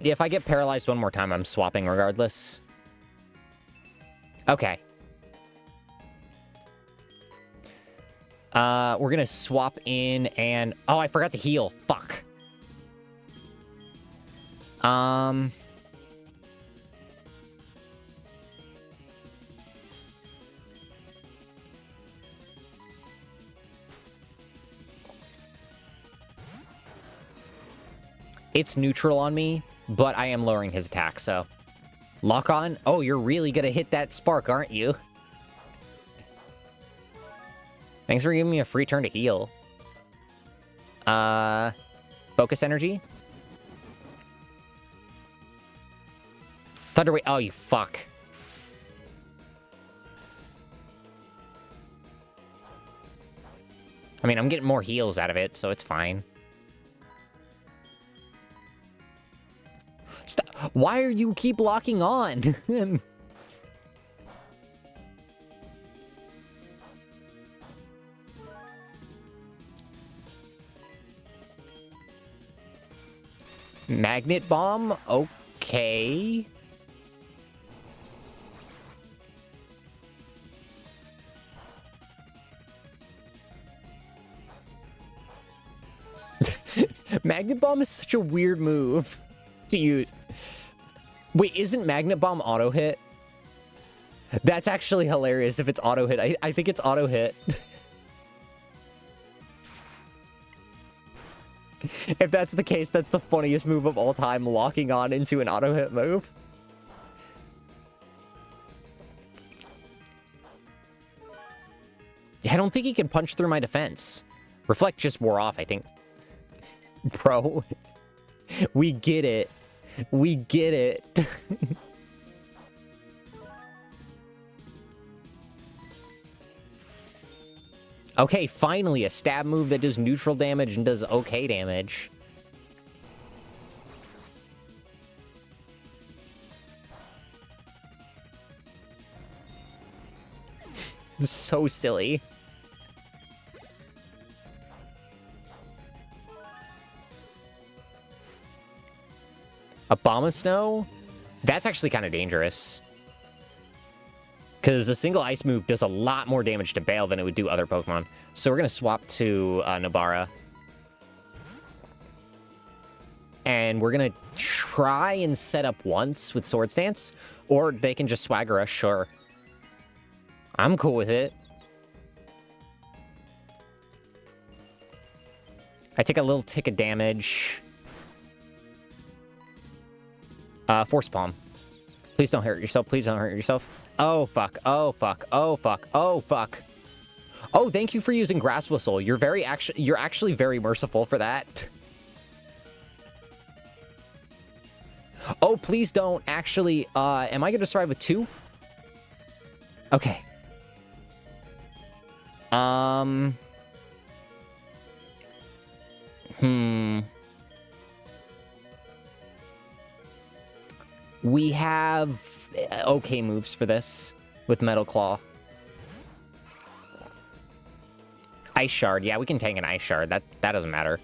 [SPEAKER 1] If I get paralyzed one more time, I'm swapping regardless. Okay. We're gonna swap in and... Oh, I forgot to heal. Fuck. It's neutral on me, but I am lowering his attack, so... Lock on? Oh, you're really gonna hit that spark, aren't you? Thanks for giving me a free turn to heal. Focus energy? Thunderwave. Oh, you fuck. I mean, I'm getting more heals out of it, so it's fine. Stop. Why are you keep locking on? Magnet Bomb? Okay. Magnet Bomb is such a weird move to use. Wait, isn't Magnet Bomb auto hit? That's actually hilarious if it's auto hit. I think it's auto hit. If that's the case, that's the funniest move of all time, locking on into an auto hit move. I don't think he can punch through my defense. Reflect just wore off, I think. Bro, we get it. We get it. Okay, finally, a stab move that does neutral damage and does okay damage. So silly. Abomasnow? That's actually kind of dangerous. Because a single ice move does a lot more damage to Bale than it would do other Pokemon. So we're going to swap to Nabara. And we're going to try and set up once with Swords Dance. Or they can just swagger us, sure. I'm cool with it. I take a little tick of damage. Force Palm. Please don't hurt yourself. Please don't hurt yourself. Oh, fuck. Oh, fuck. Oh, fuck. Oh, fuck. Oh, thank you for using Grass Whistle. You're actually very merciful for that. Oh, please don't. Actually, am I going to survive with 2? Okay. We have okay moves for this with Metal Claw. Ice Shard. Yeah, we can tank an Ice Shard. That doesn't matter.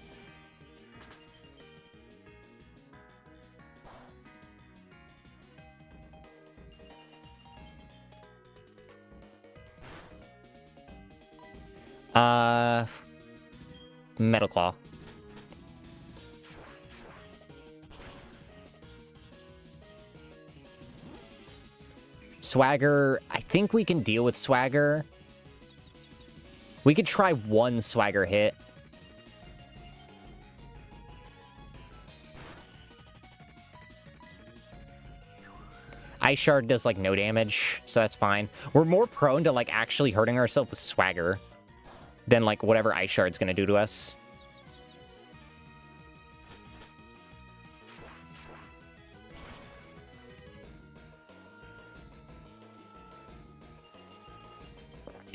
[SPEAKER 1] Metal Claw. Swagger, I think we can deal with Swagger. We could try one Swagger hit. Ice Shard does, like, no damage, so that's fine. We're more prone to, like, actually hurting ourselves with Swagger than, like, whatever Ice Shard's gonna do to us.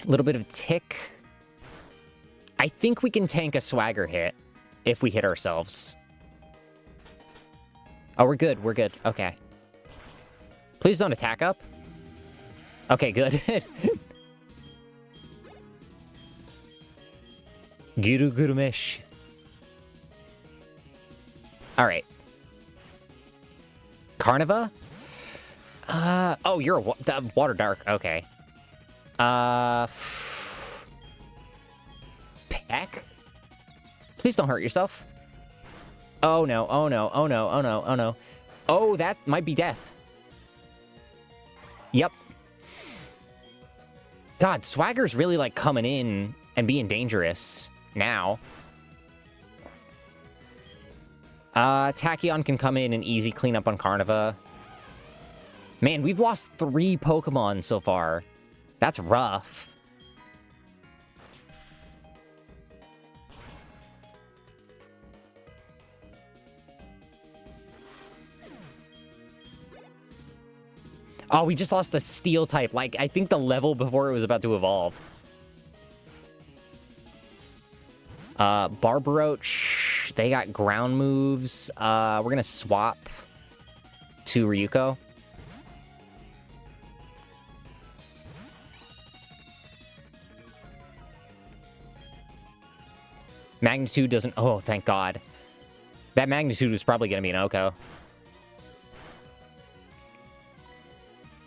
[SPEAKER 1] A little bit of tick. I think we can tank a Swagger hit if we hit ourselves. Oh, we're good. We're good. Okay. Please don't attack up. Okay, good. Gurugurumesh. Alright. Carniva? Oh, you're a Water Dark. Okay. Peck? Please don't hurt yourself. Oh no, oh no, oh no, oh no, oh no. Oh, that might be death. Yep. God, Swagger's really, like, coming in and being dangerous now. Tachyon can come in and easy clean up on Carniva. Man, we've lost 3 Pokemon so far. That's rough. Oh, we just lost a Steel type. Like, I think the level before it was about to evolve. Barbaroach. They got ground moves. We're gonna swap to Ryuko. Magnitude doesn't... Oh, thank God. That Magnitude was probably going to be an Oko.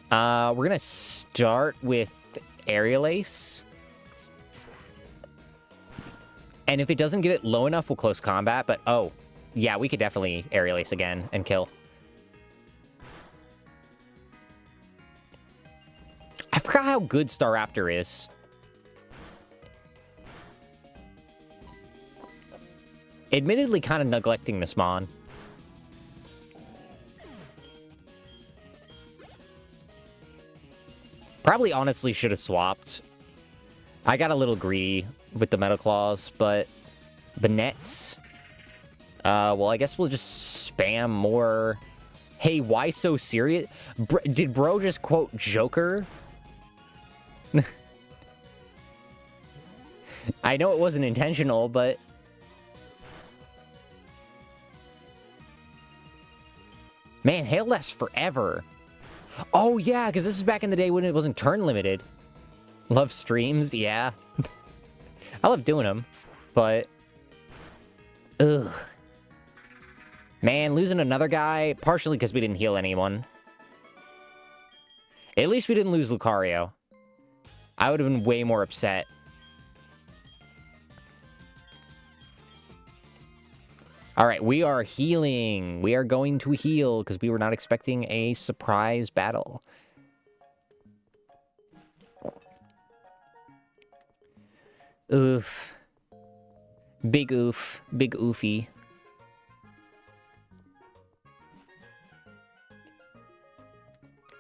[SPEAKER 1] We're going to start with Aerial Ace. And if it doesn't get it low enough, we'll close combat. But, oh, yeah, we could definitely Aerial Ace again and kill. I forgot how good Staraptor is. Admittedly, kind of neglecting this Mon. Probably honestly should have swapped. I got a little greedy with the Metal Claws, but Banette. Well, I guess we'll just spam more. Hey, why so serious? Did bro just quote Joker? I know it wasn't intentional, but... Man, hail lasts forever. Oh, yeah, because this is back in the day when it wasn't turn limited. Love streams, yeah. I love doing them, but... Ugh. Man, losing another guy, partially because we didn't heal anyone. At least we didn't lose Lucario. I would have been way more upset. Alright, we are healing. We are going to heal, because we were not expecting a surprise battle. Oof. Big oof. Big oofy.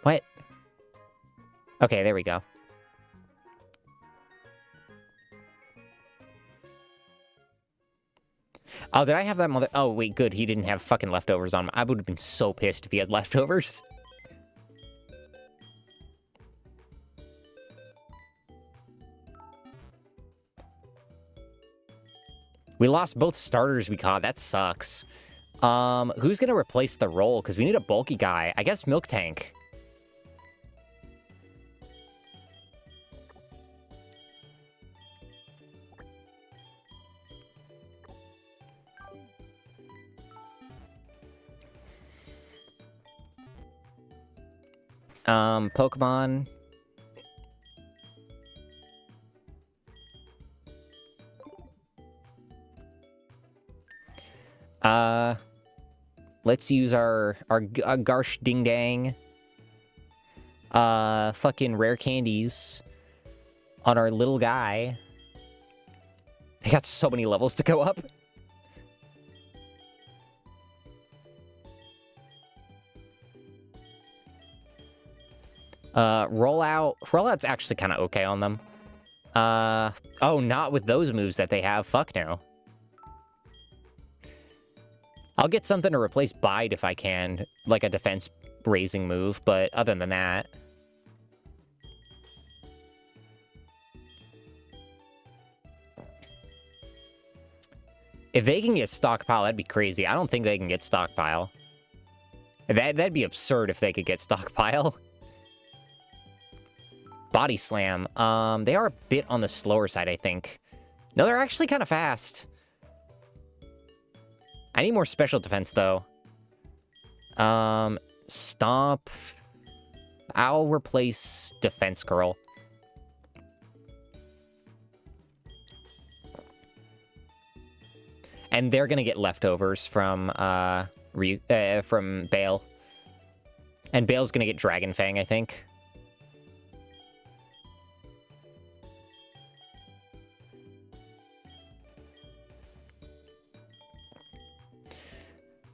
[SPEAKER 1] What? Okay, there we go. Oh, did I have that mother... Oh, wait, good. He didn't have fucking leftovers on him. I would have been so pissed if he had leftovers. We lost both starters we caught. That sucks. Who's gonna replace the role? Because we need a bulky guy. I guess Milk Tank. Pokemon. Let's use our Garsh Ding Dang. Fucking rare candies on our little guy. They got so many levels to go up. Rollout's actually kind of okay on them. Oh, not with those moves that they have. Fuck no. I'll get something to replace Bide if I can, like a defense-raising move, but other than that... If they can get Stockpile, that'd be crazy. I don't think they can get Stockpile. That'd be absurd if they could get Stockpile. Body Slam. They are a bit on the slower side, I think. No, they're actually kind of fast. I need more special defense, though. Stomp. I'll replace Defense Girl. And they're gonna get leftovers from Bale. And Bale's gonna get Dragon Fang, I think.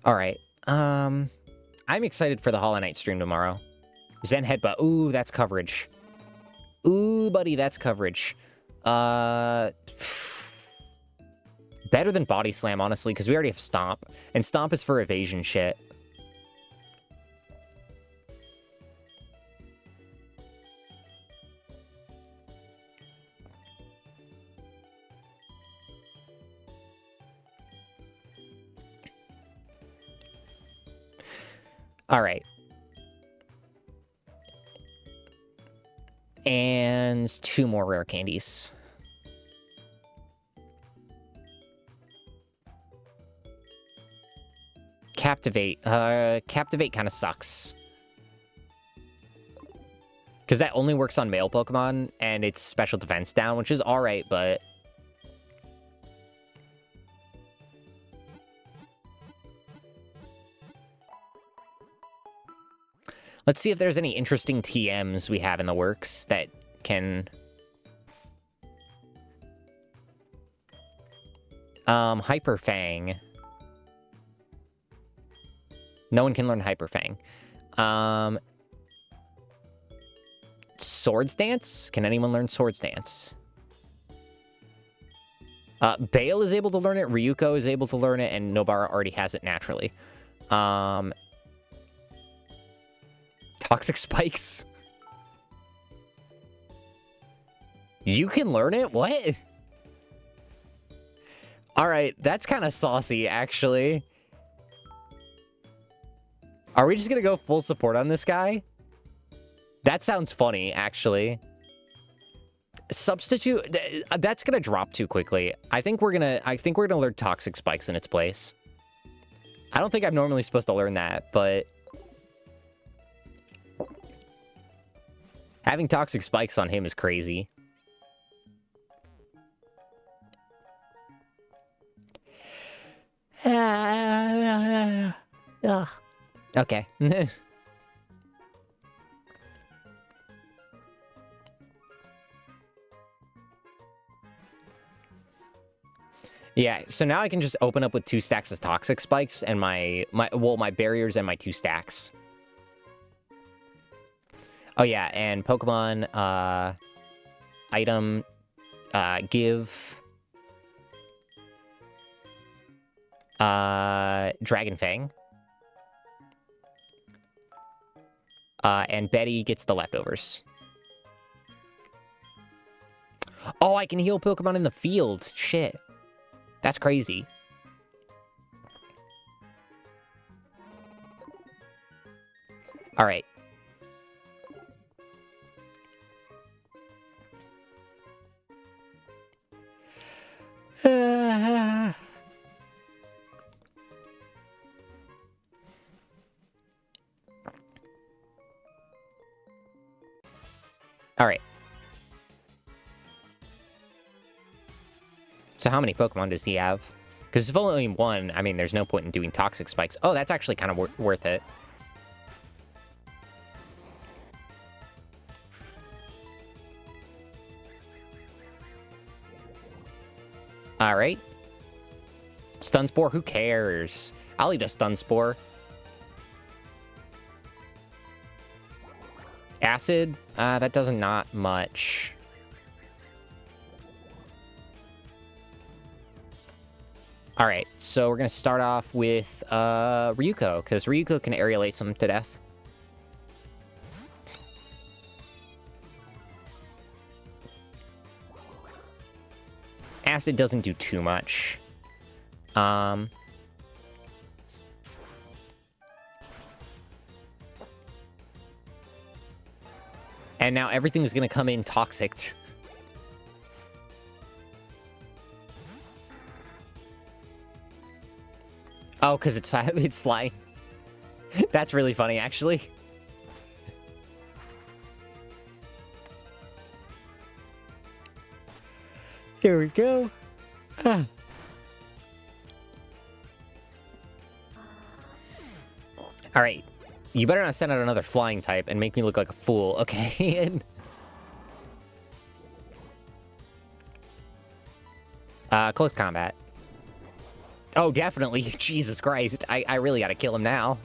[SPEAKER 1] Alright, I'm excited for the Hollow Knight stream tomorrow. Zen Headbutt, ooh, that's coverage. Ooh, buddy, that's coverage. Better than Body Slam, honestly, because we already have Stomp. And Stomp is for evasion shit. Alright. And 2 more rare candies. Captivate. Captivate kind of sucks. Because that only works on male Pokemon, and it's special defense down, which is alright, but... Let's see if there's any interesting TMs we have in the works that can... Hyper Fang. No one can learn Hyper Fang. Swords Dance? Can anyone learn Swords Dance? Bale is able to learn it, Ryuko is able to learn it, and Nobara already has it naturally. Toxic Spikes? You can learn it? What? Alright, that's kind of saucy, actually. Are we just gonna go full support on this guy? That sounds funny, actually. Substitute, that's gonna drop too quickly. I think we're gonna learn Toxic Spikes in its place. I don't think I'm normally supposed to learn that, but having Toxic Spikes on him is crazy. Okay. Yeah, so now I can just open up with 2 stacks of Toxic Spikes and my barriers and my 2 stacks. Oh yeah, and Pokemon, item, give, Dragon Fang. And Betty gets the leftovers. Oh, I can heal Pokemon in the field. Shit. That's crazy. All right. All right. So how many Pokemon does he have? Because if only 1, I mean, there's no point in doing Toxic Spikes. Oh, that's actually kind of worth it. All right. Stun Spore, who cares? I'll eat a Stun Spore. Acid, that does not much. All right, so we're gonna start off with Ryuko, because Ryuko can Aerial Ace him to death. Acid doesn't do too much. And now everything's gonna come in toxic. Oh, because it's flying. That's really funny, actually. Here we go. Ah. All right. You better not send out another flying type and make me look like a fool, okay? Close combat. Oh, definitely. Jesus Christ. I really gotta kill him now.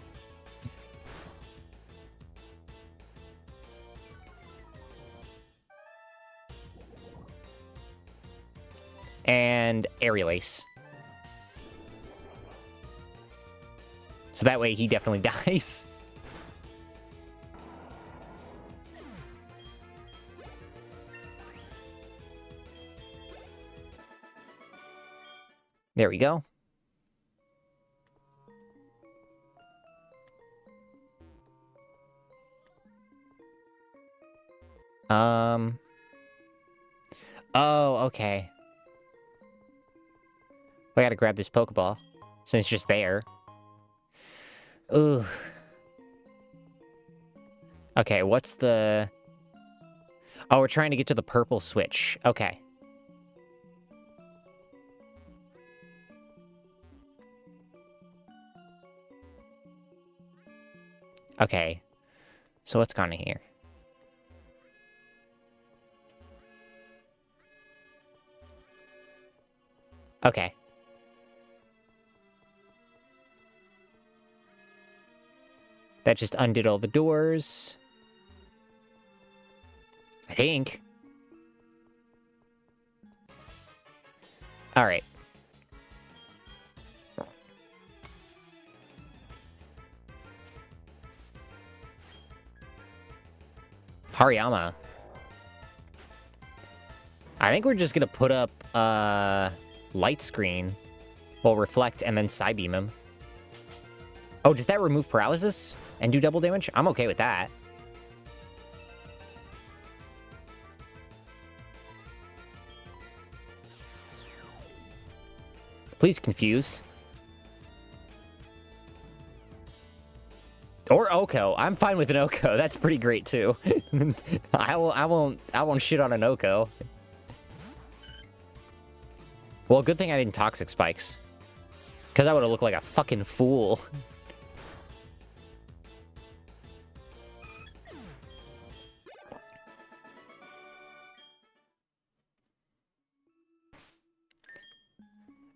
[SPEAKER 1] And Aerial Ace. So that way he definitely dies. There we go. Oh, okay. I gotta grab this Pokeball, since it's just there. Ooh. Okay, what's the... Oh, we're trying to get to the purple switch. Okay. Okay. So what's gone in here? Okay. That just undid all the doors. I think. All right. Hariyama. I think we're just gonna put up, light screen. Well, reflect and then Psybeam him. Oh, does that remove paralysis and do double damage? I'm okay with that. Please confuse. Or Oko. I'm fine with an Oko. That's pretty great too. I won't shit on an Oko. Well, good thing I didn't Toxic Spikes. Because I would have looked like a fucking fool.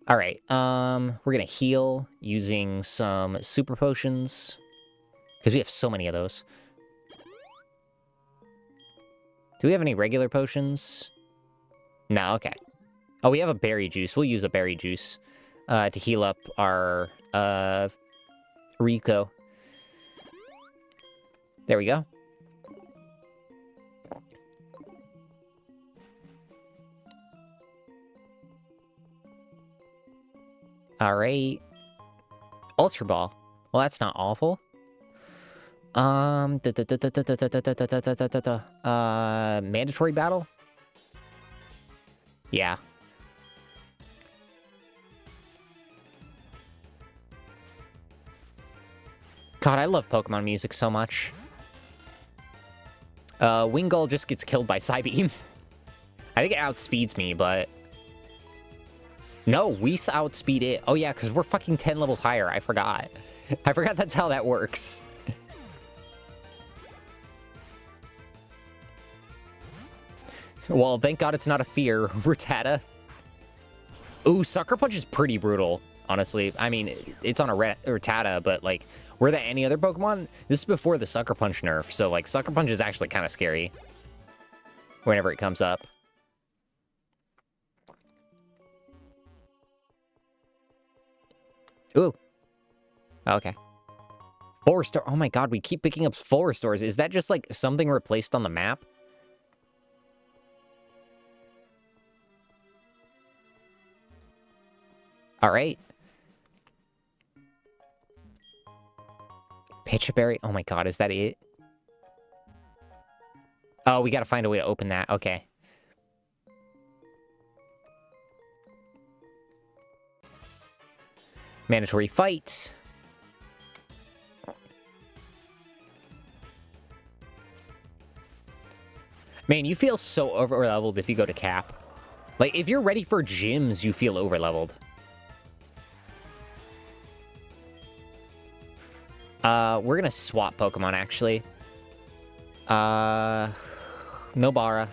[SPEAKER 1] Alright, we're gonna heal using some super potions. Because we have so many of those. Do we have any regular potions? No, okay. Oh, we have a berry juice. We'll use a berry juice to heal up our Rico. There we go. Alright. Ultra Ball. Well, that's not awful. Mandatory battle? Yeah. God, I love Pokemon music so much. Wingull just gets killed by Psybeam. I think it outspeeds me, but... No, we outspeed it. Oh yeah, because we're fucking 10 levels higher. I forgot. I forgot that's how that works. Well, thank God it's not a fear, Rattata. Ooh, Sucker Punch is pretty brutal, honestly. I mean, it's on a Rattata, but, like, were there any other Pokemon? This is before the Sucker Punch nerf, so, like, Sucker Punch is actually kind of scary whenever it comes up. Ooh. Okay. 4-star. Oh my God, we keep picking up 4-stars. Is that just, like, something replaced on the map? Alright. Pitchaberry. Oh my God, is that it? Oh, we gotta find a way to open that. Okay. Mandatory fight. Man, you feel so over-leveled if you go to Cap. Like, if you're ready for gyms, you feel over-leveled. We're gonna swap Pokemon, actually. Nobara.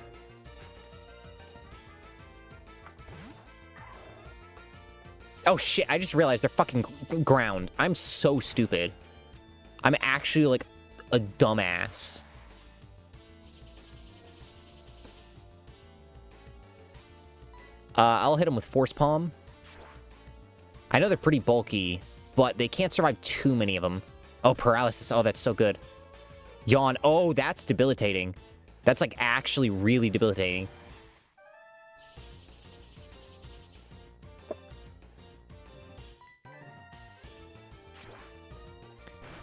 [SPEAKER 1] Oh shit, I just realized they're fucking ground. I'm so stupid. I'm actually, like, a dumbass. I'll hit them with Force Palm. I know they're pretty bulky, but they can't survive too many of them. Oh, Paralysis. Oh, that's so good. Yawn. Oh, that's debilitating. That's, like, actually really debilitating.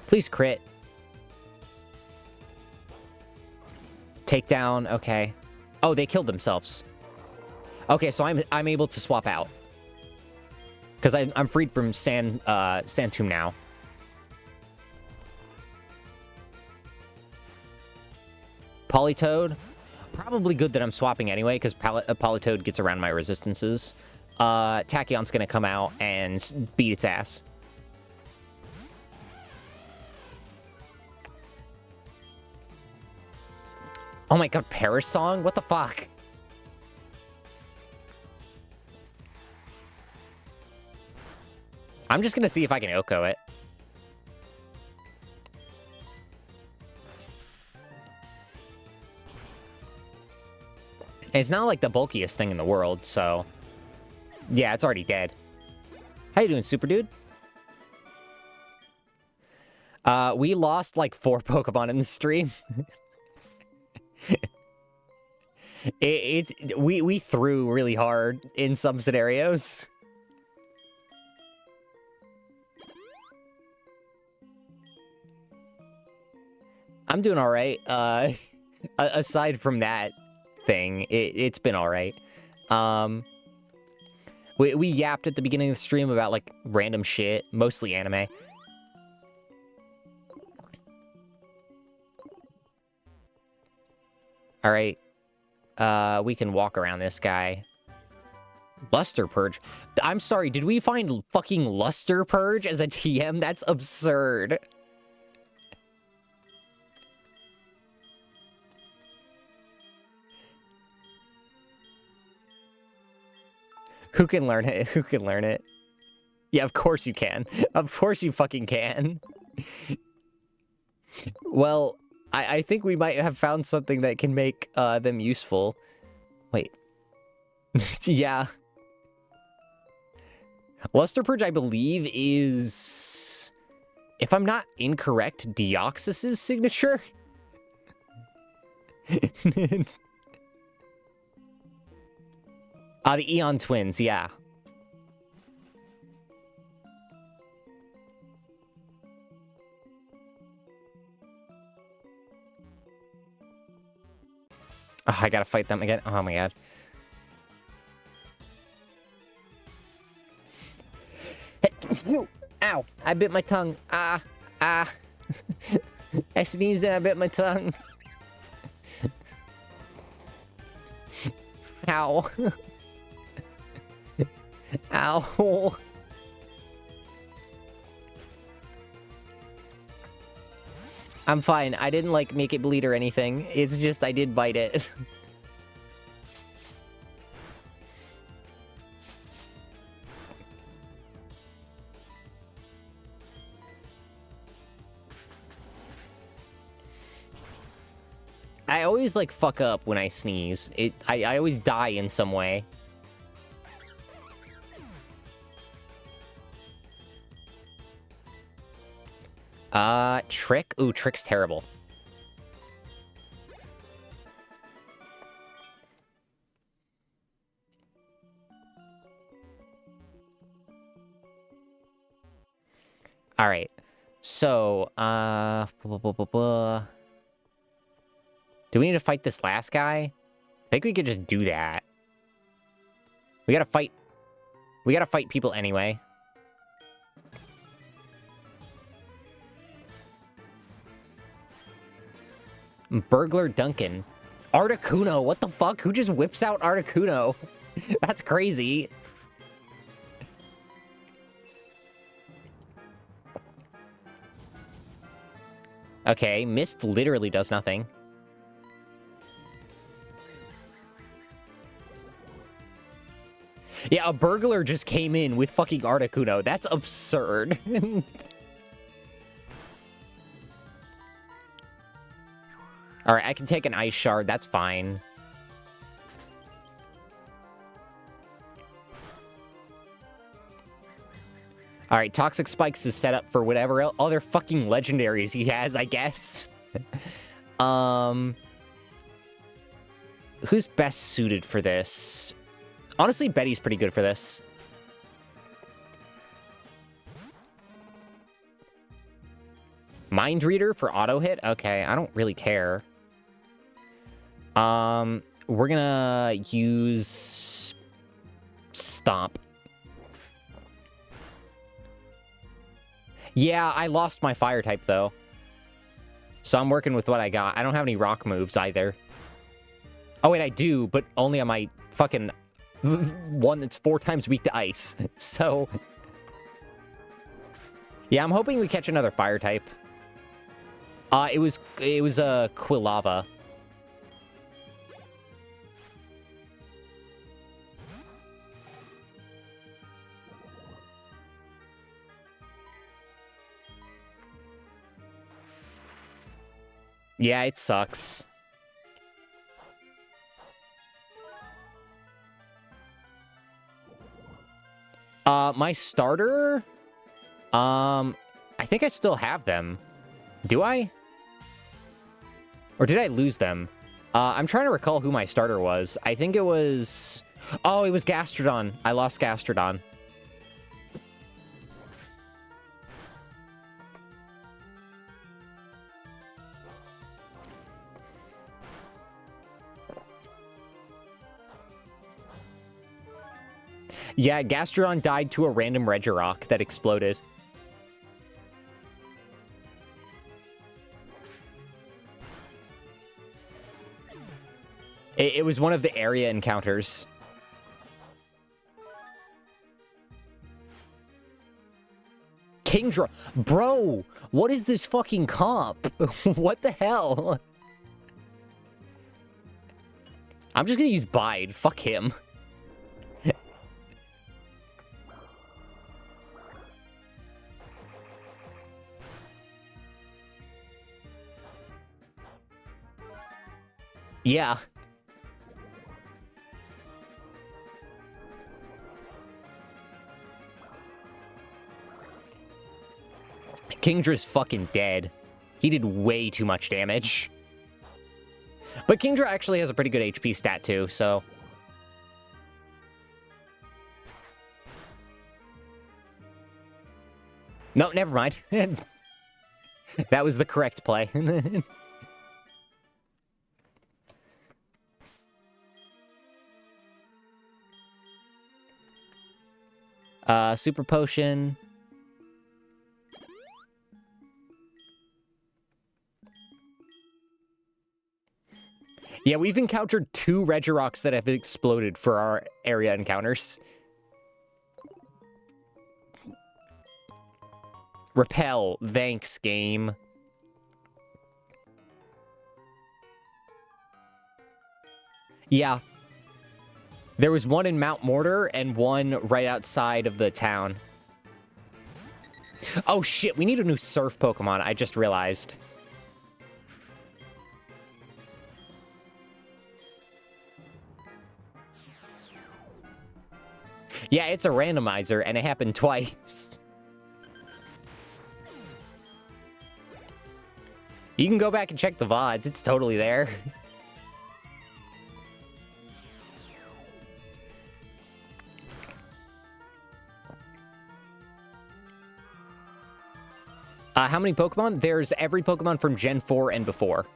[SPEAKER 1] Please crit. Takedown. Okay. Oh, they killed themselves. Okay, so I'm able to swap out. Because I'm freed from Sand Tomb now. Politoed. Probably good that I'm swapping anyway, because Politoed gets around my resistances. Tachyon's gonna come out and beat its ass. Oh my God, Paris Song? What the fuck? I'm just gonna see if I can Oko it. It's not like the bulkiest thing in the world, so... Yeah, it's already dead. How you doing, Super Dude? We lost, like, 4 Pokemon in the stream. We threw really hard in some scenarios. I'm doing all right. Aside from that thing, it's been all right. We yapped at the beginning of the stream about, like, random shit, mostly anime. All right. We can walk around this guy. Luster Purge. I'm sorry, did we find fucking Luster Purge as a TM? That's absurd. Who can learn it? Who can learn it? Yeah, of course you can. Of course you fucking can. Well, I think we might have found something that can make them useful. Wait. Yeah. Luster Purge, I believe, is... If I'm not incorrect, Deoxys's signature? The Eon Twins, yeah. Oh, I gotta fight them again. Oh my god. Ow! I bit my tongue. Ah! Ah! I sneezed and I bit my tongue. Ow. Ow. I'm fine. I didn't, like, make it bleed or anything. It's just I did bite it. I always, like, fuck up when I sneeze. I always die in some way. Trick? Ooh, Trick's terrible. Alright. So, do we need to fight this last guy? I think we could just do that. We gotta fight people anyway. Burglar Duncan. Articuno, what the fuck? Who just whips out Articuno? That's crazy. Okay, Mist literally does nothing. Yeah, a burglar just came in with fucking Articuno. That's absurd. Alright, I can take an ice shard. That's fine. Alright, Toxic Spikes is set up for whatever other fucking legendaries he has, I guess. Who's best suited for this? Honestly, Betty's pretty good for this. Mind Reader for auto hit? Okay, I don't really care. We're gonna use Stomp. Yeah, I lost my fire type though. So I'm working with what I got. I don't have any rock moves either. Oh wait, I do, but only on my fucking one that's 4 times weak to ice. So yeah, I'm hoping we catch another fire type. It was Quilava. Yeah, it sucks. My starter? I think I still have them. Do I? Or did I lose them? I'm trying to recall who my starter was. I think it was... Oh, it was Gastrodon. I lost Gastrodon. Yeah, Gastrodon died to a random Regirock that exploded. It was one of the area encounters. Kingdra. Bro, what is this fucking comp? What the hell? I'm just gonna use Bide. Fuck him. Yeah. Kingdra's fucking dead. He did way too much damage. But Kingdra actually has a pretty good HP stat too, so... No, never mind. That was the correct play. Super Potion... Yeah, we've encountered 2 Regirocks that have exploded for our area encounters. Repel. Thanks, game. Yeah. There was one in Mount Mortar and one right outside of the town. Oh shit, we need a new surf Pokemon, I just realized. Yeah, it's a randomizer, and it happened twice. You can go back and check the VODs. It's totally there. How many Pokemon? There's every Pokemon from Gen 4 and before.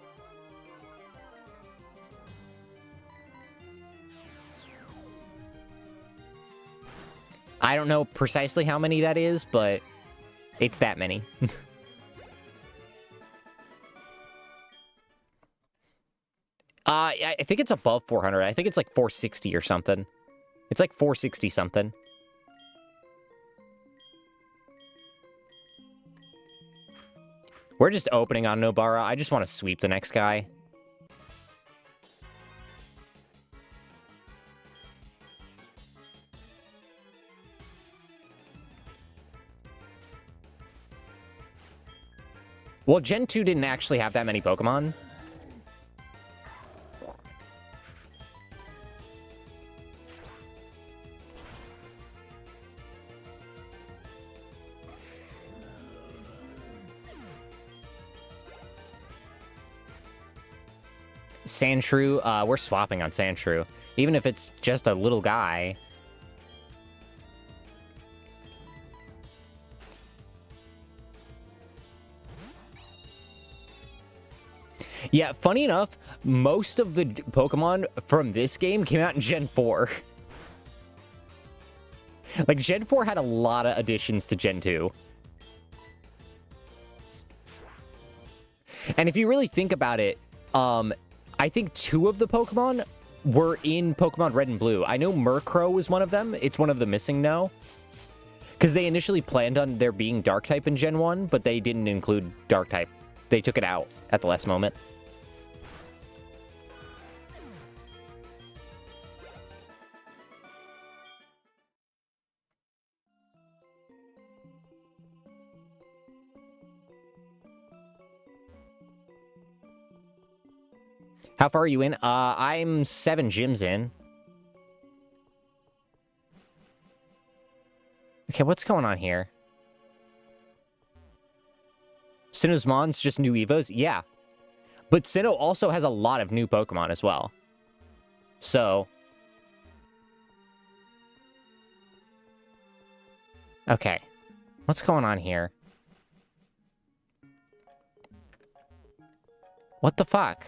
[SPEAKER 1] I don't know precisely how many that is, but it's that many. I think it's above 400. I think it's like 460 or something. It's like 460 something. We're just opening on Nobara. I just want to sweep the next guy. Well, Gen 2 didn't actually have that many Pokemon. Sandshrew, we're swapping on Sandshrew. Even if it's just a little guy. Yeah, funny enough, most of the Pokemon from this game came out in Gen 4. Like, Gen 4 had a lot of additions to Gen 2. And if you really think about it, I think 2 of the Pokemon were in Pokemon Red and Blue. I know Murkrow was one of them. It's one of the missing now. Because they initially planned on there being Dark-type in Gen 1, but they didn't include Dark-type. They took it out at the last moment. How far are you in? I'm 7 gyms in. Okay, what's going on here? Sinnoh's Mons just new Evos? Yeah. But Sinnoh also has a lot of new Pokemon as well. So... okay. What's going on here? What the fuck?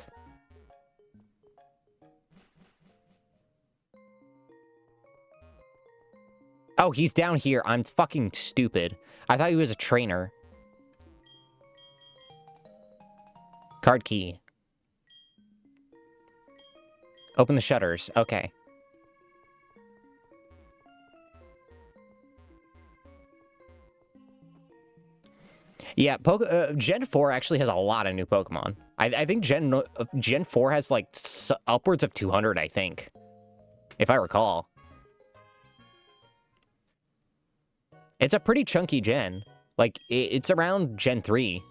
[SPEAKER 1] Oh, he's down here. I'm fucking stupid. I thought he was a trainer. Card key. Open the shutters. Okay. Yeah, Gen 4 actually has a lot of new Pokemon. I think Gen 4 has, like, upwards of 200, I think. If I recall. It's a pretty chunky gen. Like, it's around Gen 3.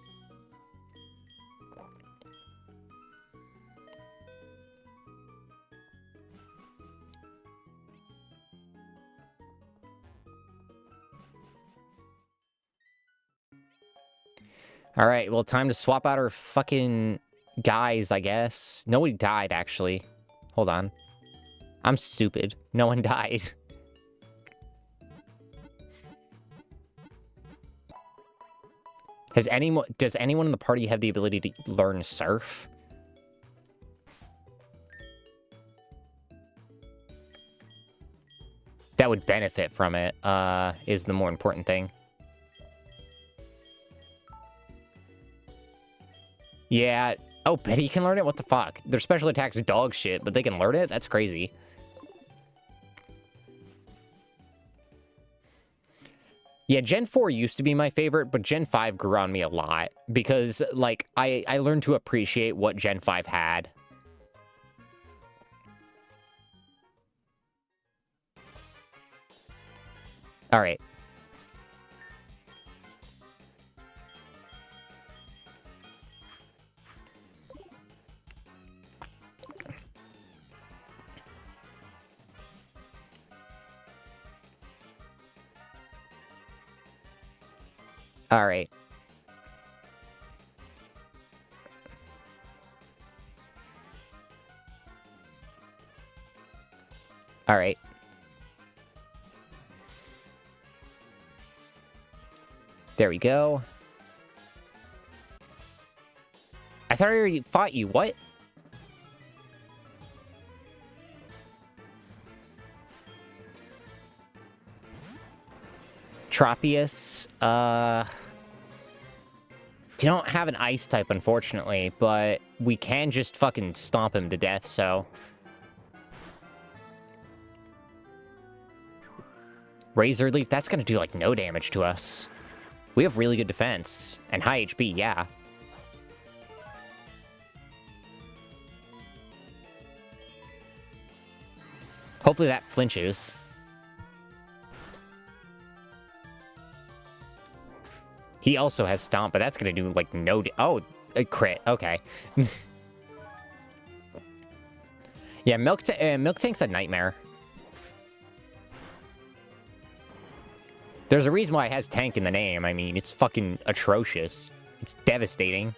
[SPEAKER 1] Alright, well, time to swap out our fucking guys, I guess. Nobody died, actually. Hold on. I'm stupid. No one died. Does anyone in the party have the ability to learn Surf? That would benefit from it, is the more important thing. Yeah. Oh, Betty can learn it? What the fuck? Their special attack's dog shit, but they can learn it? That's crazy. Yeah, Gen 4 used to be my favorite, but Gen 5 grew on me a lot. Because, like, I learned to appreciate what Gen 5 had. Alright. Alright. Alright. There we go. I thought I already fought you. What? Tropius, we don't have an ice type, unfortunately, but we can just fucking stomp him to death, so. Razor Leaf, that's gonna do, like, no damage to us. We have really good defense, and high HP, yeah. Hopefully that flinches. He also has Stomp, but that's gonna do, like, no... Oh, a crit. Okay. Yeah, Milk Tank's a nightmare. There's a reason why it has Tank in the name. I mean, it's fucking atrocious. It's devastating.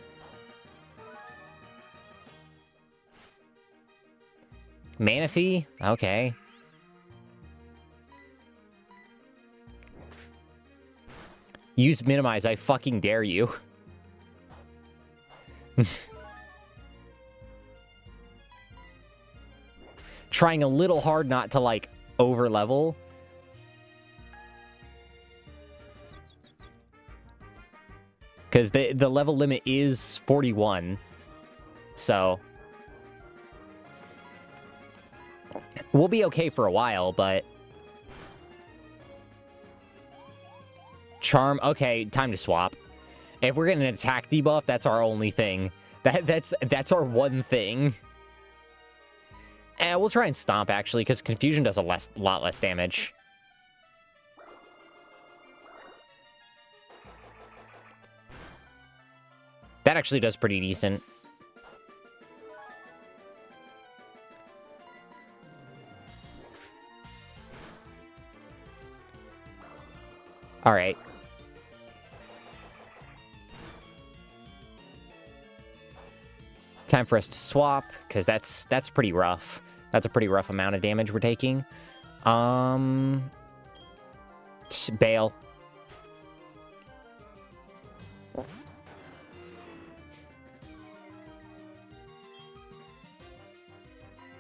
[SPEAKER 1] Manaphy? Okay. Use Minimize, I fucking dare you. Trying a little hard not to, like, over-level. Because the level limit is 41. So... we'll be okay for a while, but... Charm, okay, time to swap. If we're getting an attack debuff, that's our only thing. That's our one thing. We'll try and Stomp, actually, because Confusion does a lot less damage. That actually does pretty decent. Alright. Time for us to swap, because that's pretty rough. That's a pretty rough amount of damage we're taking. Bail.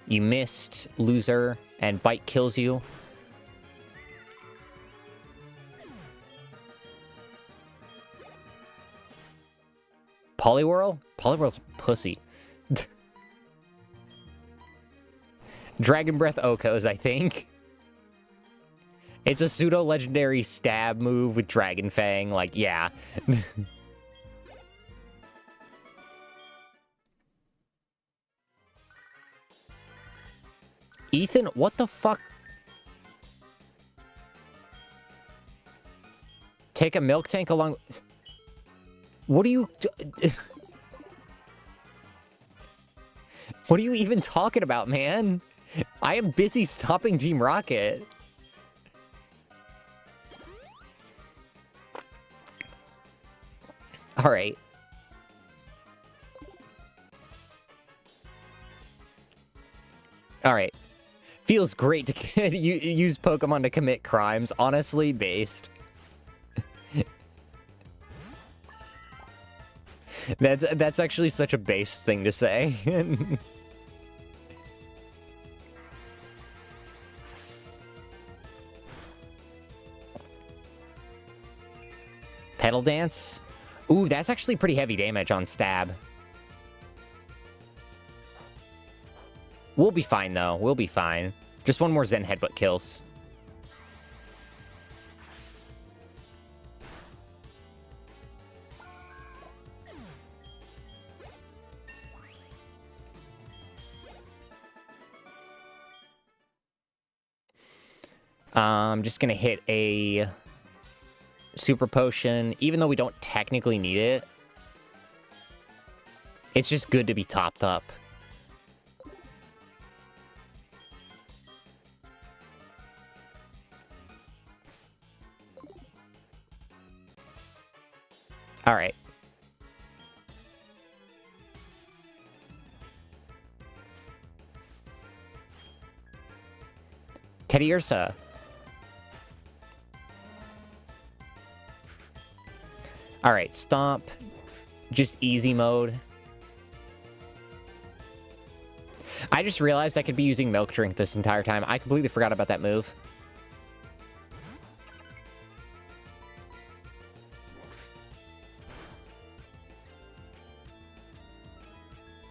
[SPEAKER 1] You missed, loser, and Bite kills you. Poliwhirl? Poliwhirl's a pussy. Dragon Breath Okos, I think. It's a pseudo-legendary stab move with Dragon Fang. Like, yeah. Ethan, what the fuck? Take a milk tank along... What are you... What are you even talking about, man? I am busy stopping Team Rocket. Alright. Alright. Feels great to use Pokemon to commit crimes. Honestly, based. That's actually such a base thing to say. Pedal Dance? Ooh, that's actually pretty heavy damage on stab. We'll be fine, though. We'll be fine. Just one more Zen Headbutt kills. I'm just gonna hit a Super Potion, even though we don't technically need it. It's just good to be topped up. All right. Teddy Ursa. All right, Stomp. Just easy mode. I just realized I could be using Milk Drink this entire time. I completely forgot about that move.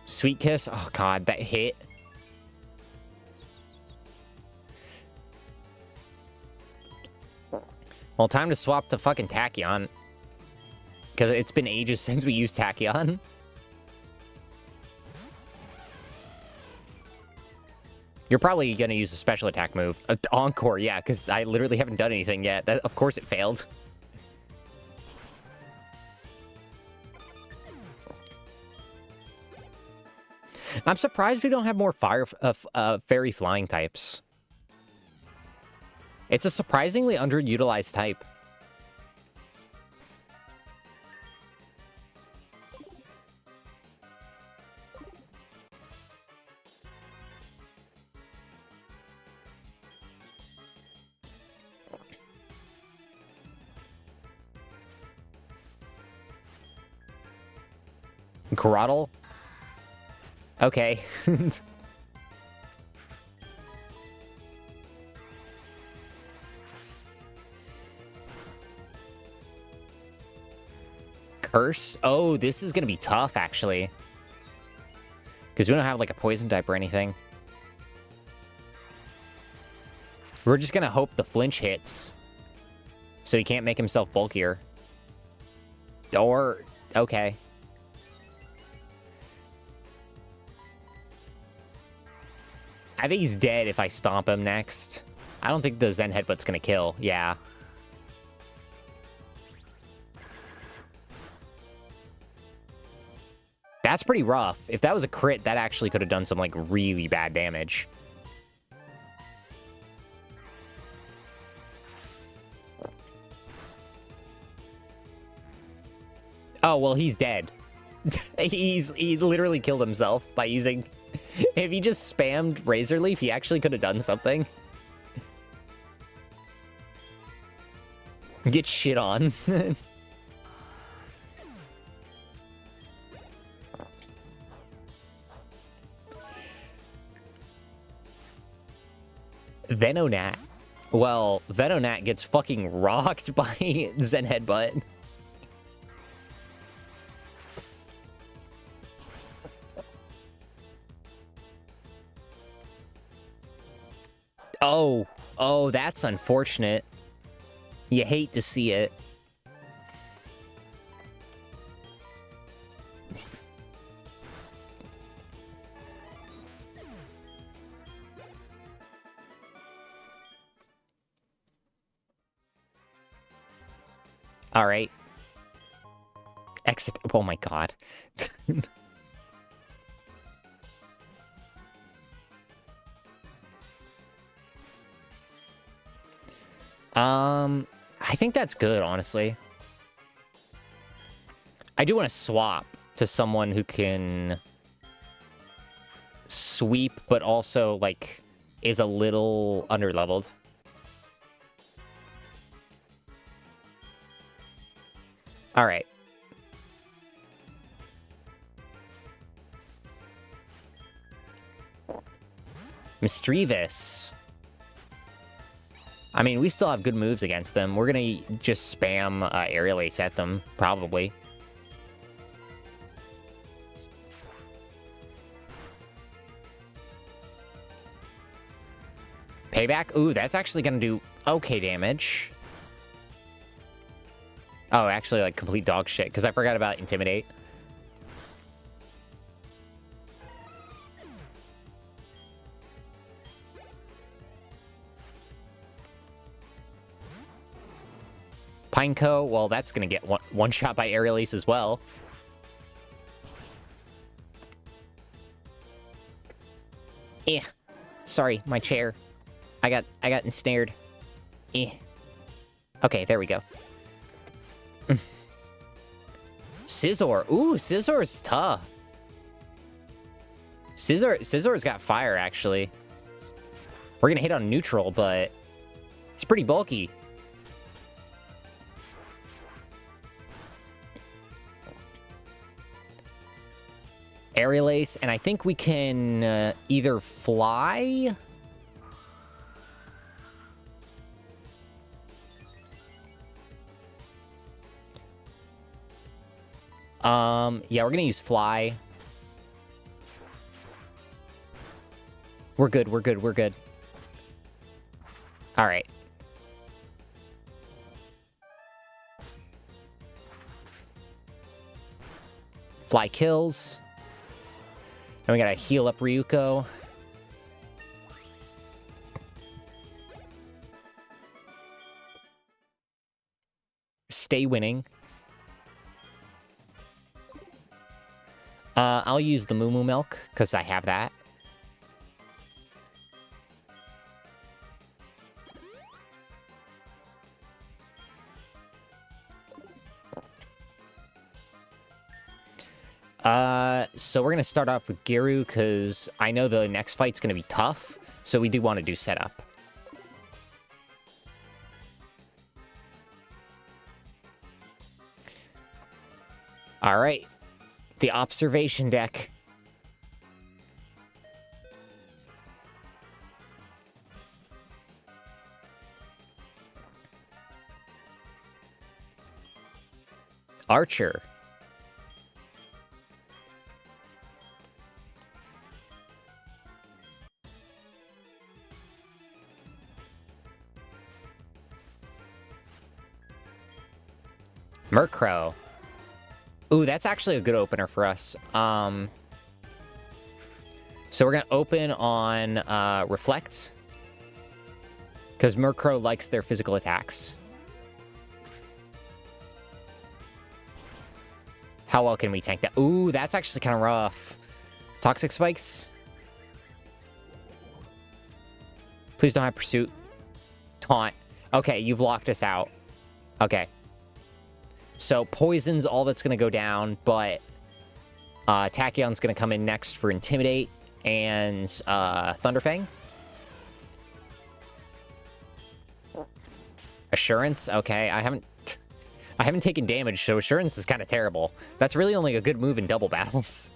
[SPEAKER 1] Sweet Kiss. Oh, God, that hit. Well, time to swap to fucking Tachyon. Because it's been ages since we used Tachyon. You're probably going to use a special attack move. Encore, yeah, because I literally haven't done anything yet. Of course it failed. I'm surprised we don't have more fairy flying types. It's a surprisingly underutilized type. Groddle? Okay. Curse? Oh, this is gonna be tough, actually. Because we don't have, like, a poison type or anything. We're just gonna hope the flinch hits. So he can't make himself bulkier. Or... okay. I think he's dead if I stomp him next. I don't think the Zen Headbutt's gonna kill. Yeah. That's pretty rough. If that was a crit, that actually could have done some, like, really bad damage. Oh, well, he's dead. He literally killed himself by using... If he just spammed Razor Leaf, he actually could have done something. Get shit on. Venonat. Well, Venonat gets fucking rocked by Zen Headbutt. Oh, oh, that's unfortunate. You hate to see it. All right. Exit. Oh my god. I think that's good, honestly. I do want to swap to someone who can sweep, but also, like, is a little underleveled. All right. Mischievous. I mean, we still have good moves against them. We're gonna just spam Aerial Ace at them, probably. Payback? Ooh, that's actually gonna do okay damage. Oh, actually, like, complete dog shit, because I forgot about Intimidate. Pineco, well, that's gonna get one shot by Aerial Ace as well. Sorry, my chair. I got ensnared. Okay, there we go. Scizor. Ooh, Scizor's tough. Scissor's got fire, actually. We're gonna hit on neutral, but it's pretty bulky. Aerial Ace, and I think we can either fly. Yeah, we're gonna use fly. We're good, we're good, we're good. All right. Fly kills. And we gotta heal up Ryuko. Stay winning. I'll use the Moo Moo Milk, because I have that. So we're gonna start off with Giru, because I know the next fight's gonna be tough, so we do want to do setup. Alright. The observation deck. Archer. Murkrow. Ooh, that's actually a good opener for us. So we're going to open on Reflect. Because Murkrow likes their physical attacks. How well can we tank that? Ooh, that's actually kind of rough. Toxic Spikes. Please don't have Pursuit. Taunt. Okay, you've locked us out. Okay. So Poison's all that's going to go down, but Tachyon's going to come in next for Intimidate and Thunderfang. Assurance? Okay, I haven't taken damage, so Assurance is kind of terrible. That's really only a good move in double battles.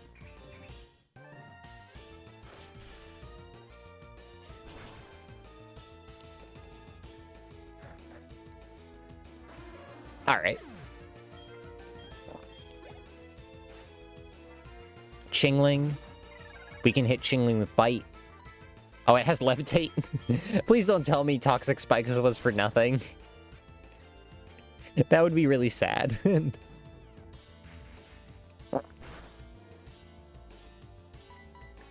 [SPEAKER 1] All right. Chingling. We can hit Chingling with Bite. Oh, it has levitate? Please don't tell me toxic spikes was for nothing. That would be really sad.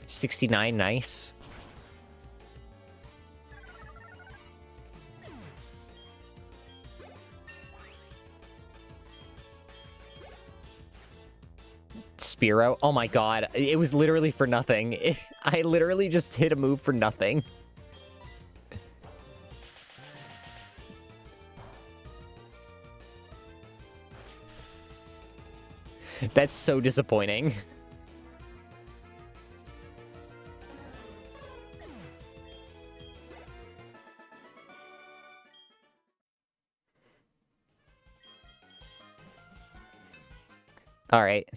[SPEAKER 1] 69, nice. Spearow. Oh my god, it was literally for nothing. I literally just hit a move for nothing. That's so disappointing. All right.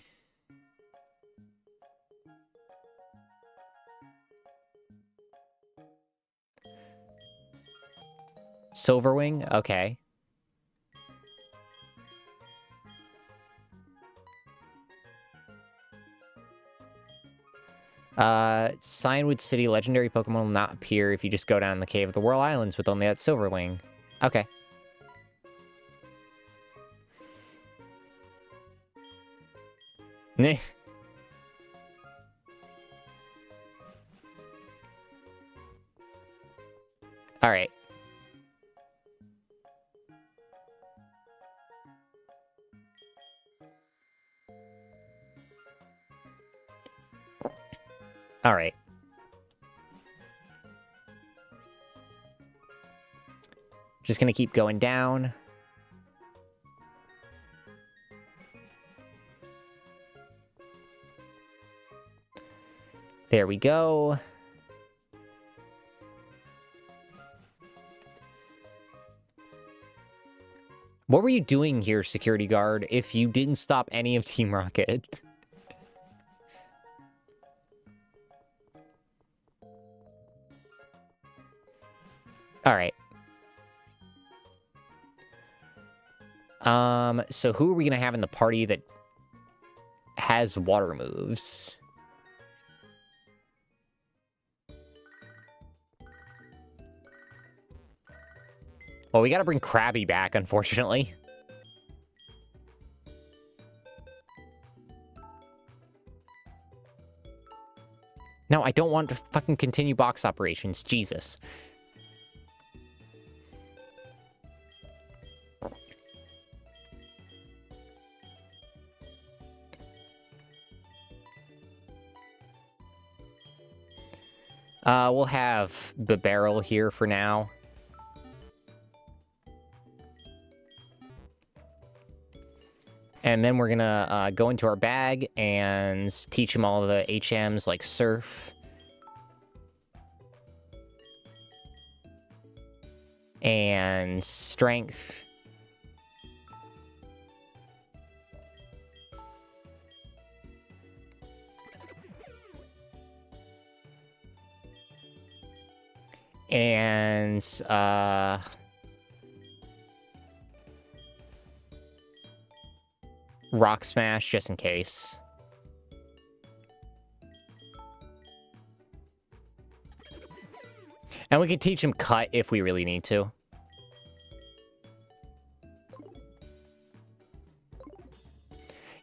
[SPEAKER 1] Silverwing? Okay. Cyanwood City legendary Pokemon will not appear if you just go down the Cave of the Whirl Islands with only that Silverwing. Okay. Neh. All right. All right. Just gonna keep going down. There we go. What were you doing here, security guard, if you didn't stop any of Team Rocket? All right. So who are we gonna have in the party that has water moves? Well, we gotta bring Krabby back, unfortunately. No, I don't want to fucking continue box operations. Jesus. We'll have the barrel here for now. And then we're gonna go into our bag and teach him all the HMs like Surf. And Strength. And, Rock Smash, just in case. And we can teach him Cut if we really need to.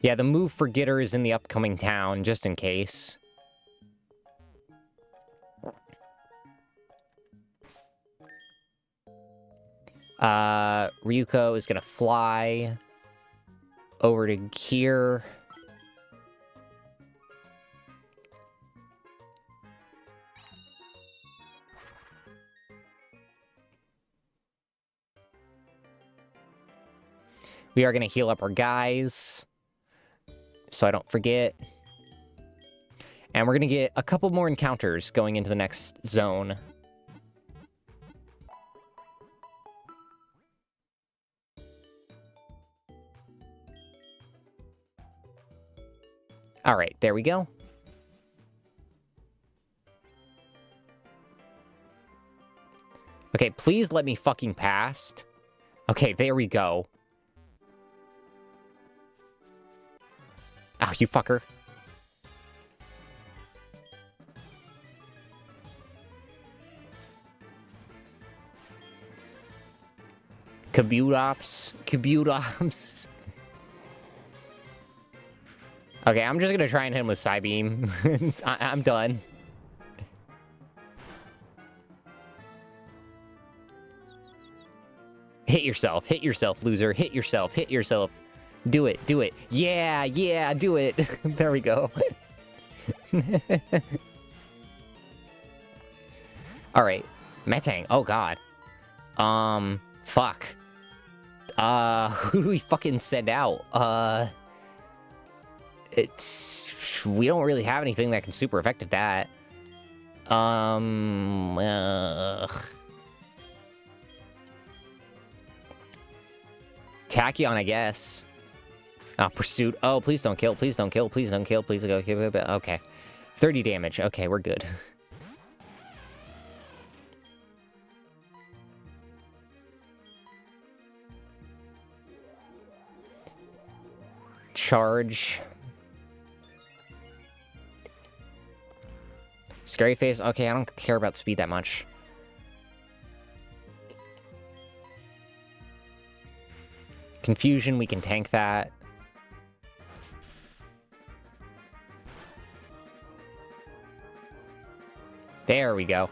[SPEAKER 1] Yeah, the move Forgetter is in the upcoming town, just in case. Ryuko is gonna fly over to here. We are gonna heal up our guys, so I don't forget. And we're gonna get a couple more encounters going into the next zone. All right, there we go. Okay, please let me fucking pass. Okay, there we go. Oh, you fucker. Kabutops. Okay, I'm just gonna try and hit him with Psybeam. I'm done. Hit yourself, loser. Hit yourself. Do it. Yeah, do it. There we go. Alright. Metang. Oh, God. Fuck. Who do we fucking send out? We don't really have anything that can super effective that. Tachyon, I guess. Pursuit. Oh, please don't kill. Please don't kill. Okay. 30 damage. Okay, we're good. Charge. Scary face. Okay, I don't care about speed that much. Confusion, we can tank that. There we go.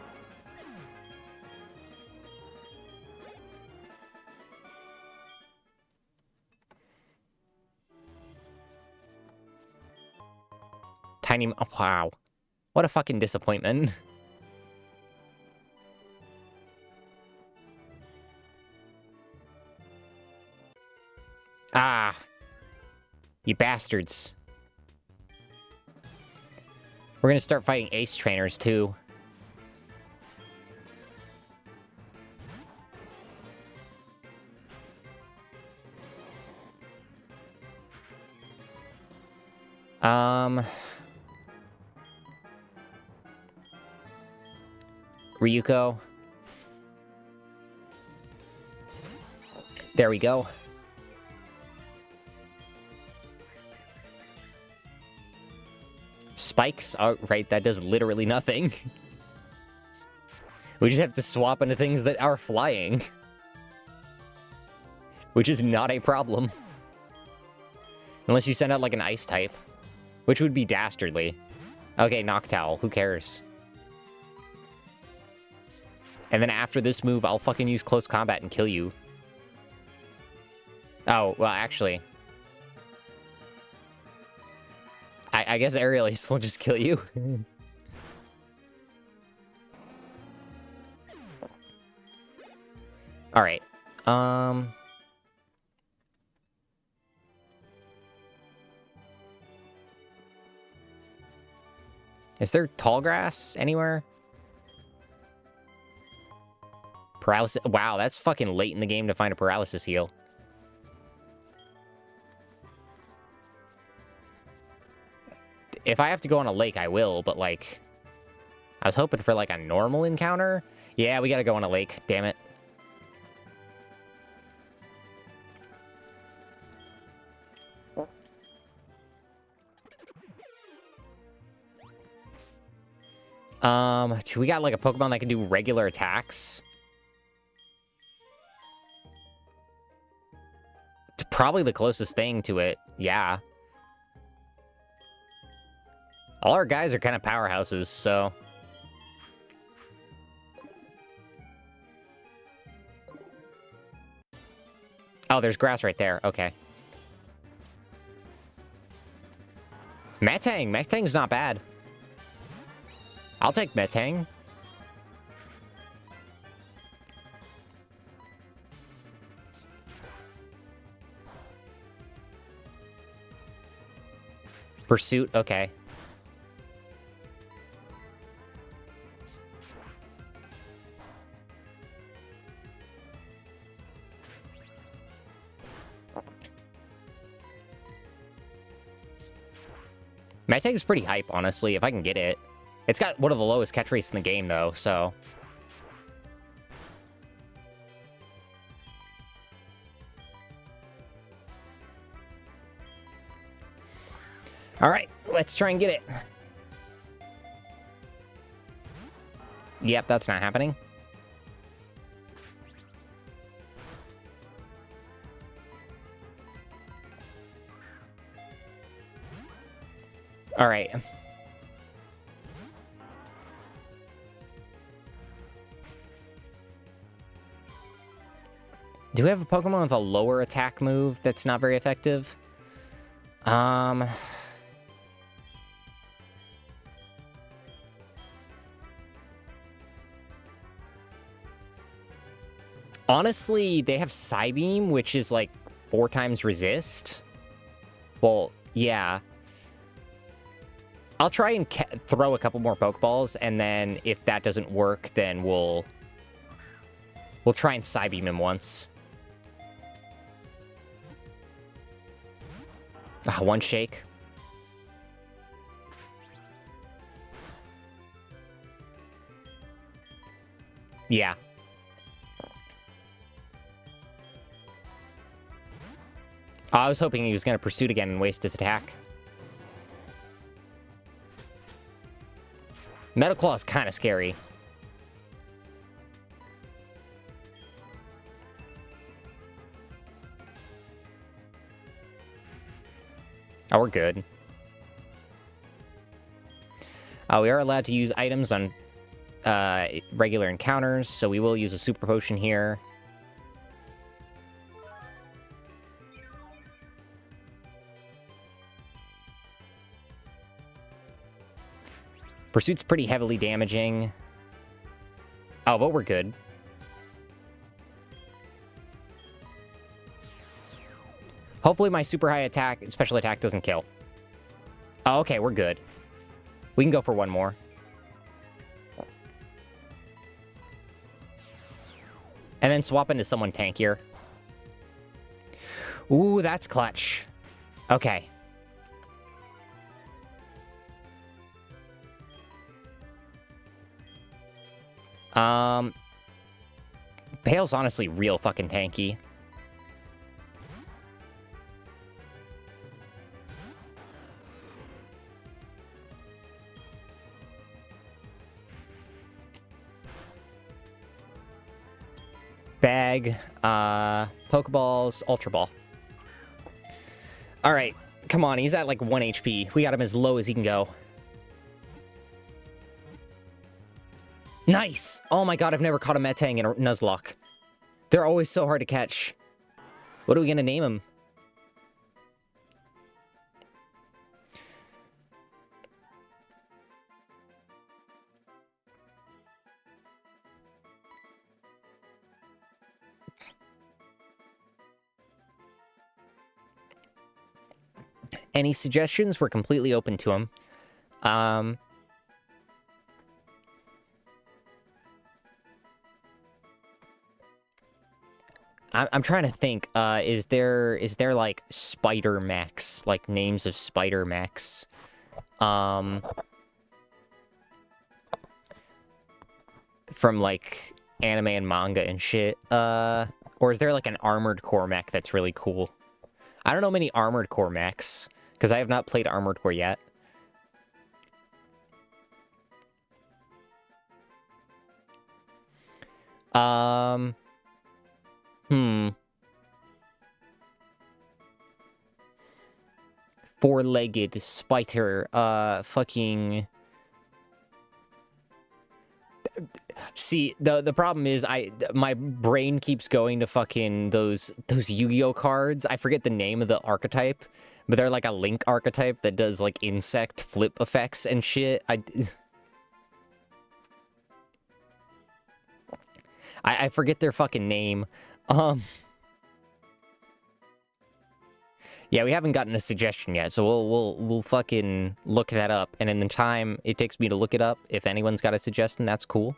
[SPEAKER 1] Tiny... Oh, wow. What a fucking disappointment. Ah. You bastards. We're gonna start fighting ace trainers, too. Ryuko. There we go. Spikes? Oh, right, that does literally nothing. We just have to swap into things that are flying. Which is not a problem. Unless you send out, like, an ice type. Which would be dastardly. Okay, Noctowl. Who cares? And then after this move, I'll fucking use close combat and kill you. Oh, well, actually... I guess Aerial Ace will just kill you. Alright. Is there tall grass anywhere? Paralysis. Wow, that's fucking late in the game to find a paralysis heal. If I have to go on a lake, I will, but, like... I was hoping for, like, a normal encounter. Yeah, we gotta go on a lake. Damn it. We got, like, a Pokemon that can do regular attacks. It's probably the closest thing to it. Yeah. All our guys are kind of powerhouses, so... Oh, there's grass right there. Okay. Metang! Metang's not bad. I'll take Metang. Pursuit, okay. Metag's pretty hype, honestly, if I can get it. It's got one of the lowest catch rates in the game, though, so... Alright, let's try and get it. Yep, that's not happening. Alright. Do we have a Pokemon with a lower attack move that's not very effective? Honestly, they have Psybeam, which is like 4 times resist. Well, yeah. I'll try and throw a couple more Pokeballs, and then if that doesn't work, then we'll try and Psybeam him once. One shake. Yeah. I was hoping he was going to Pursuit again and waste his attack. Metal Claw is kind of scary. Oh, we're good. We are allowed to use items on regular encounters, so we will use a Super Potion here. Pursuit's pretty heavily damaging. Oh, but we're good. Hopefully my super high attack, special attack doesn't kill. Oh, okay, we're good. We can go for one more. And then swap into someone tankier. Ooh, that's clutch. Okay. Pale's honestly real fucking tanky. Bag, Pokeballs, Ultra Ball. Alright, come on, he's at like 1 HP. We got him as low as he can go. Nice! Oh my god, I've never caught a Metang in a Nuzlocke. They're always so hard to catch. What are we gonna name him? Any suggestions? We're completely open to them. I'm trying to think. Is there like Spider Mechs, like names of Spider Mechs? From like anime and manga and shit. Or is there like an Armored Core mech that's really cool? I don't know many Armored Core mechs, because I have not played Armored Core yet. Four-legged spider, fucking... See, the problem is my brain keeps going to fucking those Yu-Gi-Oh cards. I forget the name of the archetype, but they're like a Link archetype that does like insect flip effects and shit. I forget their fucking name. Yeah, we haven't gotten a suggestion yet, so we'll fucking look that up. And in the time it takes me to look it up, if anyone's got a suggestion, that's cool.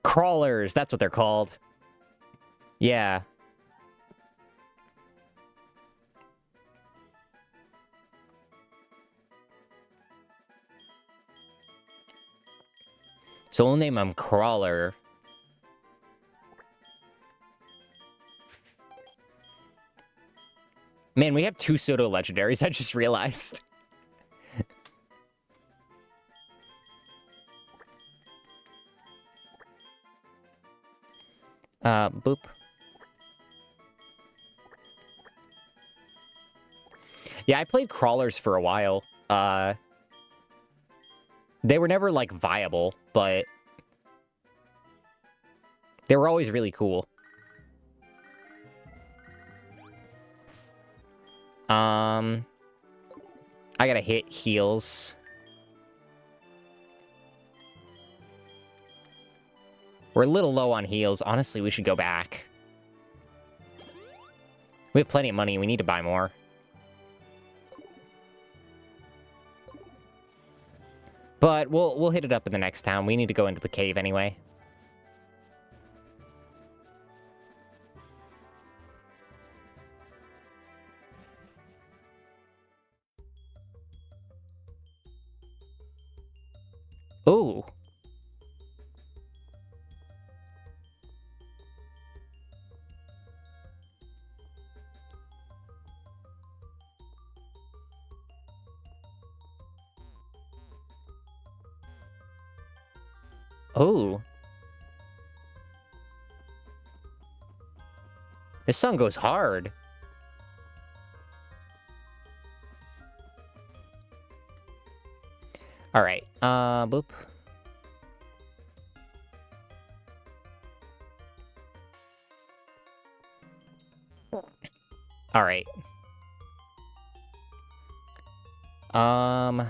[SPEAKER 1] Crawlers, that's what they're called. Yeah. So we'll name him Crawler. Man, we have 2 pseudo-legendaries, I just realized. Boop. Yeah, I played crawlers for a while. They were never, like, viable, but they were always really cool. I gotta hit heals. We're a little low on heals. Honestly, we should go back. We have plenty of money. We need to buy more. But we'll hit it up in the next town. We need to go into the cave anyway. Ooh. Oh. This song goes hard. All right. Boop. All right. How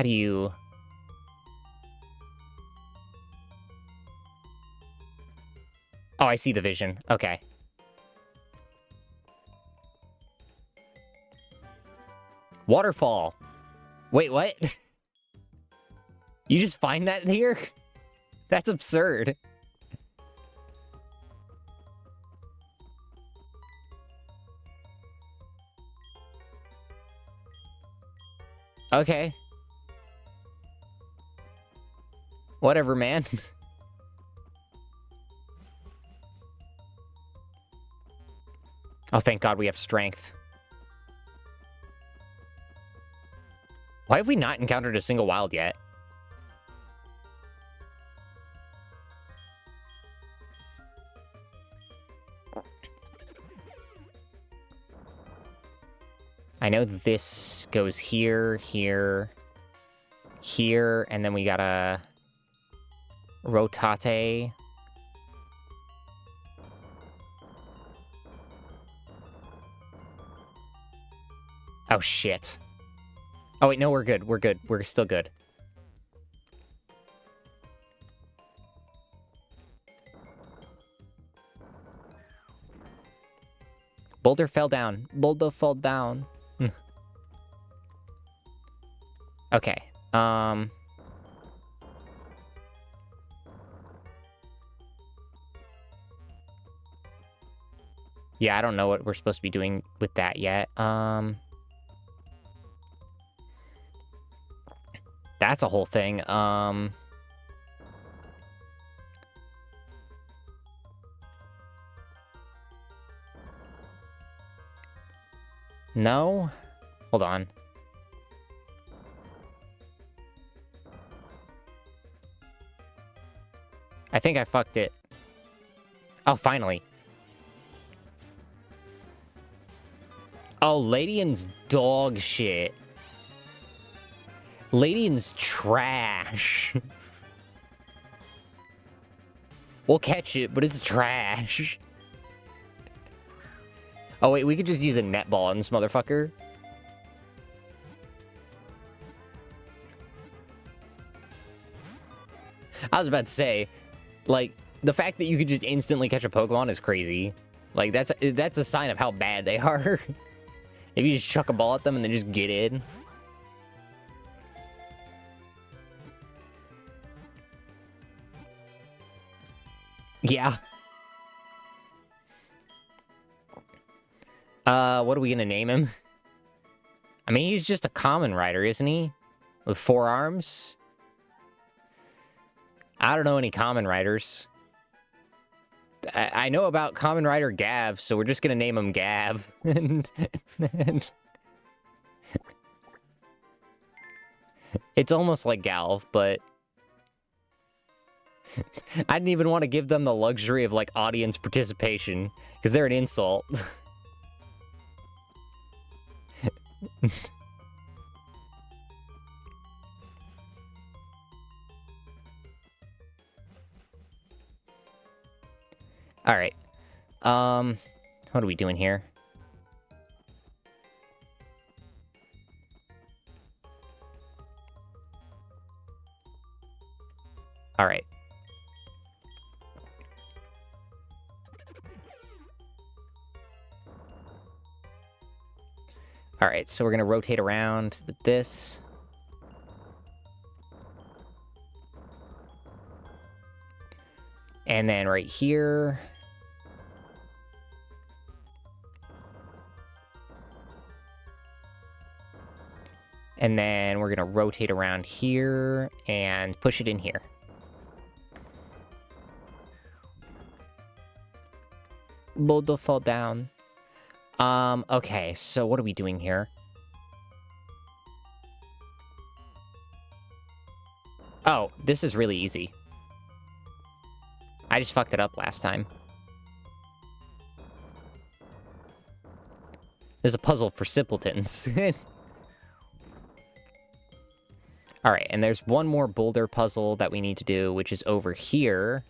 [SPEAKER 1] do you... Oh, I see the vision. Okay. Waterfall. Wait, what? You just find that here? That's absurd. Okay. Whatever, man. Oh, thank God we have strength. Why have we not encountered a single wild yet? I know this goes here, here, here, and then we gotta rotate. Oh, shit. Oh, wait, no, we're good. We're good. We're still good. Boulder fell down. Boulder fell down. Okay. Yeah, I don't know what we're supposed to be doing with that yet. That's a whole thing. No? Hold on. I think I fucked it. Oh, finally. Oh, Ladian's dog shit. Ladian's trash. We'll catch it, but it's trash. Oh, wait, we could just use a netball on this motherfucker. I was about to say, like, the fact that you could just instantly catch a Pokemon is crazy. Like, that's a sign of how bad they are. If you just chuck a ball at them and then just get in. Yeah. What are we gonna name him? I mean, he's just a common rider, isn't he? With 4 arms? I don't know any common riders. I know about common rider Gav, so we're just gonna name him Gav. and it's almost like Galv, but... I didn't even want to give them the luxury of, like, audience participation, because they're an insult. Alright. What are we doing here? Alright. Alright, so we're gonna rotate around with this. And then right here. And then we're gonna rotate around here and push it in here. Boulder fall down. Okay, so what are we doing here? Oh, this is really easy. I just fucked it up last time. There's a puzzle for simpletons. Alright, and there's one more boulder puzzle that we need to do, which is over here.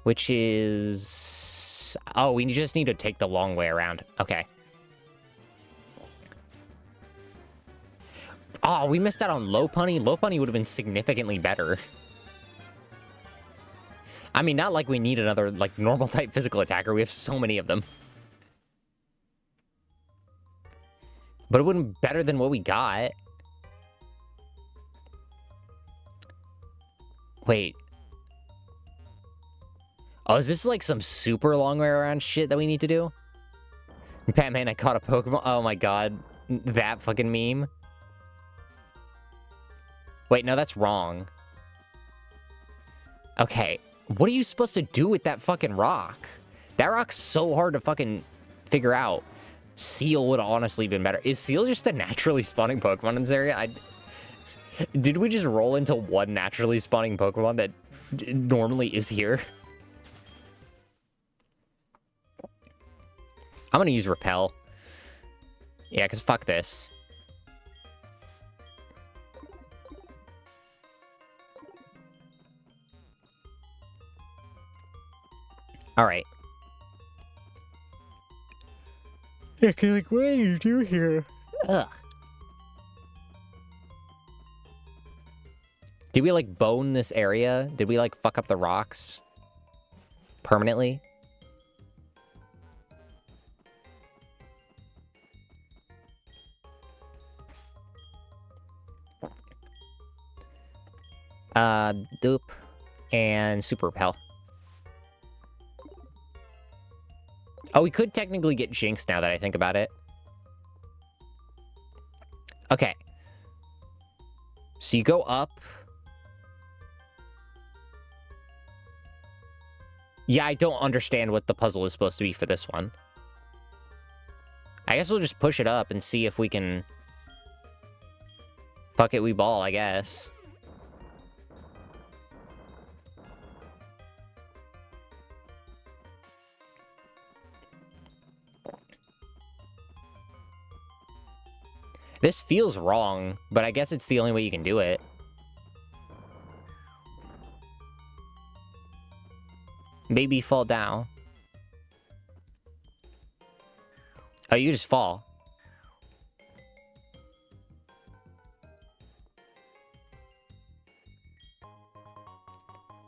[SPEAKER 1] Which is... Oh, we just need to take the long way around. Okay. Oh, we missed out on Lopunny. Lopunny would have been significantly better. I mean, not like we need another, like, normal-type physical attacker. We have so many of them. But it would have been better than what we got. Wait. Oh, is this like some super long way around shit that we need to do? Batman, I caught a Pokemon. Oh my god. That fucking meme. Wait, no, that's wrong. Okay. What are you supposed to do with that fucking rock? That rock's so hard to fucking figure out. Seal would have honestly been better. Is Seal just a naturally spawning Pokemon in this area? Did we just roll into one naturally spawning Pokemon that normally is here? I'm gonna use Repel. Yeah, because fuck this. Alright. Yeah, cause like, what do you do here? Ugh. Did we, like, bone this area? Did we, like, fuck up the rocks? Permanently? Dupe. And Super Repel. Oh, we could technically get Jinx now that I think about it. Okay. So you go up. Yeah, I don't understand what the puzzle is supposed to be for this one. I guess we'll just push it up and see if we can... Fuck it, we ball, I guess. This feels wrong, but I guess it's the only way you can do it. Maybe fall down. Oh, you just fall.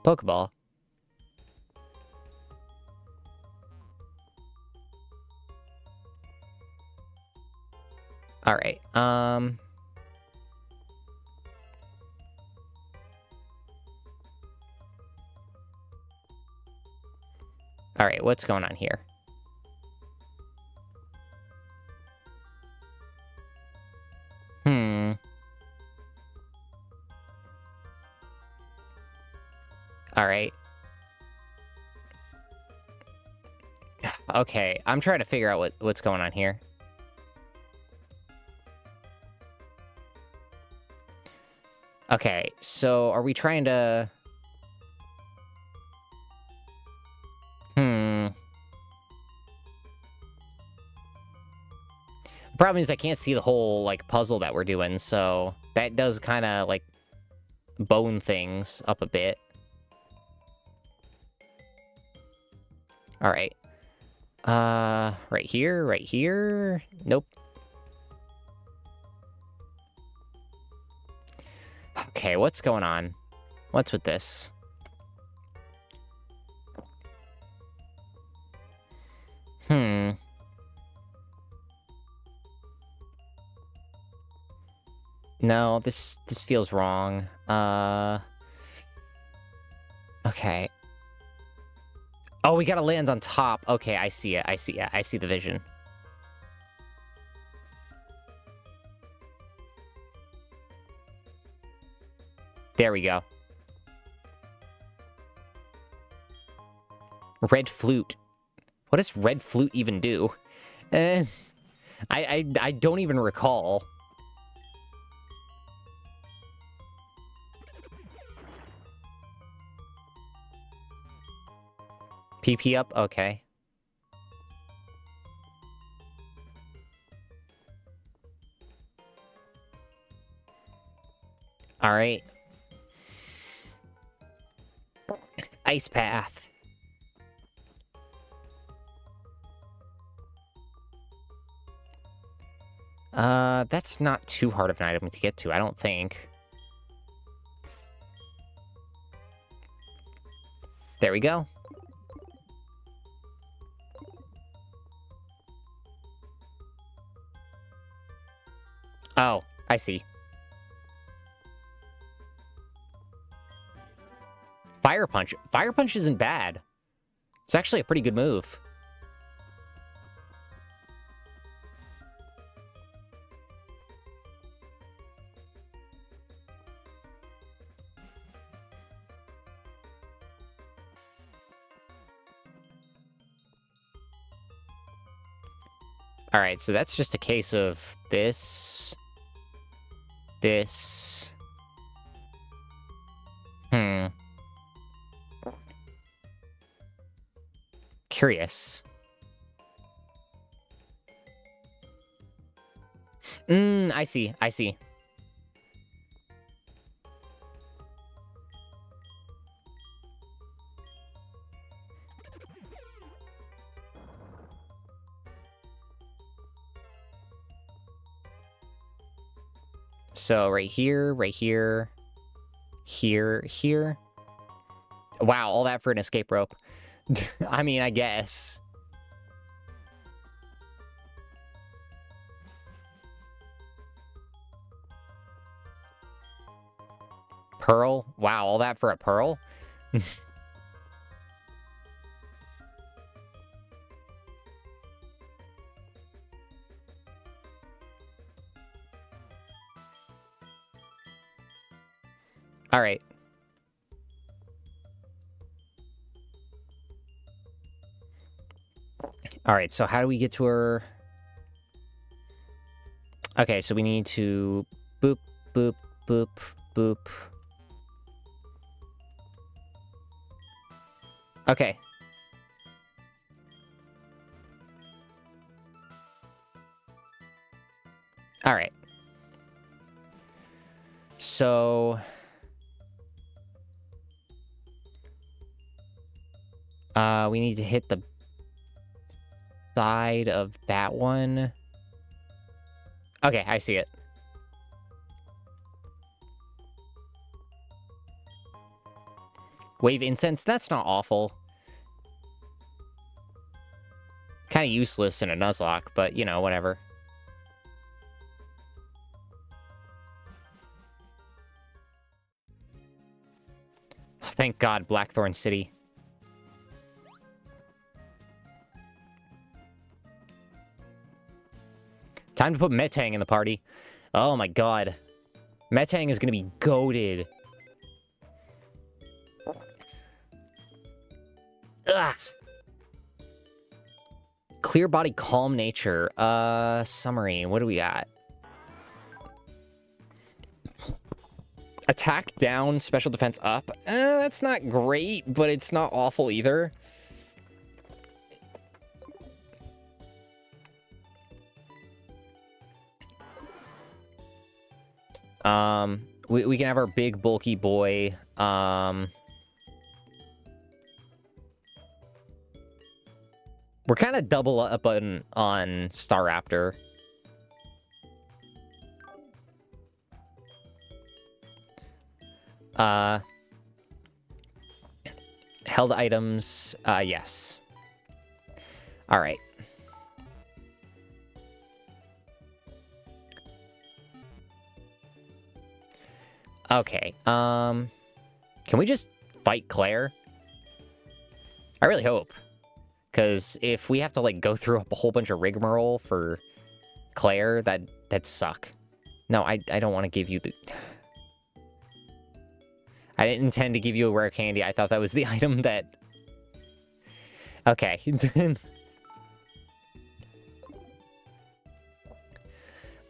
[SPEAKER 1] Pokeball. Alright, Alright, what's going on here? Alright. Okay, I'm trying to figure out what's going on here. Okay, so are we trying to... The problem is I can't see the whole, like, puzzle that we're doing, so that does kind of, like, bone things up a bit. Alright. Right here, right here. Nope. Okay, what's going on? What's with this? No, this feels wrong. Okay. Oh, we gotta land on top. Okay, I see it. I see it. I see the vision. There we go. Red flute. What does red flute even do? I don't even recall. PP up? Okay. Alright. Ice path. That's not too hard of an item to get to, I don't think. There we go. Oh, I see. Fire Punch. Fire Punch isn't bad. It's actually a pretty good move. Alright, so that's just a case of this... This... Curious. I see, I see. So right here, here. Wow, all that for an escape rope. I mean, I guess. Pearl? Wow, all that for a pearl? All right. All right, so how do we get to her? Okay, so we need to boop, boop, boop, boop. Okay. All right. So... we need to hit the side of that one. Okay, I see it. Wave incense? That's not awful. Kind of useless in a Nuzlocke, but, you know, whatever. Oh, thank God, Blackthorn City. Time to put Metang in the party. Oh my God. Metang is gonna be goated. Ugh. Clear body, calm nature. Summary. What do we got? Attack down, special defense up. That's not great, but it's not awful either. We can have our big bulky boy. We're kind of double up on Staraptor. Held items, yes. All right. Okay, can we just fight Clair? I really hope. Because if we have to, like, go through a whole bunch of rigmarole for Clair, that'd suck. No, I don't want to give you the... I didn't intend to give you a rare candy. I thought that was the item that... Okay.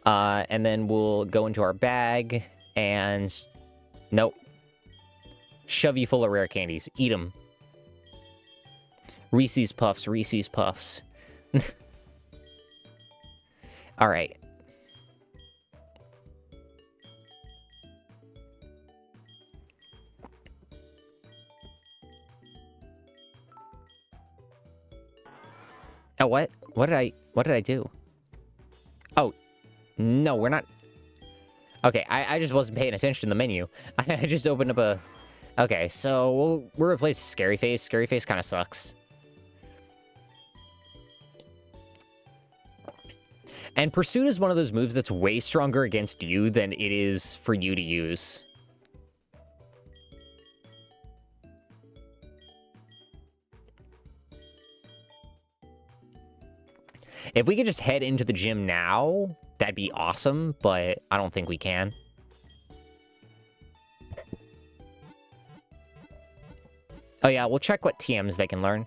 [SPEAKER 1] And then we'll go into our bag, and... Nope. Shove you full of rare candies. Eat them. Reese's Puffs, Reese's Puffs. Alright. Oh, what? What did I do? Oh, no, we're not... Okay, I just wasn't paying attention to the menu. I just opened up a... Okay, so we'll replace Scary Face. Scary Face kind of sucks. And Pursuit is one of those moves that's way stronger against you than it is for you to use. If we could just head into the gym now, that'd be awesome, but I don't think we can. Oh yeah, we'll check what TMs they can learn.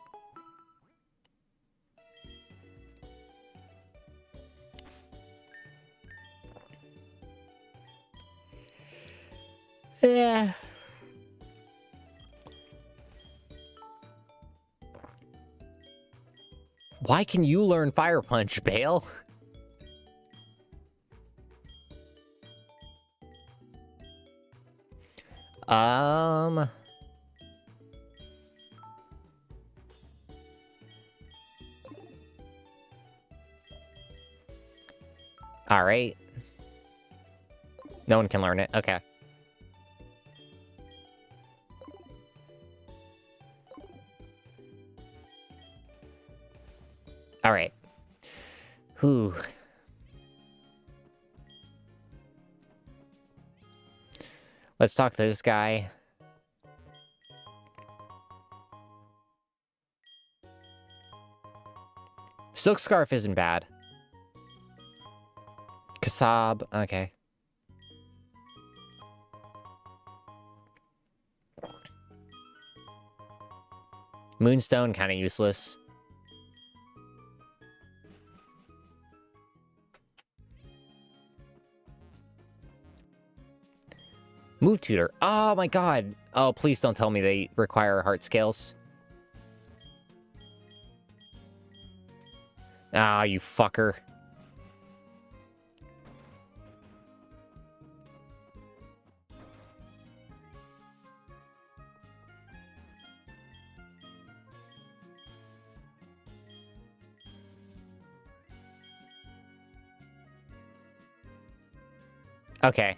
[SPEAKER 1] Yeah. Why can you learn Fire Punch, Bale? All right. No one can learn it. Okay. All right. Whew. Let's talk to this guy. Silk Scarf isn't bad. Kasab, okay. Moonstone, kind of useless. Move Tutor. Oh my god. Oh, please don't tell me they require heart scales. Ah, you fucker. Okay.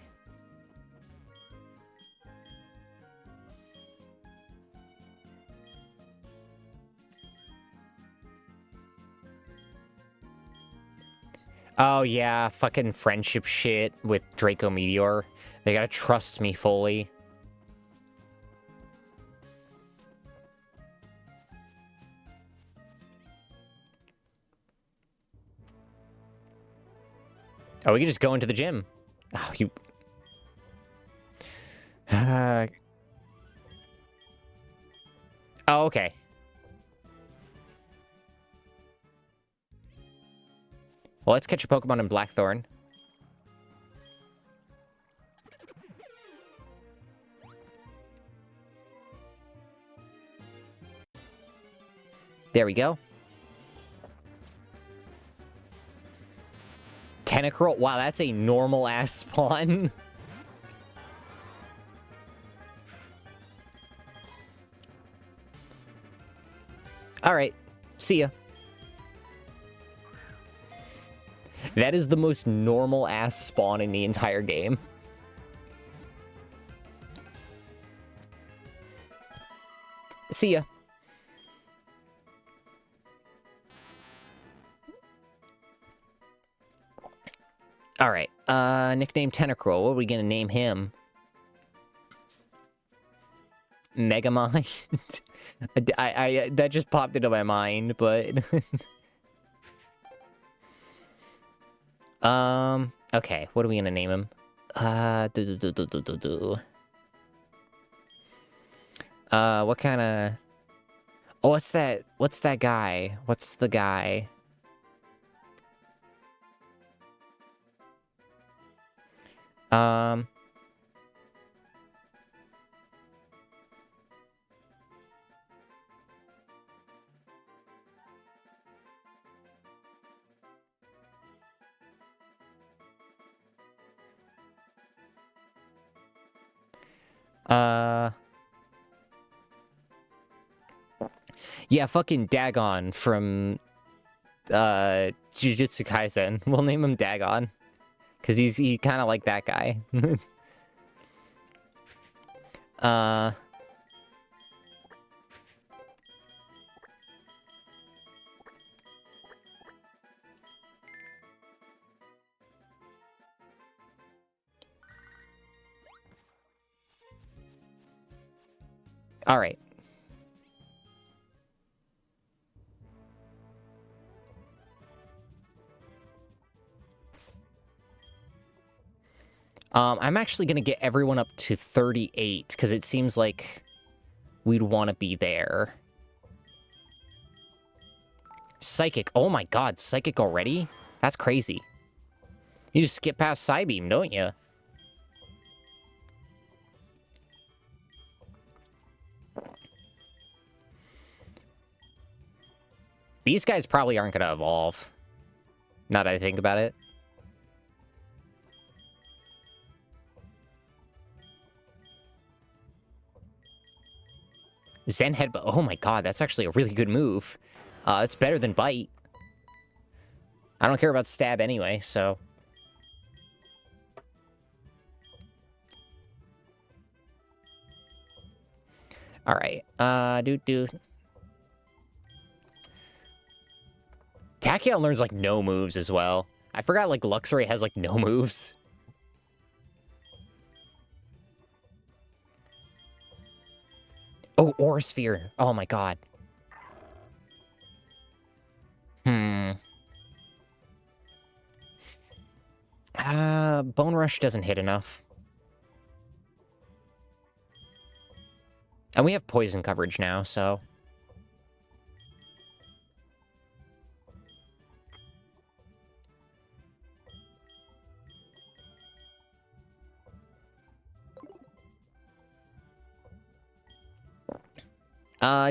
[SPEAKER 1] Oh yeah, fucking friendship shit with Draco Meteor. They gotta trust me fully. Oh, we can just go into the gym. Oh, you... Oh, okay. Well, let's catch a Pokemon in Blackthorn. There we go. Tentacruel. Wow, that's a normal-ass spawn. Alright. See ya. That is the most normal-ass spawn in the entire game. See ya. Alright, nickname Tentacruel. What are we gonna name him? Megamind? I that just popped into my mind, but... okay, what are we gonna name him? What kinda... Oh, what's that guy? What's the guy? Yeah, fucking Dagon from, Jujutsu Kaisen. We'll name him Dagon. Because he kind of like that guy. Alright. I'm actually gonna get everyone up to 38, because it seems like we'd want to be there. Psychic. Oh my god, Psychic already? That's crazy. You just skip past Psybeam, don't you? These guys probably aren't gonna evolve. Now that I think about it. Zen Headbutt. Oh my god, that's actually a really good move. It's better than Bite. I don't care about Stab anyway, so... Alright, Tachyon learns, like, no moves as well. I forgot, like, Luxray has, like, no moves. Oh, Aura Sphere. Oh my god. Bone Rush doesn't hit enough. And we have poison coverage now, so...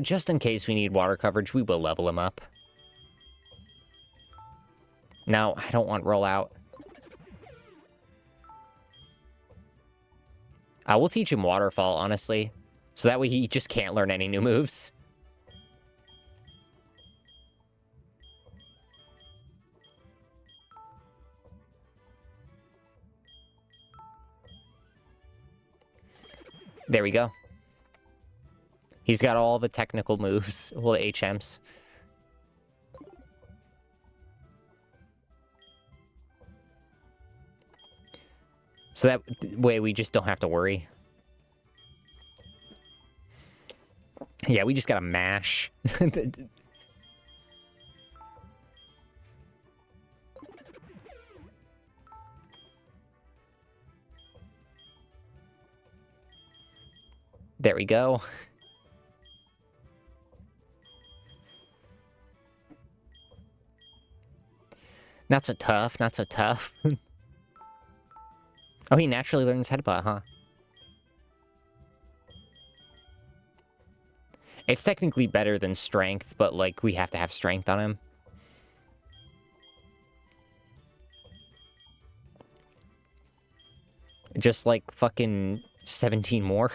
[SPEAKER 1] just in case we need water coverage, we will level him up. No, I don't want rollout. We'll teach him Waterfall, honestly. So that way he just can't learn any new moves. There we go. He's got all the technical moves. Well, the HMs. So that way we just don't have to worry. Yeah, we just gotta mash. There we go. Not so tough, not so tough. Oh, he naturally learns Headbutt, huh? It's technically better than strength, but, like, we have to have strength on him. Just, like, fucking 17 more.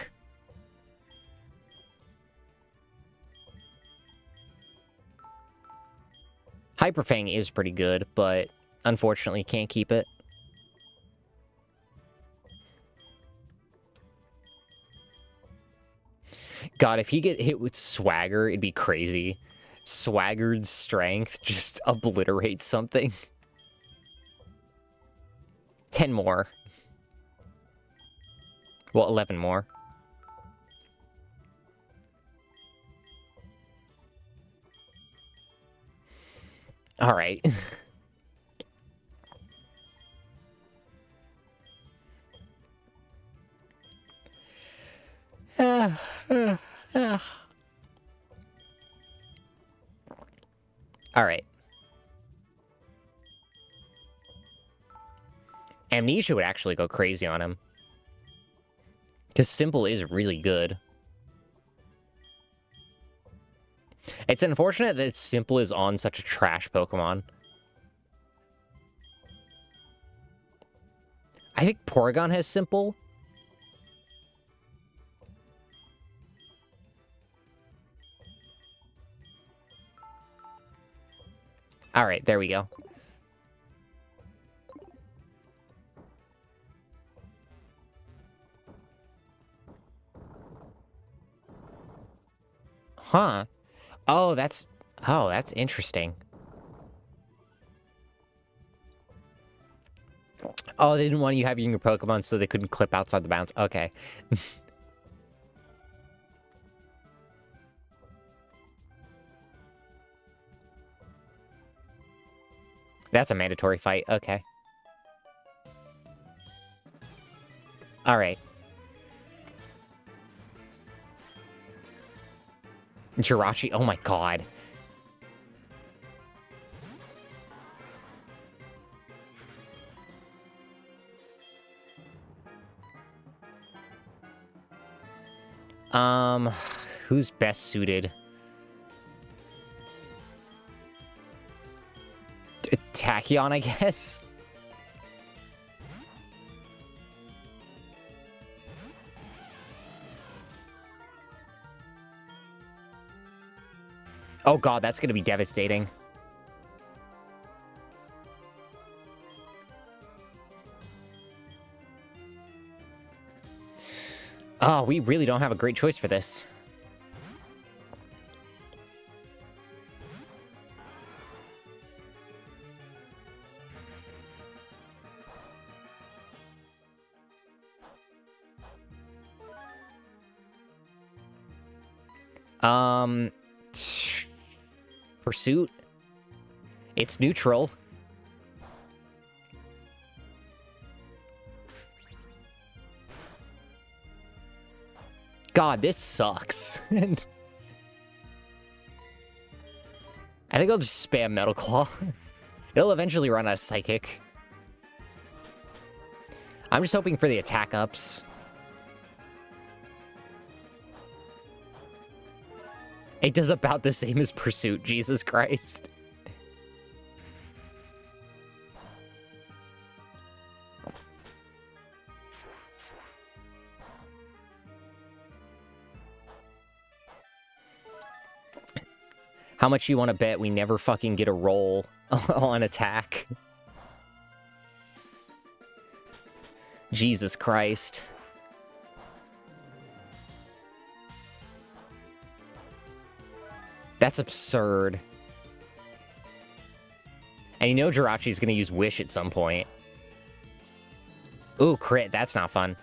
[SPEAKER 1] Hyperfang is pretty good, but unfortunately can't keep it. God, if he get hit with Swagger, it'd be crazy. Swaggered strength just obliterates something. 10 more. Well, 11 more. All right. All right. Amnesia would actually go crazy on him. Because Simple is really good. It's unfortunate that Simple is on such a trash Pokemon. I think Porygon has Simple. All right, there we go. Huh. Oh, that's interesting. Oh, they didn't want you having your Pokemon so they couldn't clip outside the bounds. Okay. That's a mandatory fight. Okay. All right. Jirachi. Oh my god. Who's best suited? Tachyon, I guess? Oh god, that's gonna be devastating. Oh, we really don't have a great choice for this. Pursuit? It's neutral. God, this sucks. I think I'll just spam Metal Claw. It'll eventually run out of Psychic. I'm just hoping for the attack ups. It does about the same as Pursuit, Jesus Christ. How much you want to bet we never fucking get a roll on attack? Jesus Christ. That's absurd. And you know Jirachi's gonna use Wish at some point. Ooh, crit. That's not fun.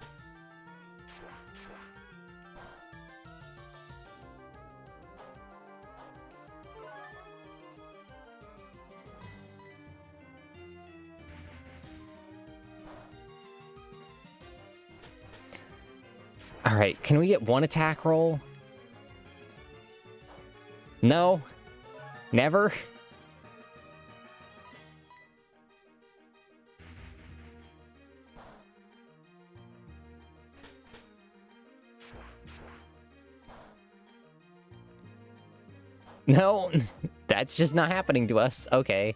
[SPEAKER 1] Alright, can we get one attack roll? No? Never? No, that's just not happening to us. Okay.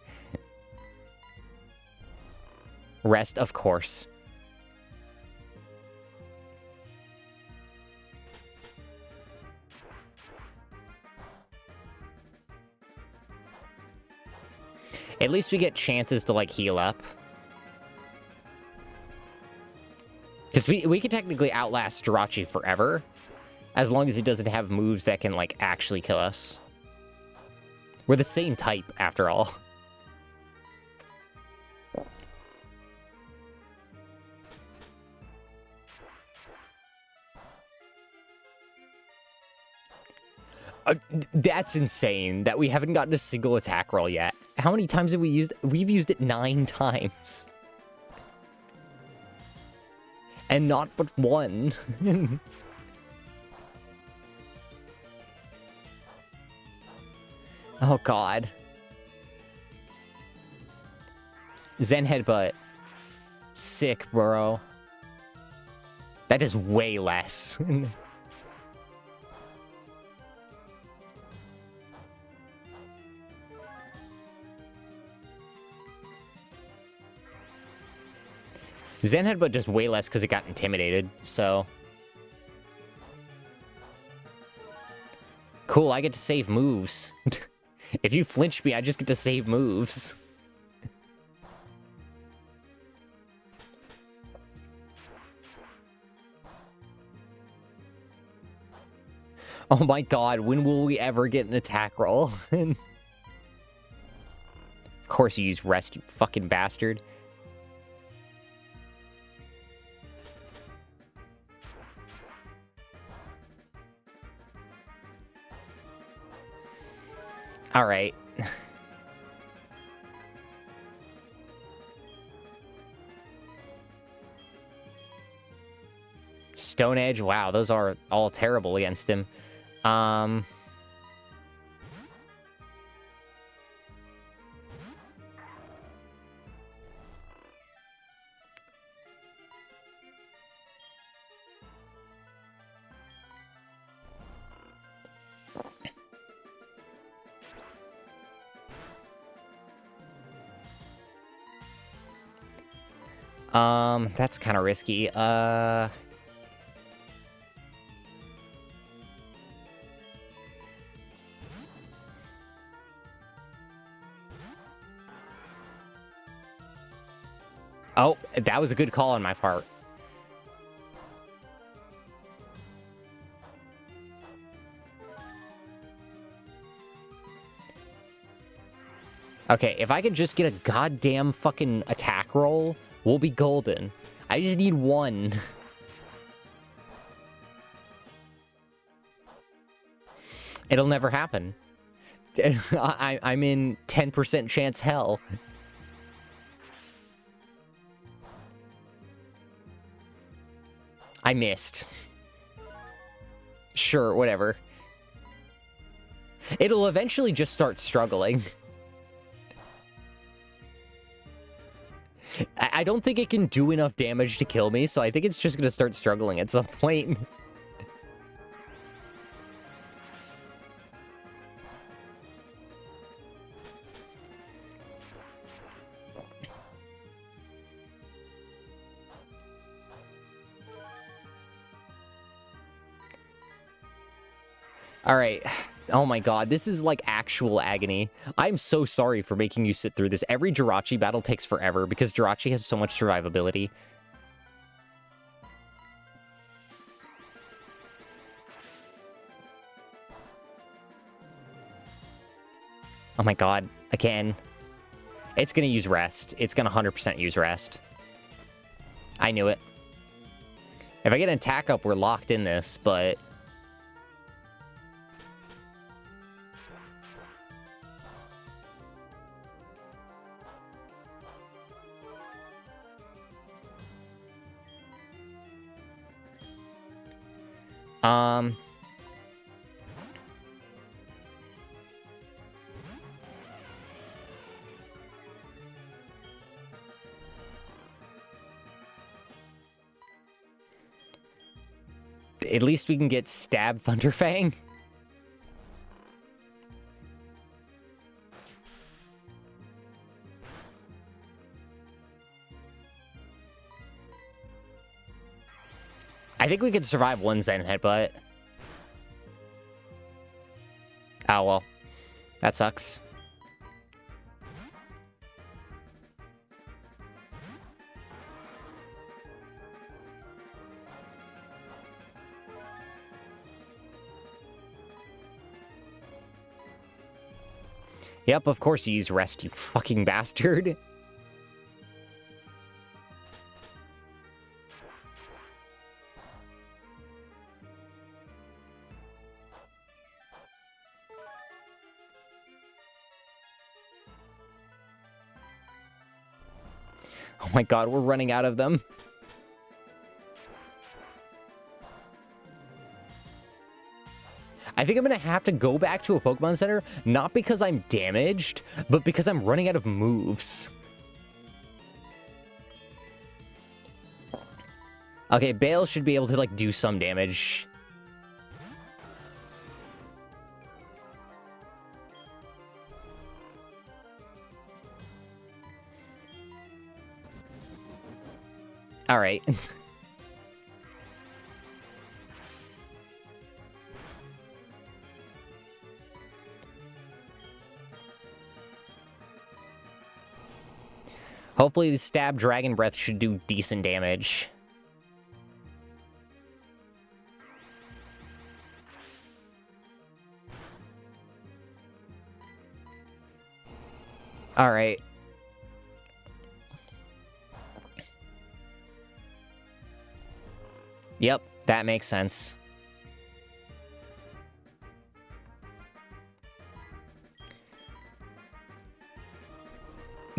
[SPEAKER 1] Rest, of course. At least we get chances to, like, heal up. Because we could technically outlast Jirachi forever, as long as he doesn't have moves that can, like, actually kill us. We're the same type, after all. That's insane that we haven't gotten a single attack roll yet. How many times have we used it? We've used it 9 times. And not but 1. Oh, God. Zen Headbutt. Sick, bro. That is way less. Zen Headbutt just way less because it got intimidated, so... Cool, I get to save moves. If you flinch me, I just get to save moves. Oh my god, when will we ever get an attack roll? Of course you use rest, you fucking bastard. Alright. Stone Edge, wow, those are all terrible against him. That's kind of risky. Oh, that was a good call on my part. Okay, if I could just get a goddamn fucking attack roll, we'll be golden. I just need one. It'll never happen. I'm in 10% chance hell. I missed. Sure, whatever. It'll eventually just start struggling. I don't think it can do enough damage to kill me, so I think it's just gonna start struggling at some point. Alright. Oh my god, this is like actual agony. I'm so sorry for making you sit through this. Every Jirachi battle takes forever because Jirachi has so much survivability. Oh my god, again. It's gonna use rest. It's gonna 100% use rest. I knew it. If I get an attack up, we're locked in this, but... At least we can get Stab Thunderfang. I think we could survive one Zen Headbutt. Oh, well. That sucks. Yep, of course you use rest, you fucking bastard. Oh my god, we're running out of them. I think I'm gonna have to go back to a Pokemon Center, not because I'm damaged, but because I'm running out of moves. Okay, Bale should be able to, like, do some damage. Alright. Hopefully the Stab Dragon Breath should do decent damage. Alright. Yep, that makes sense.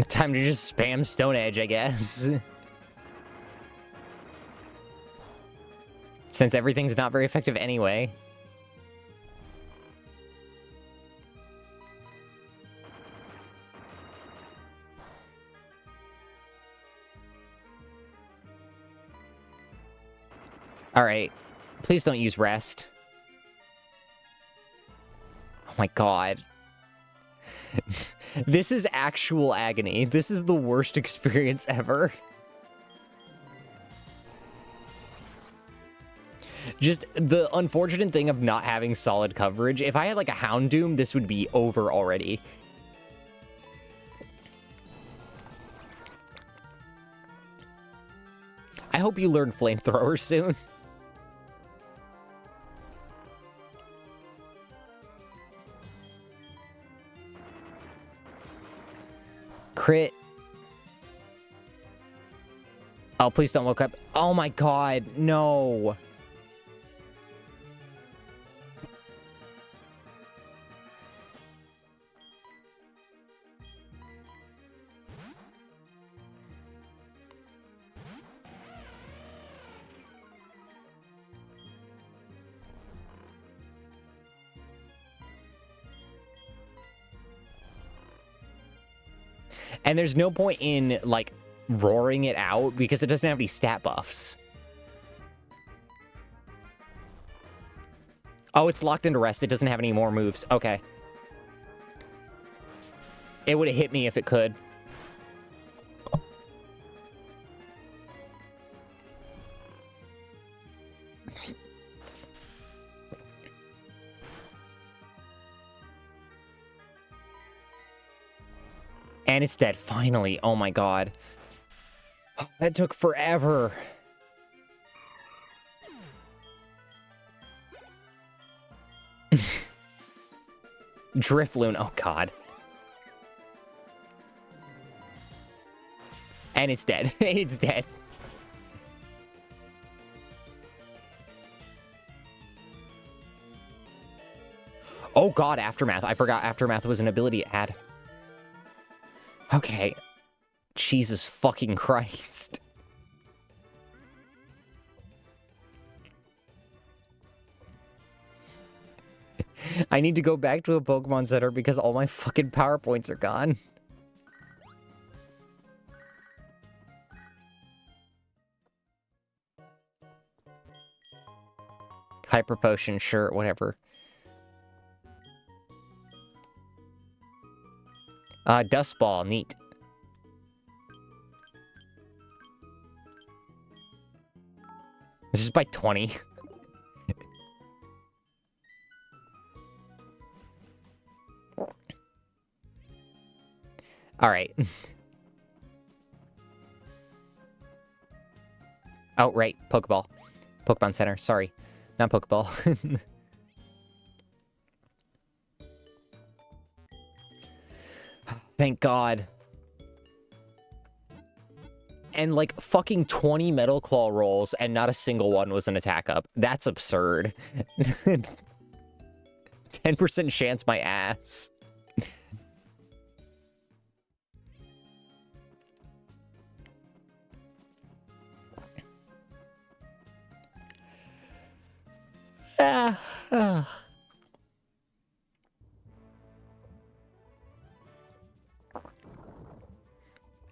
[SPEAKER 1] Time to just spam Stone Edge, I guess. Since everything's not very effective anyway. Alright. Please don't use rest. Oh my god. This is actual agony. This is the worst experience ever. Just the unfortunate thing of not having solid coverage. If I had like a Houndoom, this would be over already. I hope you learn Flamethrower soon. Crit. Oh, please don't look up. Oh my god, no. And there's no point in, like, roaring it out because it doesn't have any stat buffs. Oh, it's locked into rest. It doesn't have any more moves. Okay. It would have hit me if it could. And it's dead, finally. Oh my god. That took forever. Drifloon, oh god. And it's dead. It's dead. Oh god, Aftermath. I forgot Aftermath was an ability it had. Okay. Jesus fucking Christ. I need to go back to a Pokemon Center because all my fucking power points are gone. Hyper Potion, sure, whatever. Dust Ball, neat. It's just by 20. Alright. Oh, right. Pokeball. Pokemon Center. Sorry. Not Pokeball. Thank God. And like fucking 20 Metal Claw rolls and not a single one was an attack up. That's absurd. 10% chance my ass.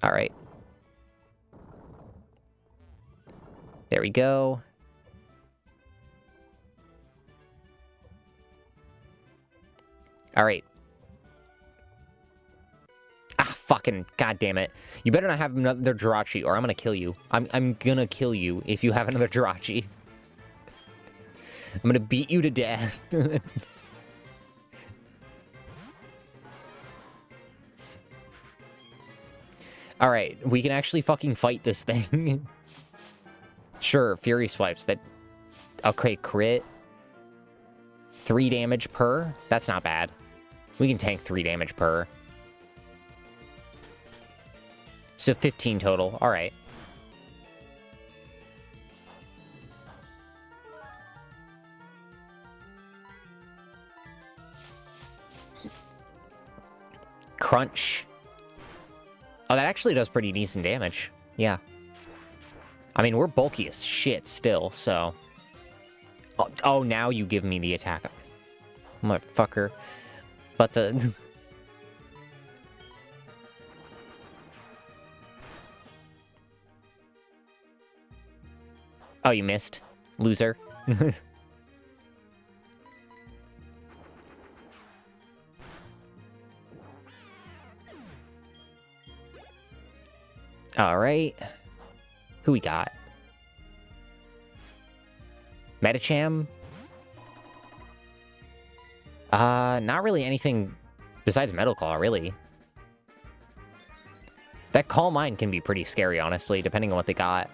[SPEAKER 1] All right. There we go. All right. Ah, fucking goddamn it. You better not have another Jirachi or I'm gonna kill you. I'm gonna kill you if you have another Jirachi. I'm gonna beat you to death. Alright, we can actually fucking fight this thing. Sure, Fury Swipes. That... Okay, crit. 3 damage per? That's not bad. We can tank 3 damage per. So 15 total. Alright. Crunch. Oh, that actually does pretty decent damage. Yeah. I mean, we're bulky as shit still, so... Oh, now you give me the attack. Motherfucker. But, Oh, you missed. Loser. Alright. Who we got? Medicham? Not really anything besides Metal Claw, really. That Calm Mind can be pretty scary, honestly, depending on what they got.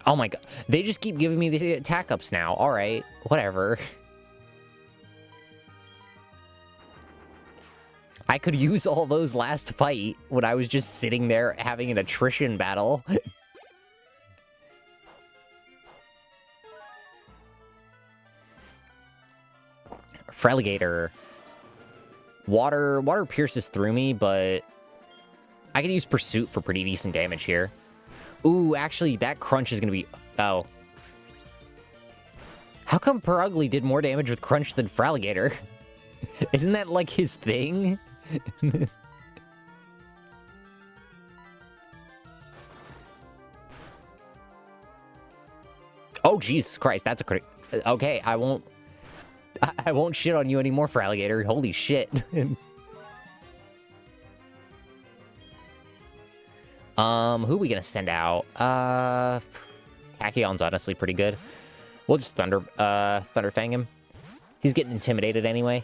[SPEAKER 1] Oh my god. They just keep giving me the attack ups now. Alright, whatever. I could use all those last fight when I was just sitting there having an attrition battle. Freligator. Water pierces through me, but I could use Pursuit for pretty decent damage here. Ooh, actually, that Crunch is gonna be... Oh. How come Perugly did more damage with Crunch than Freligator? Isn't that, like, his thing? Oh, Jesus Christ, that's a crit... Okay, I won't shit on you anymore, Freligator. Holy shit. Who are we gonna send out? Tachyon's honestly pretty good. We'll just Thunderfang him. He's getting intimidated anyway.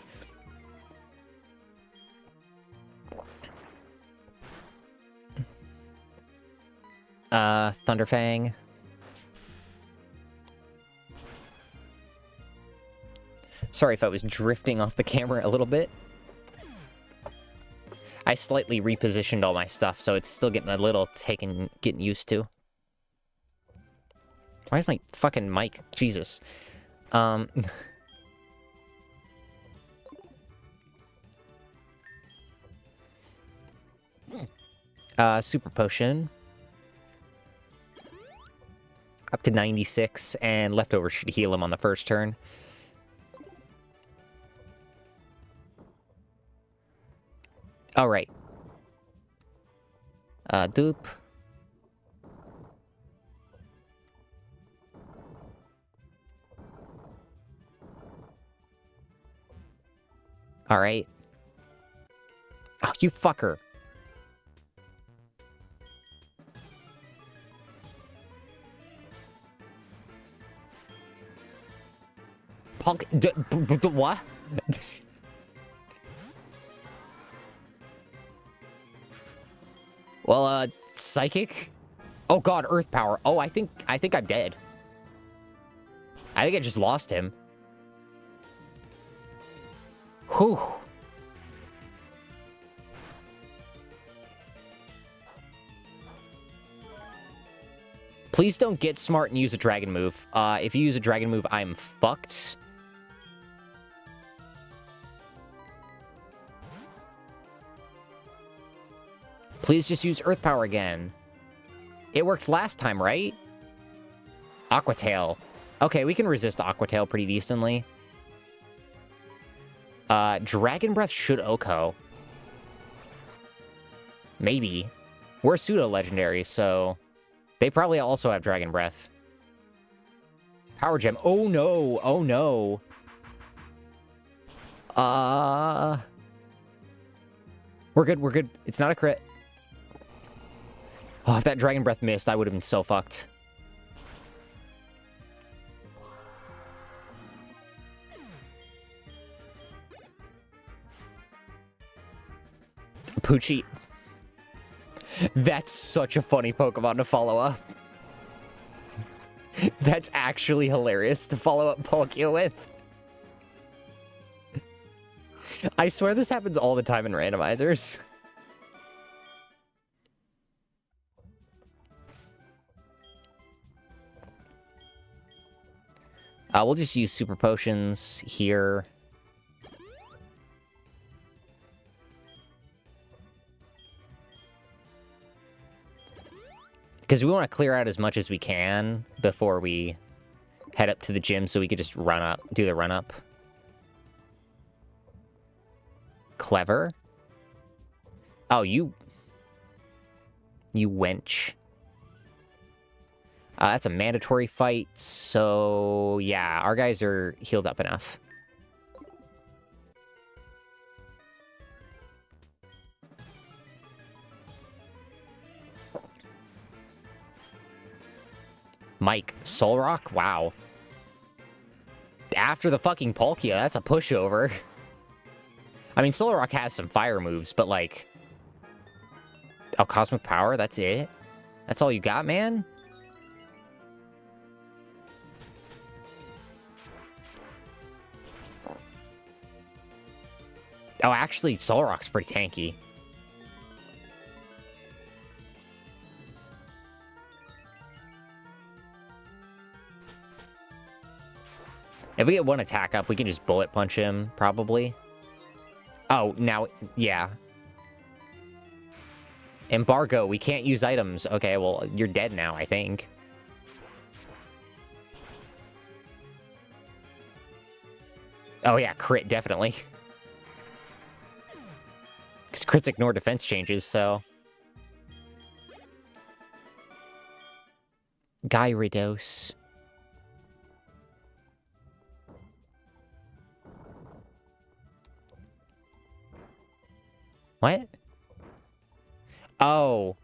[SPEAKER 1] Thunderfang. Sorry if I was drifting off the camera a little bit. I slightly repositioned all my stuff, so it's still getting a little getting used to. Why is my fucking mic? Jesus. Super Potion. Up to 96, and Leftover should heal him on the first turn. Alright. Dupe. Alright. Oh, you fucker. What? Well, psychic? Oh god, earth power. Oh, I think I'm dead. I think I just lost him. Whew. Please don't get smart and use a dragon move. If you use a dragon move, I'm fucked. Please just use earth power again. It worked last time, right? Aqua Tail. Okay, we can resist Aqua Tail pretty decently. Dragon Breath should Oko. Maybe. We're pseudo-legendary, so... They probably also have Dragon Breath. Power Gem. Oh no! Oh no! We're good, we're good. It's not a crit. Oh, if that Dragon Breath missed, I would have been so fucked. Poochie. That's such a funny Pokemon to follow up. That's actually hilarious to follow up Palkia with. I swear this happens all the time in randomizers. We'll just use super potions here. Because we want to clear out as much as we can before we head up to the gym so we could just run up, do the run up. Clever. Oh, you wench. That's a mandatory fight, so yeah, our guys are healed up enough. Mike, Solrock? Wow. After the fucking Palkia, that's a pushover. I mean, Solrock has some fire moves, but like... Oh, Cosmic Power? That's it? That's all you got, man? Oh, actually, Solrock's pretty tanky. If we get one attack up, we can just bullet punch him, probably. Oh, now, yeah. Embargo, we can't use items. Okay, well, you're dead now, I think. Oh yeah, crit, definitely. Because crits ignore defense changes, so... Gyarados. What? Oh.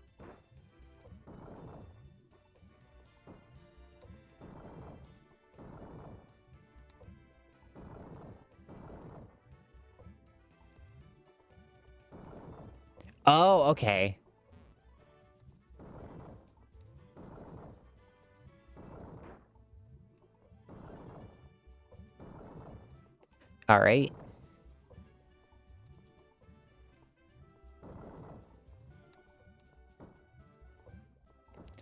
[SPEAKER 1] Oh, okay. All right.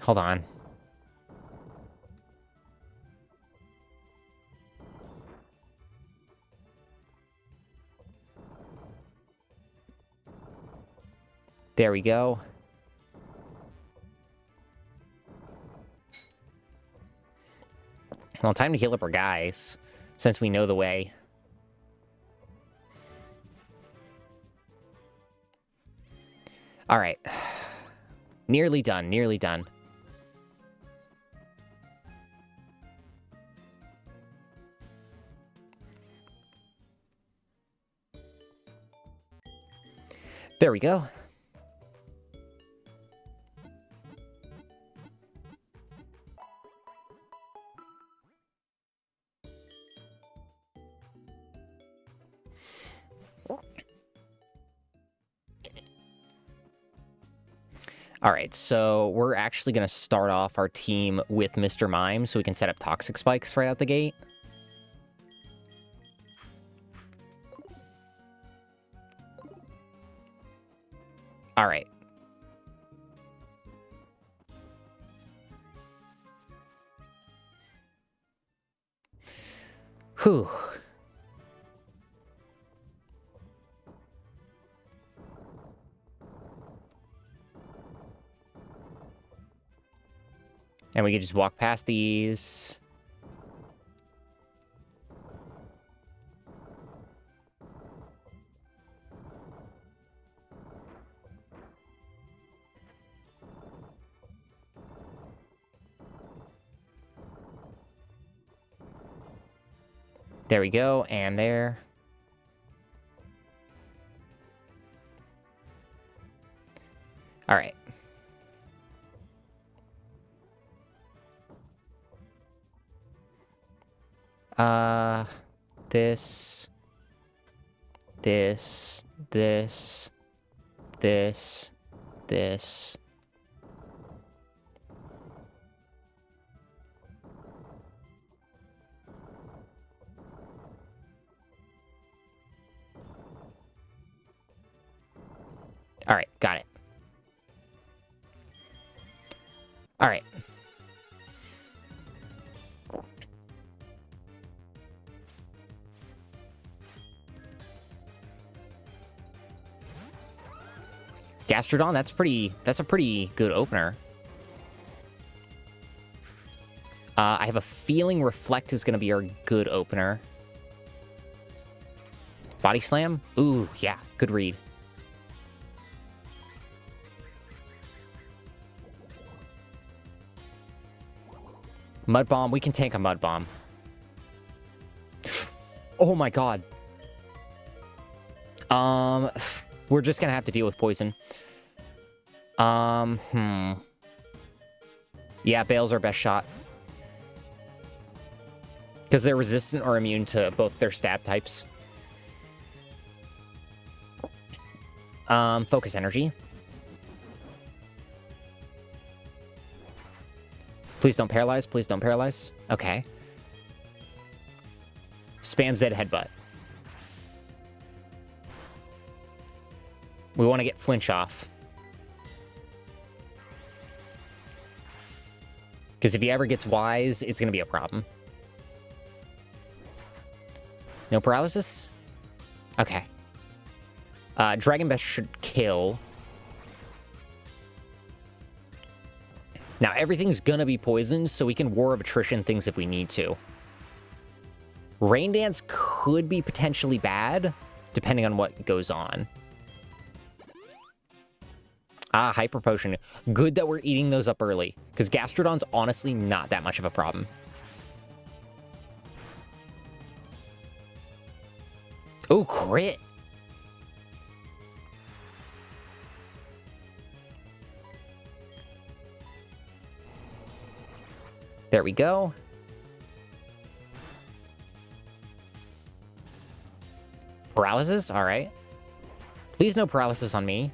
[SPEAKER 1] Hold on. There we go. Well, time to heal up our guys, since we know the way. All right. Nearly done, nearly done. There we go. All right, so we're actually going to start off our team with Mr. Mime so we can set up Toxic Spikes right out the gate. All right. Whew. And we can just walk past these. There we go, and there. All right. This. All right, got it. All right. Gastrodon, that's a pretty good opener. I have a feeling Reflect is going to be our good opener. Body Slam? Ooh, yeah, good read. Mud Bomb, we can tank a Mud Bomb. Oh my god. We're just gonna have to deal with poison. Yeah, Bale's our best shot. Because they're resistant or immune to both their stab types. Focus Energy. Please don't paralyze. Please don't paralyze. Okay. Spam Z Headbutt. We want to get Flinch off. Because if he ever gets Wise, it's going to be a problem. No paralysis? Okay. Dragon Best should kill. Now, everything's gonna be poisoned, so we can War of Attrition things if we need to. Rain Dance could be potentially bad, depending on what goes on. Ah, Hyper Potion. Good that we're eating those up early, because Gastrodon's honestly not that much of a problem. Oh, crit! There we go. Paralysis? Alright. Please no paralysis on me.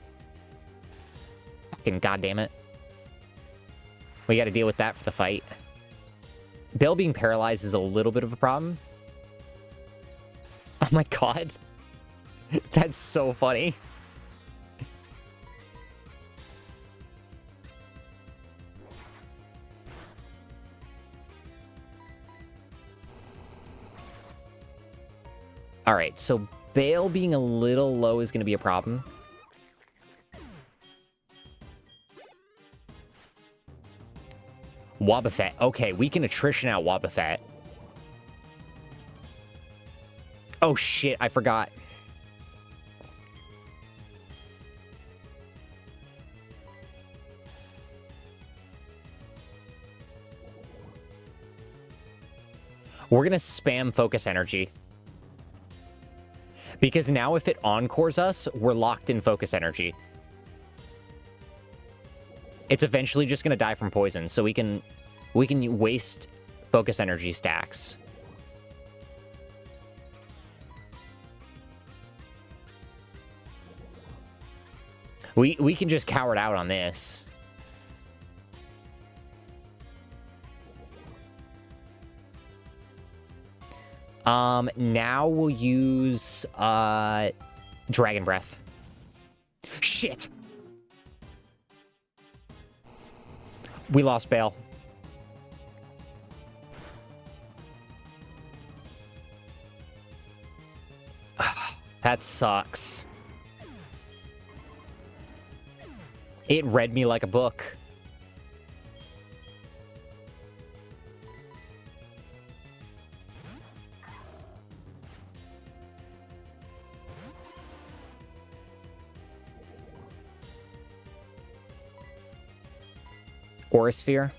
[SPEAKER 1] Fucking goddamn it. We gotta deal with that for the fight. Bale being paralyzed is a little bit of a problem. Oh my god. That's so funny. Alright, so Bale being a little low is going to be a problem. Wobbuffet. Okay, we can attrition out Wobbuffet. Oh shit, I forgot. We're going to spam Focus Energy. Because now if it encores us, we're locked in Focus Energy. It's eventually just going to die from poison, so we can waste Focus Energy stacks. We can just cower it out on this. Now we'll use, Dragon Breath. Shit! We lost Bale. That sucks. It read me like a book. Aura Sphere.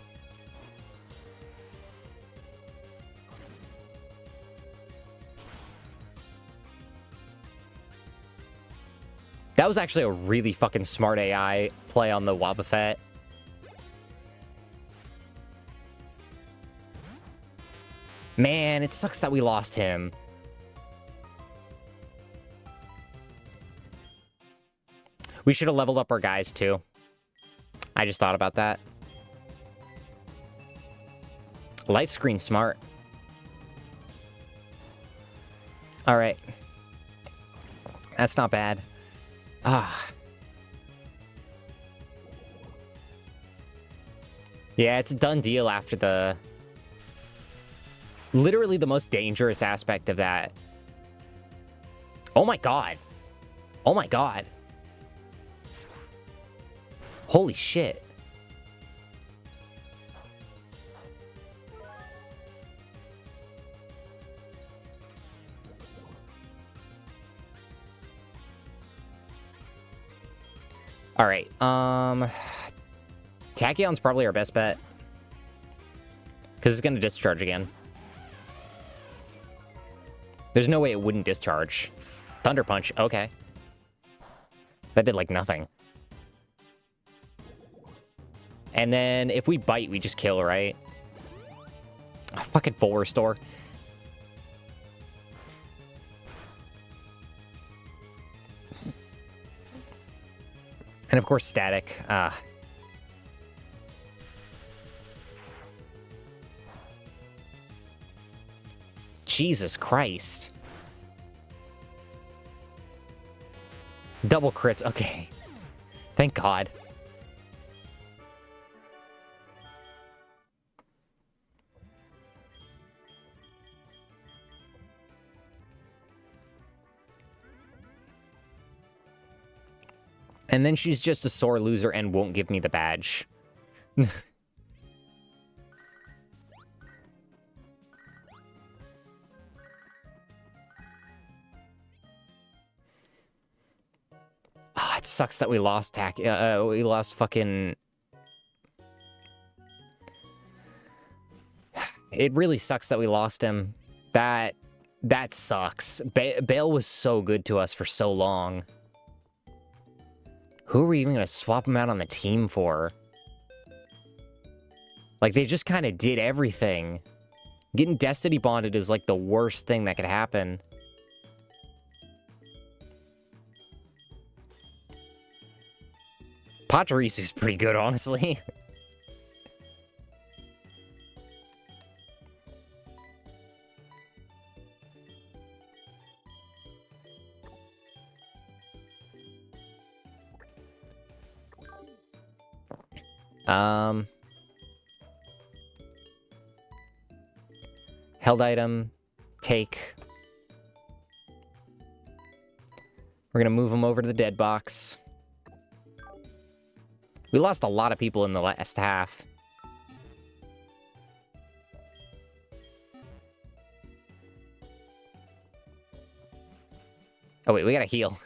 [SPEAKER 1] That was actually a really fucking smart AI play on the Wobbuffet. Man, it sucks that we lost him. We should have leveled up our guys, too. I just thought about that. Light screen smart. Alright. That's not bad. Ah. Yeah, it's a done deal after the... Literally the most dangerous aspect of that. Oh my god. Oh my god. Holy shit. Alright, Tachyon's probably our best bet. Because it's going to discharge again. There's no way it wouldn't discharge. Thunder Punch, okay. That did, like, nothing. And then, if we bite, we just kill, right? Oh, fucking full restore. And of course, static. Jesus Christ. Double crits. Okay. Thank God. And then she's just a sore loser and won't give me the badge. Oh, it sucks that we lost we lost fucking... It really sucks that we lost him. That sucks. Bale was so good to us for so long. Who are we even going to swap him out on the team for? Like, they just kind of did everything. Getting Destiny bonded is, like, the worst thing that could happen. Pachirisu pretty good, honestly. Held item, take. We're gonna move him over to the dead box. We lost a lot of people in the last half. Oh wait, we gotta heal.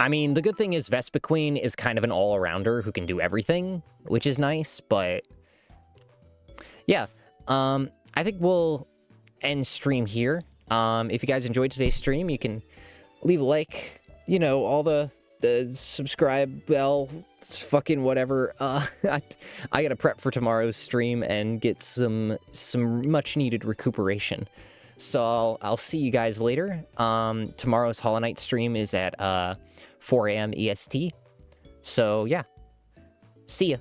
[SPEAKER 1] I mean, the good thing is Vespiquen is kind of an all-arounder who can do everything, which is nice, but... Yeah, I think we'll end stream here. If you guys enjoyed today's stream, you can leave a like, you know, all the subscribe bell, fucking whatever. I gotta prep for tomorrow's stream and get some much-needed recuperation. So I'll see you guys later. Tomorrow's Hollow Knight stream is at 4 a.m. EST. So yeah, see ya.